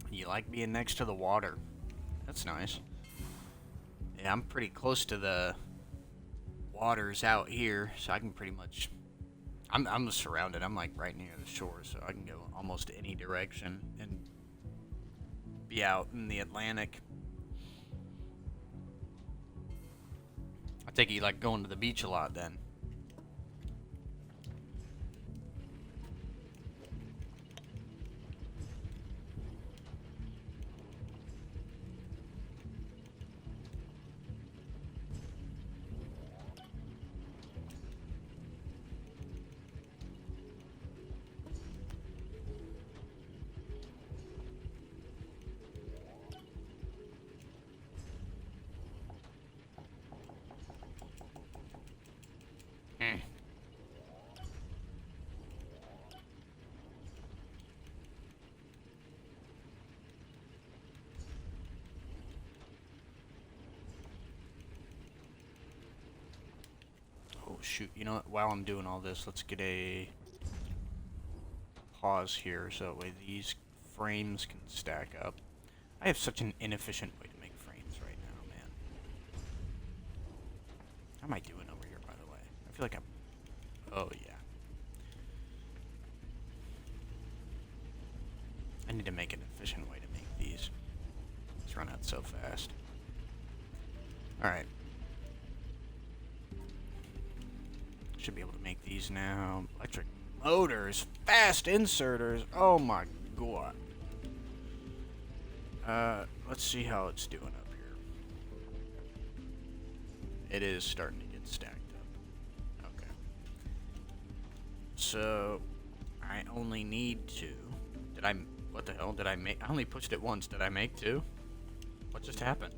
You like being next to the water. That's nice. Yeah, I'm pretty close to the waters out here, so I can pretty much... I'm surrounded. I'm like right near the shore, so I can go almost any direction and be out in the Atlantic. I take it you like going to the beach a lot then. Oh shoot, you know what, while I'm doing all this, let's get a pause here so that way these frames can stack up. I have such an inefficient way to make frames right now, man. How am I doing over here, by the way? I feel like I'm... Oh, yeah. so fast. Alright. Should be able to make these now. Electric motors. Fast inserters. Oh my god. Let's see how it's doing up here. It is starting to get stacked up. Okay. So, I only need two. What the hell did I make? I only pushed it once. Did I make two? What just happened?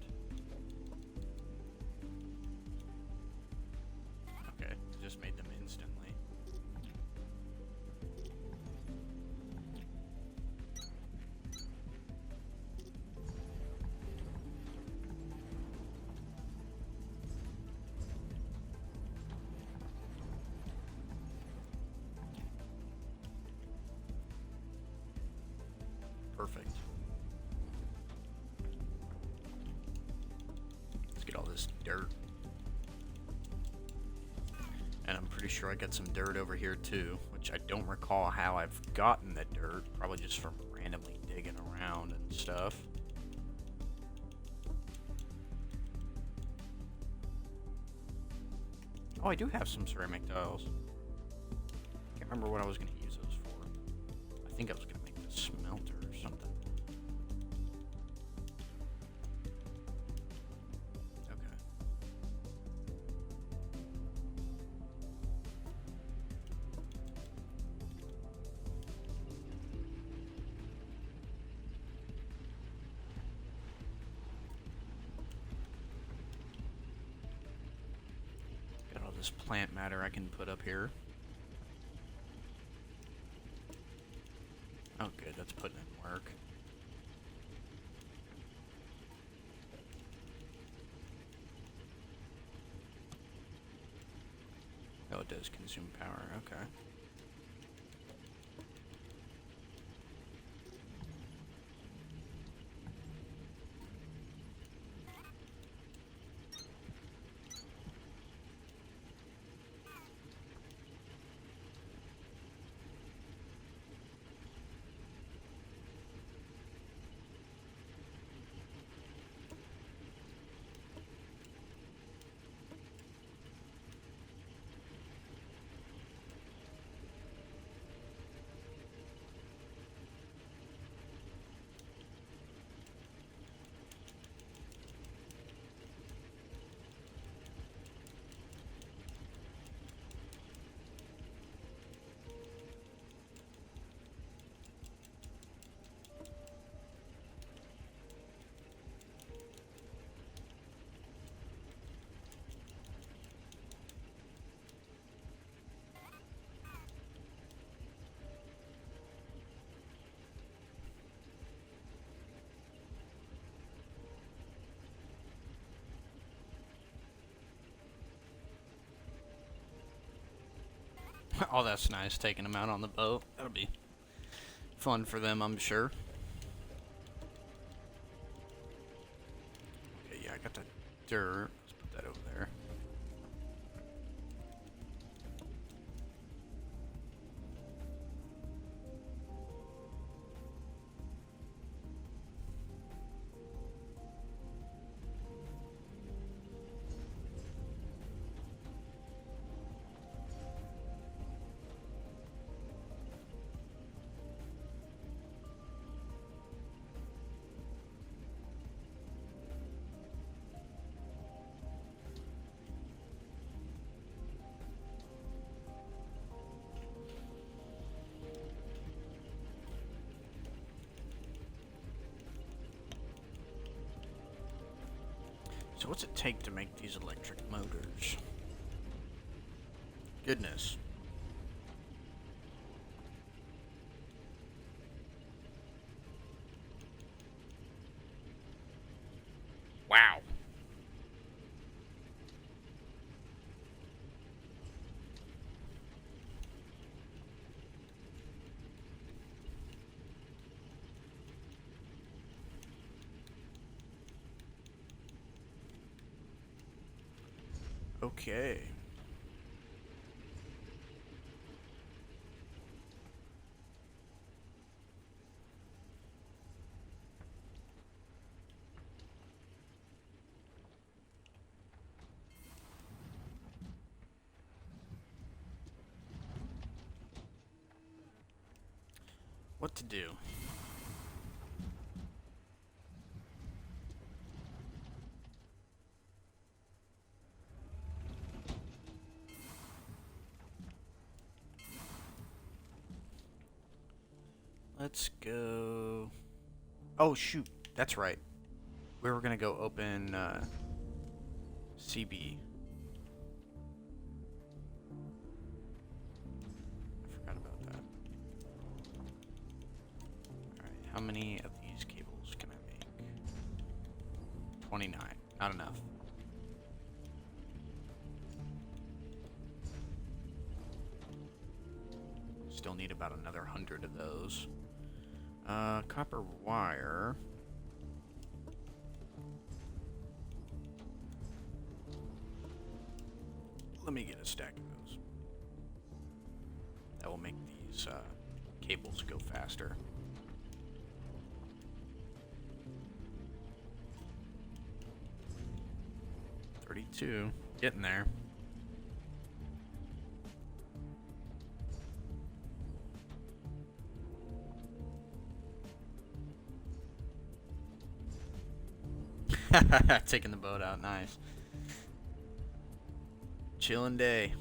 Okay, just made them instantly. Perfect. Let's get all this dirt. And I'm pretty sure I got some dirt over here too, which I don't recall how I've gotten the dirt. Probably just from randomly digging around and stuff. Oh, I do have some ceramic tiles. Can't remember what I was going to use those for. I think I was going to make a smelter or something. Okay. Got all this plant matter I can put up here. Oh good, that's putting in work. Oh, it does consume power, okay. Oh, that's nice, taking them out on the boat. That'll be fun for them, I'm sure. Okay, yeah, I got the dirt. Let's put that over there. So what's it take to make these electric motors? Goodness. Wow. Okay. what to do. Let's go. Oh, shoot. That's right. We were going to go open CB. I forgot about that. Alright, how many of these cables can I make? 29. Not enough. Still need about another 100 of those. Copper wire. Let me get a stack of those. That will make these cables go faster. $32. Getting there. Taking the boat out, nice. Chillin' day.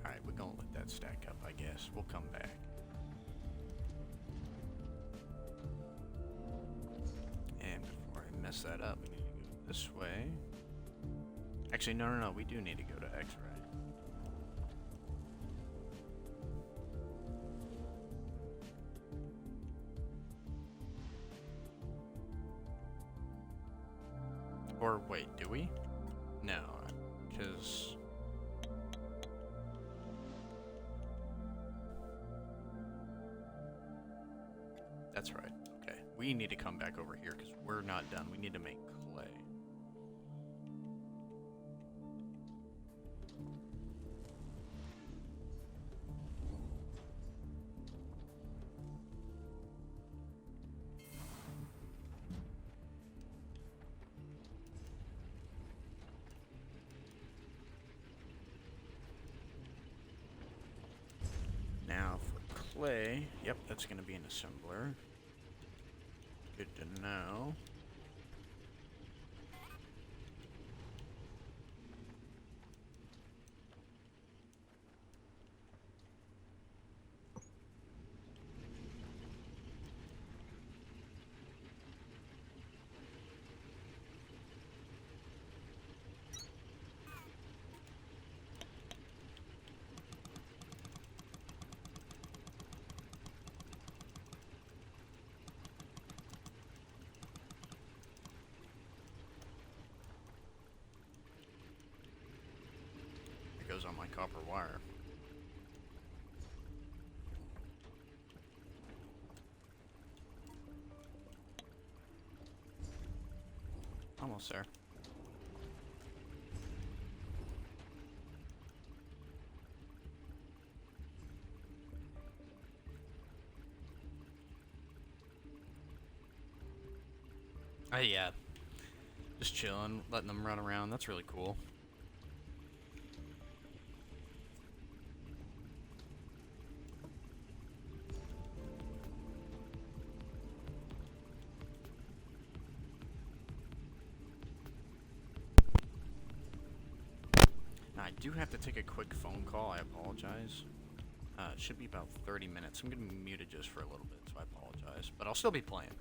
Alright, we're gonna let that stack up, I guess. We'll come back. And before I mess that up, we need to go this way. Actually, no. We do need to go to X-ray. Or wait, do we? No, because... That's right. Okay, we need to come back over here because we're not done. We need to make clay. Now for clay, yep, that's going to be an assembler. Good to know. Goes on my copper wire. Almost there. Yeah. Just chilling, letting them run around. That's really cool. I do have to take a quick phone call. I apologize. It should be about 30 minutes. I'm going to be muted just for a little bit, so I apologize. But I'll still be playing.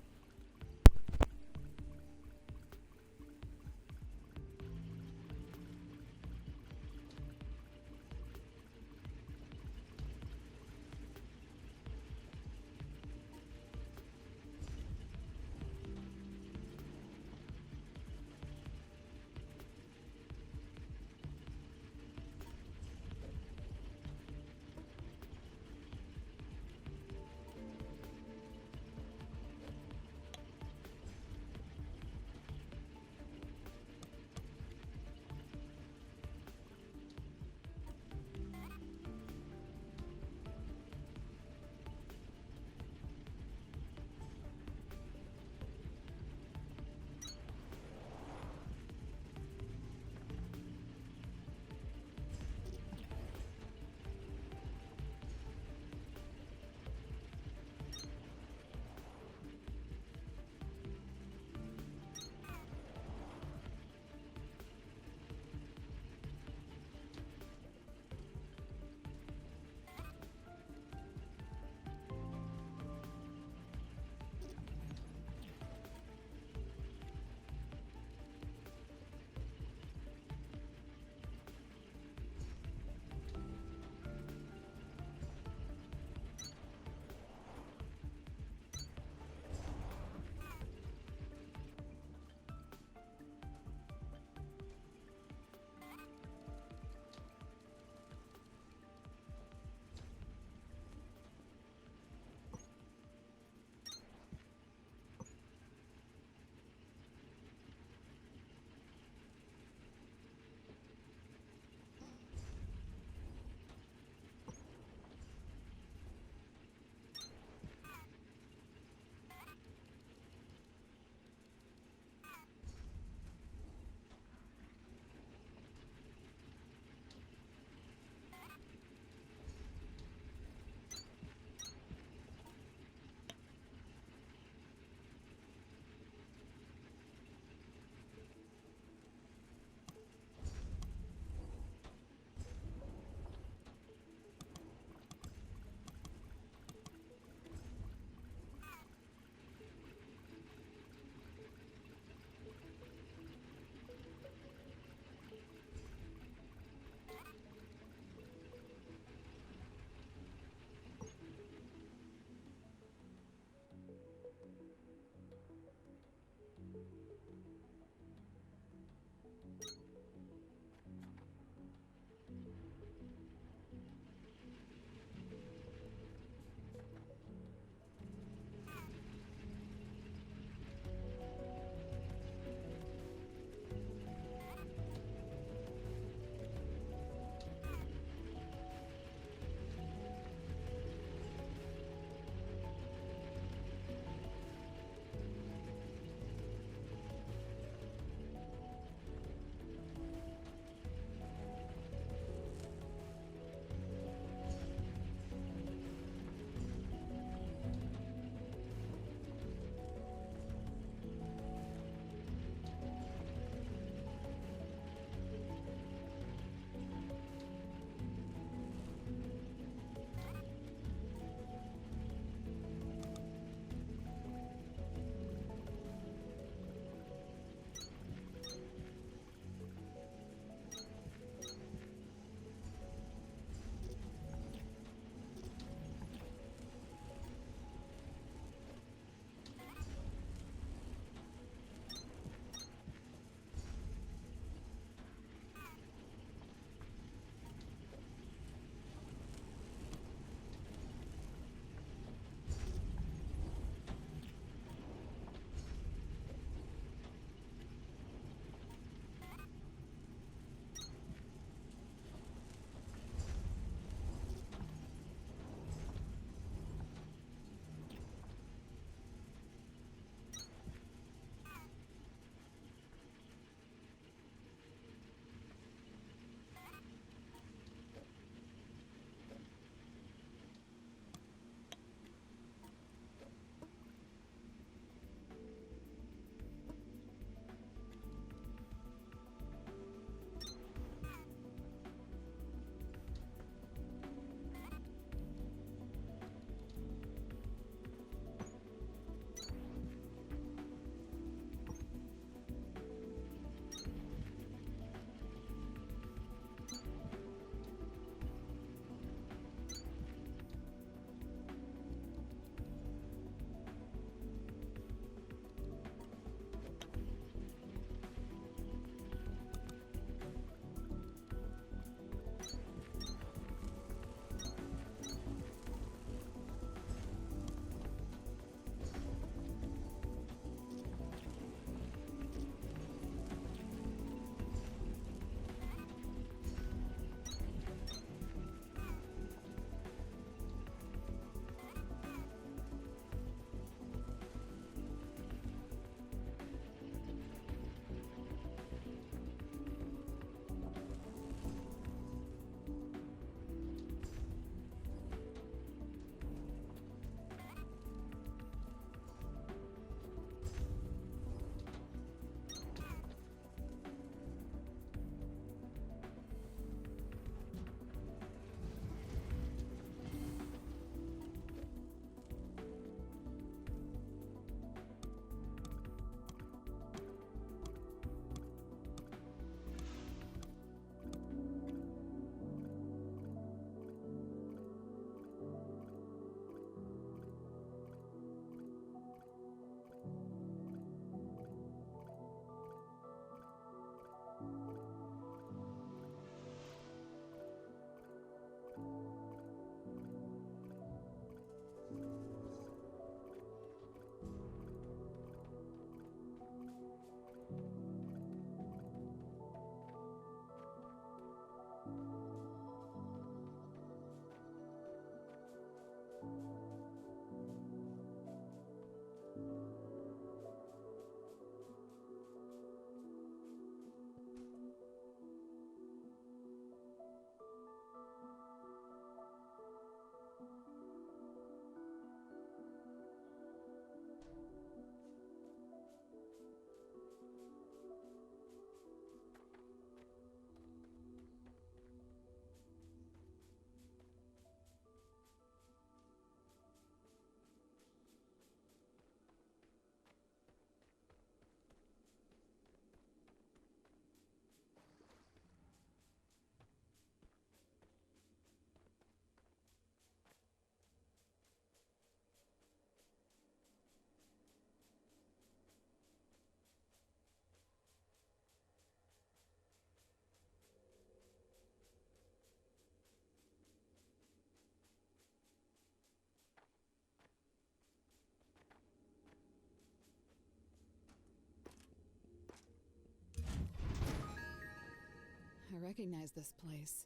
I recognize this place.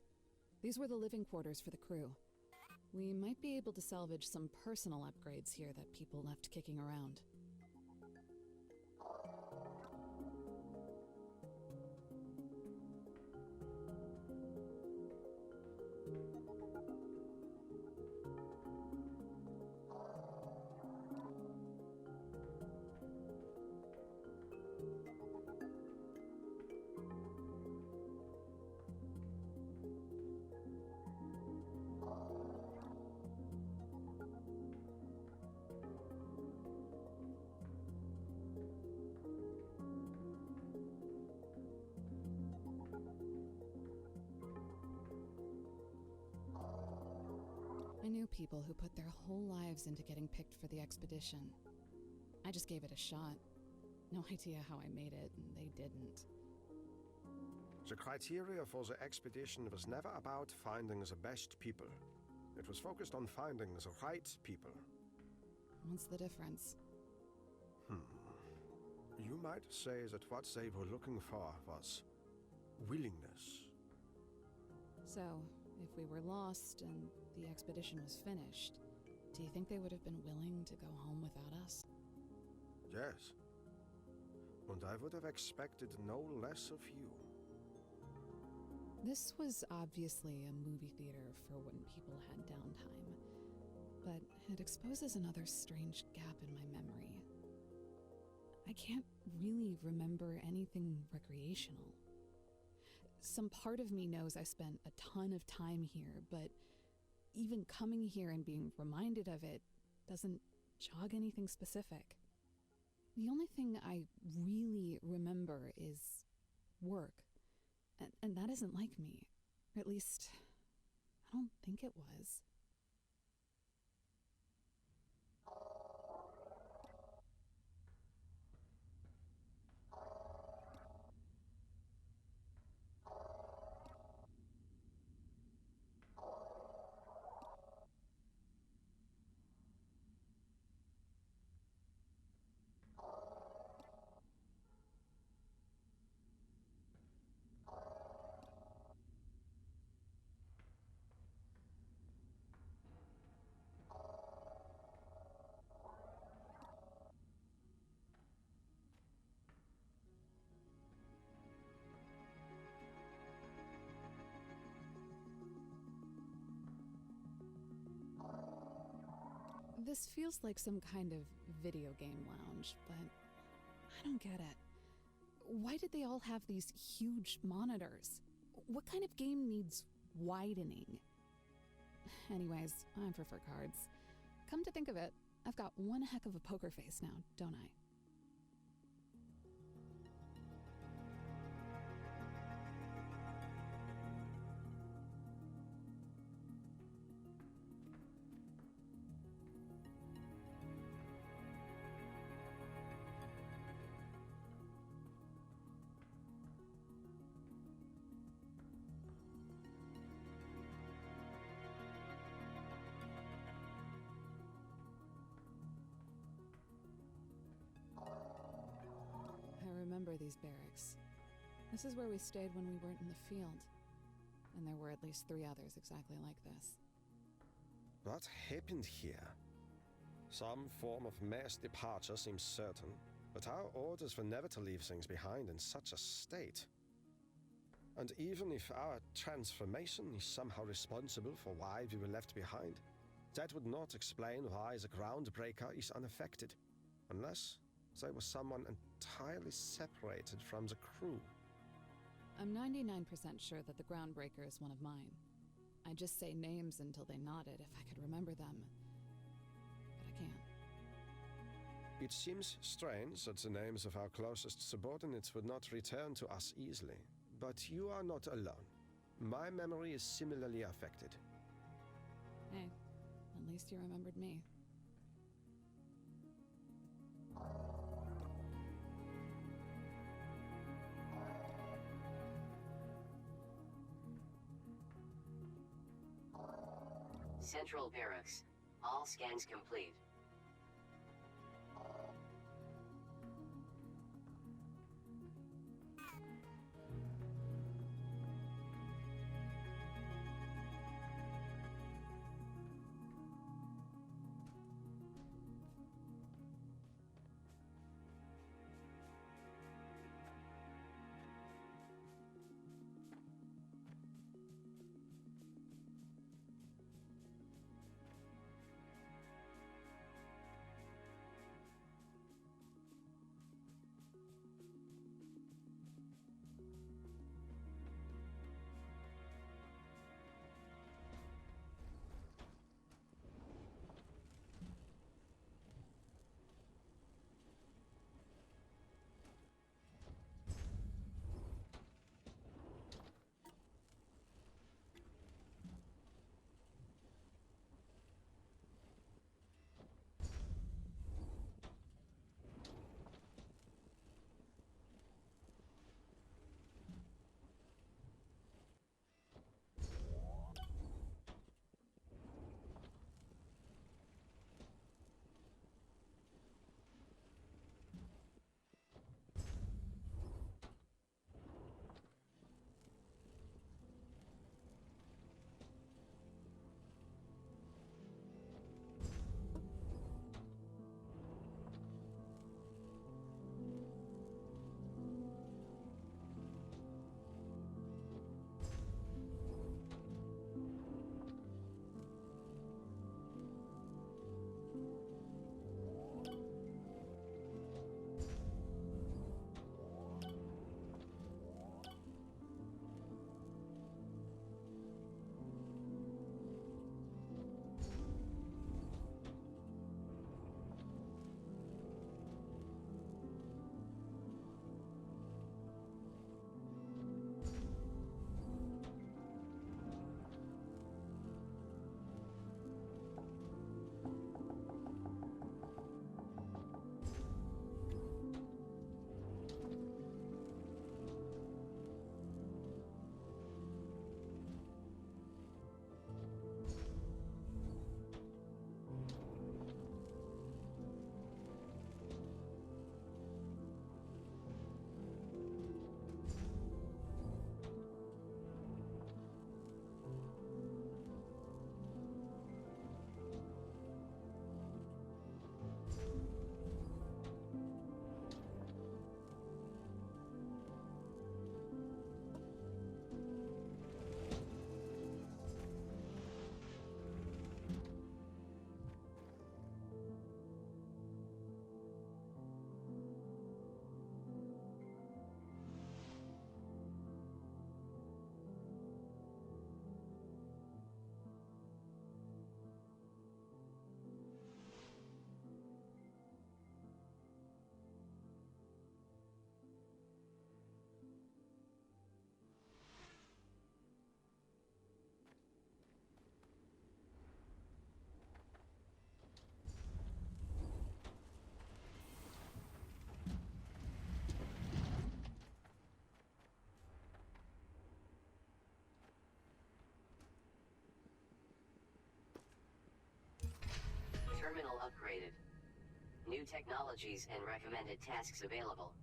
These were the living quarters for the crew. We might be able to salvage some personal upgrades here that people left kicking around. I knew people who put their whole lives into getting picked for the expedition. I just gave it a shot. No idea how I made it, and they didn't. The criteria for the expedition was never about finding the best people. It was focused on finding the right people. What's the difference? You might say that what they were looking for was willingness. So, if we were lost and the expedition was finished, do you think they would have been willing to go home without us? Yes. And I would have expected no less of you. This was obviously a movie theater for when people had downtime, but it exposes another strange gap in my memory. I can't really remember anything recreational. Some part of me knows I spent a ton of time here, but even coming here and being reminded of it doesn't jog anything specific. The only thing I really remember is work. And that isn't like me. Or at least, I don't think it was. This feels like some kind of video game lounge, but I don't get it. Why did they all have these huge monitors? What kind of game needs widening? Anyways, I prefer cards. Come to think of it, I've got one heck of a poker face now, don't I? I remember these barracks. This is where we stayed when we weren't in the field. And there were at least 3 others exactly like this. What happened here? Some form of mass departure seems certain, but our orders were never to leave things behind in such a state. And even if our transformation is somehow responsible for why we were left behind, that would not explain why the Groundbreaker is unaffected, unless there was someone entirely separated from the crew. I'm 99% sure that the Groundbreaker is one of mine. I'd just say names until they nodded if I could remember them. But I can't. It seems strange that the names of our closest subordinates would not return to us easily, but you are not alone. My memory is similarly affected. Hey, at least you remembered me. Central Barracks. All scans complete. upgraded. New technologies and recommended tasks available.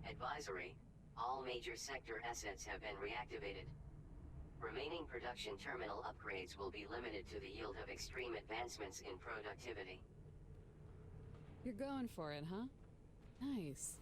Advisory: all major sector assets have been reactivated. Remaining production terminal upgrades will be limited to the yield of extreme advancements in productivity. You're going for it, huh? Nice.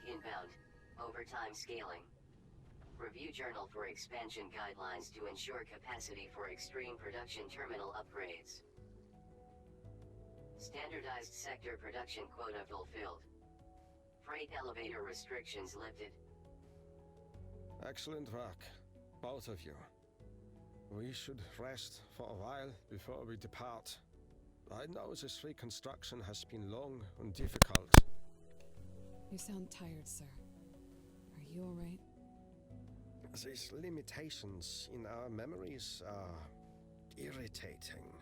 inbound. Overtime scaling. Review journal for expansion guidelines to ensure capacity for extreme production terminal upgrades. Standardized sector production quota fulfilled. Freight elevator restrictions lifted. Excellent work, both of you. We should rest for a while before we depart. I know this reconstruction has been long and difficult. You sound tired, sir. Are you alright? These limitations in our memories are irritating.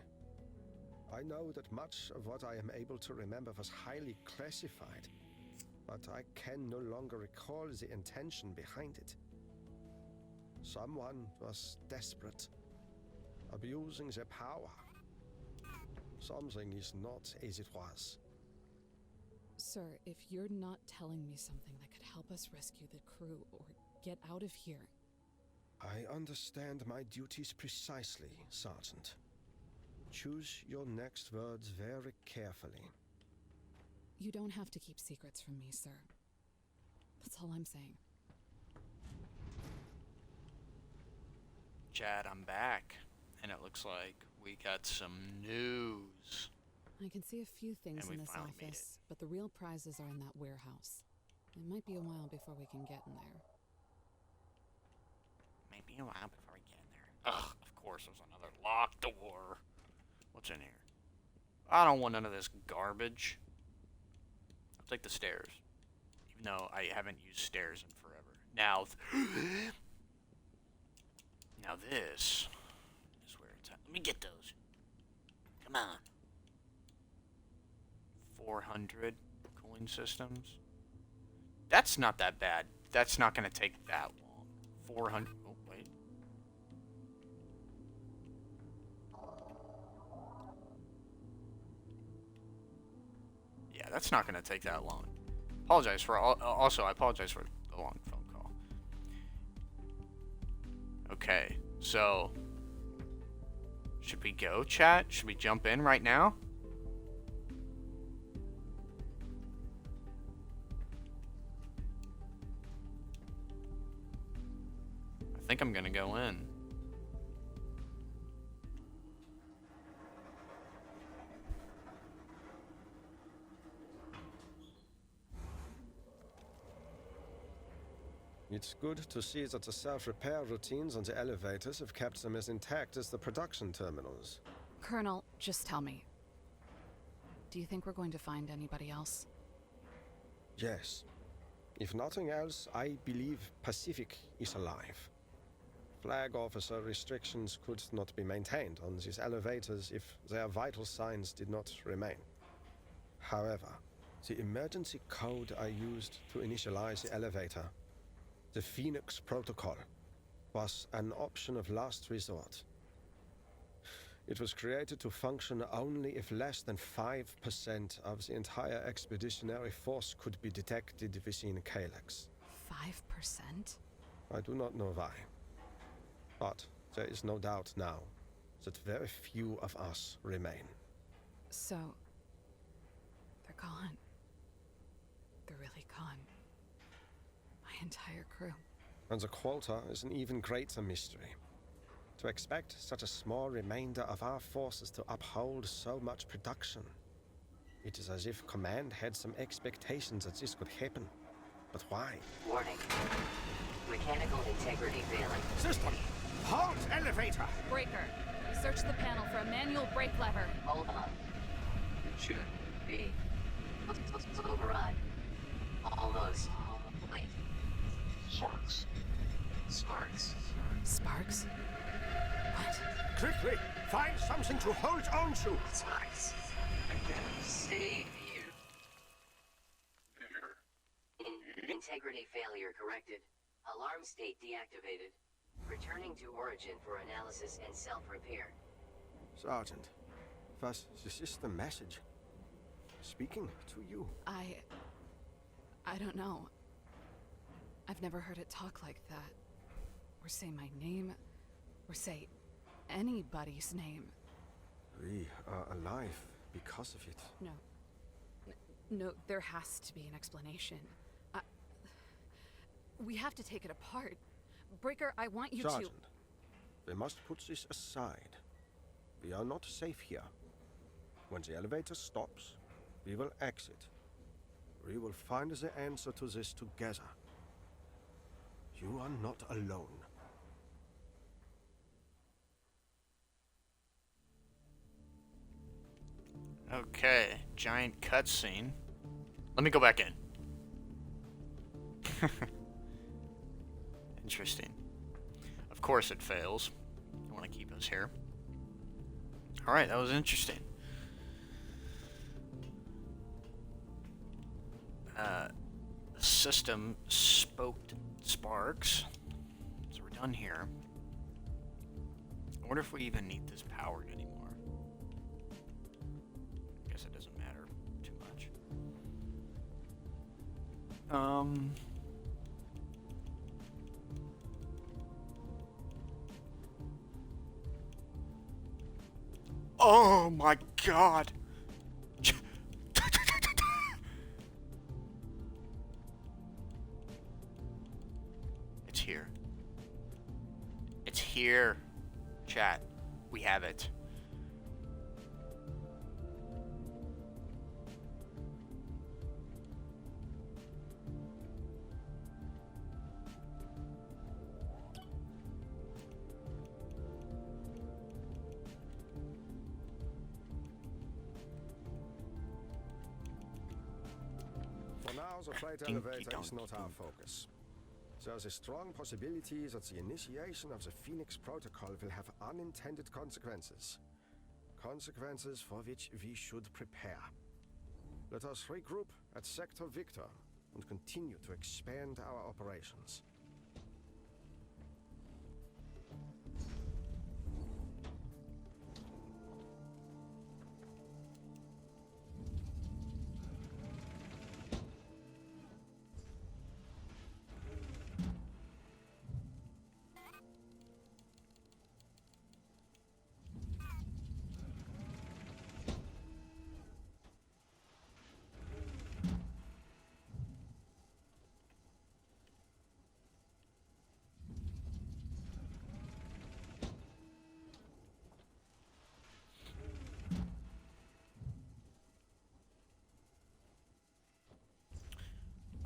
I know that much of what I am able to remember was highly classified, but I can no longer recall the intention behind it. Someone was desperate, abusing their power. Something is not as it was. Sir, if you're not telling me something that could help us rescue the crew or get out of here... I understand my duties precisely, Sergeant. Choose your next words very carefully. You don't have to keep secrets from me, sir. That's all I'm saying. Chad, I'm back. And it looks like we got some news. I can see a few things And we in this finally made office, but the real prizes are in that warehouse. It might be a while before we can get in there. Maybe a while before we get in there. Ugh, of course, there's another locked door. What's in here? I don't want none of this garbage. I'll take the stairs. Even though I haven't used stairs in forever. Now, now this is where it's at. Let me get those. Come on. 400 cooling systems. That's not that bad. That's not going to take that long. 400. Oh, wait. Yeah, that's not going to take that long. Apologize for also I apologize for the long phone call. Okay, so should we go, chat? Should we jump in right now? I think I'm gonna go in. It's good to see that the self-repair routines on the elevators have kept them as intact as the production terminals. Colonel, just tell me. Do you think we're going to find anybody else? Yes. If nothing else, I believe Pacific is alive. Flag officer restrictions could not be maintained on these elevators if their vital signs did not remain. However, the emergency code I used to initialize the elevator, the Phoenix Protocol, was an option of last resort. It was created to function only if less than 5% of the entire expeditionary force could be detected within Calyx. 5%? I do not know why. But there is no doubt now that very few of us remain. So, they're gone. They're really gone. My entire crew. And the quota is an even greater mystery. To expect such a small remainder of our forces to uphold so much production. It is as if Command had some expectations that this could happen. But why? Warning. Mechanical integrity failing. System! Halt elevator! Breaker, search the panel for a manual brake lever. Hold on. Should be. Override. Almost. Wait. Sparks. Sparks. Sparks? What? Quickly! Find something to hold on to! Sparks. I can save you. Integrity failure corrected. Alarm state deactivated. Returning to origin for analysis and self-repair. Sergeant, was the system message speaking to you? I don't know. I've never heard it talk like that. Or say my name. Or say anybody's name. We are alive because of it. No. No, there has to be an explanation. We have to take it apart. Breaker, I want you Sergeant, we must put this aside. We are not safe here. When the elevator stops, we will exit. We will find the answer to this together. You are not alone. Okay, giant cutscene. Let me go back in. Interesting. Of course it fails. I want to keep us here. Alright, that was interesting. The system sparks. So we're done here. I wonder if we even need this powered anymore. I guess it doesn't matter too much. Oh my god! It's here. It's here. Chat. We have it. For now, the freight Dinky elevator is donky not our doo. focus. There's a strong possibility that the initiation of the Phoenix Protocol will have unintended consequences. Consequences for which we should prepare. Let us regroup at Sector Victor and continue to expand our operations.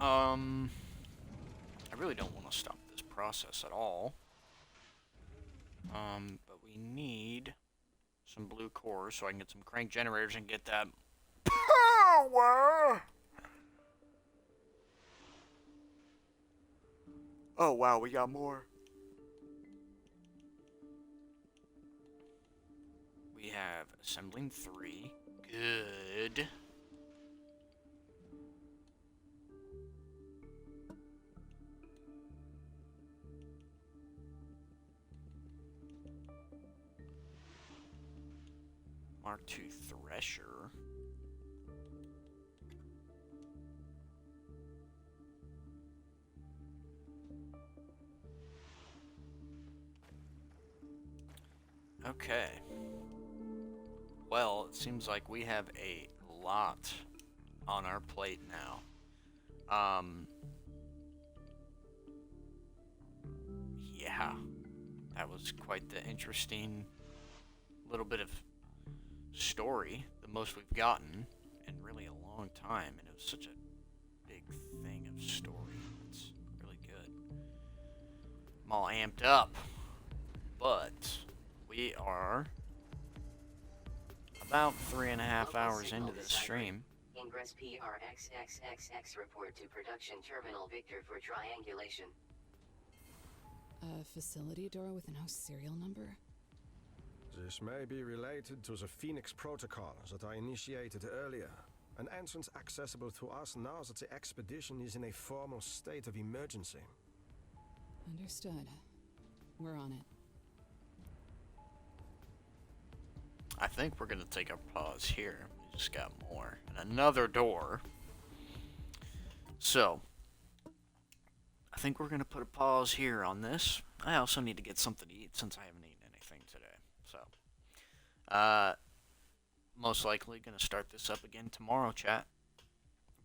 I really don't want to stop this process at all. But we need some blue cores so I can get some crank generators and get that power. Oh wow, we got more. We have assembling 3. Good. Mark II Thresher. Okay. Well, it seems like we have a lot on our plate now. Yeah. That was quite the interesting little bit of story, the most we've gotten in really a long time, and it was such a big thing of story. It's really good. I'm all amped up, but we are about 3.5 hours into this stream. Ingress PRXXXX report to production terminal Victor for triangulation. A facility door with no serial number? This may be related to the Phoenix Protocol that I initiated earlier. An entrance accessible to us now that the expedition is in a formal state of emergency. Understood. We're on it. I think we're gonna take a pause here. We just got more. And another door. So, I think we're gonna put a pause here on this. I also need to get something to eat since I haven't eaten anything today. So, most likely gonna start this up again tomorrow, chat.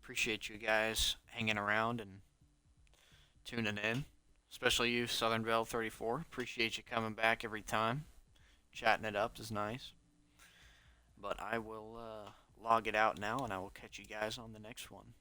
Appreciate you guys hanging around and tuning in. Especially you, Southern Belle 34. Appreciate you coming back every time. Chatting it up is nice. But I will log it out now, and I will catch you guys on the next one.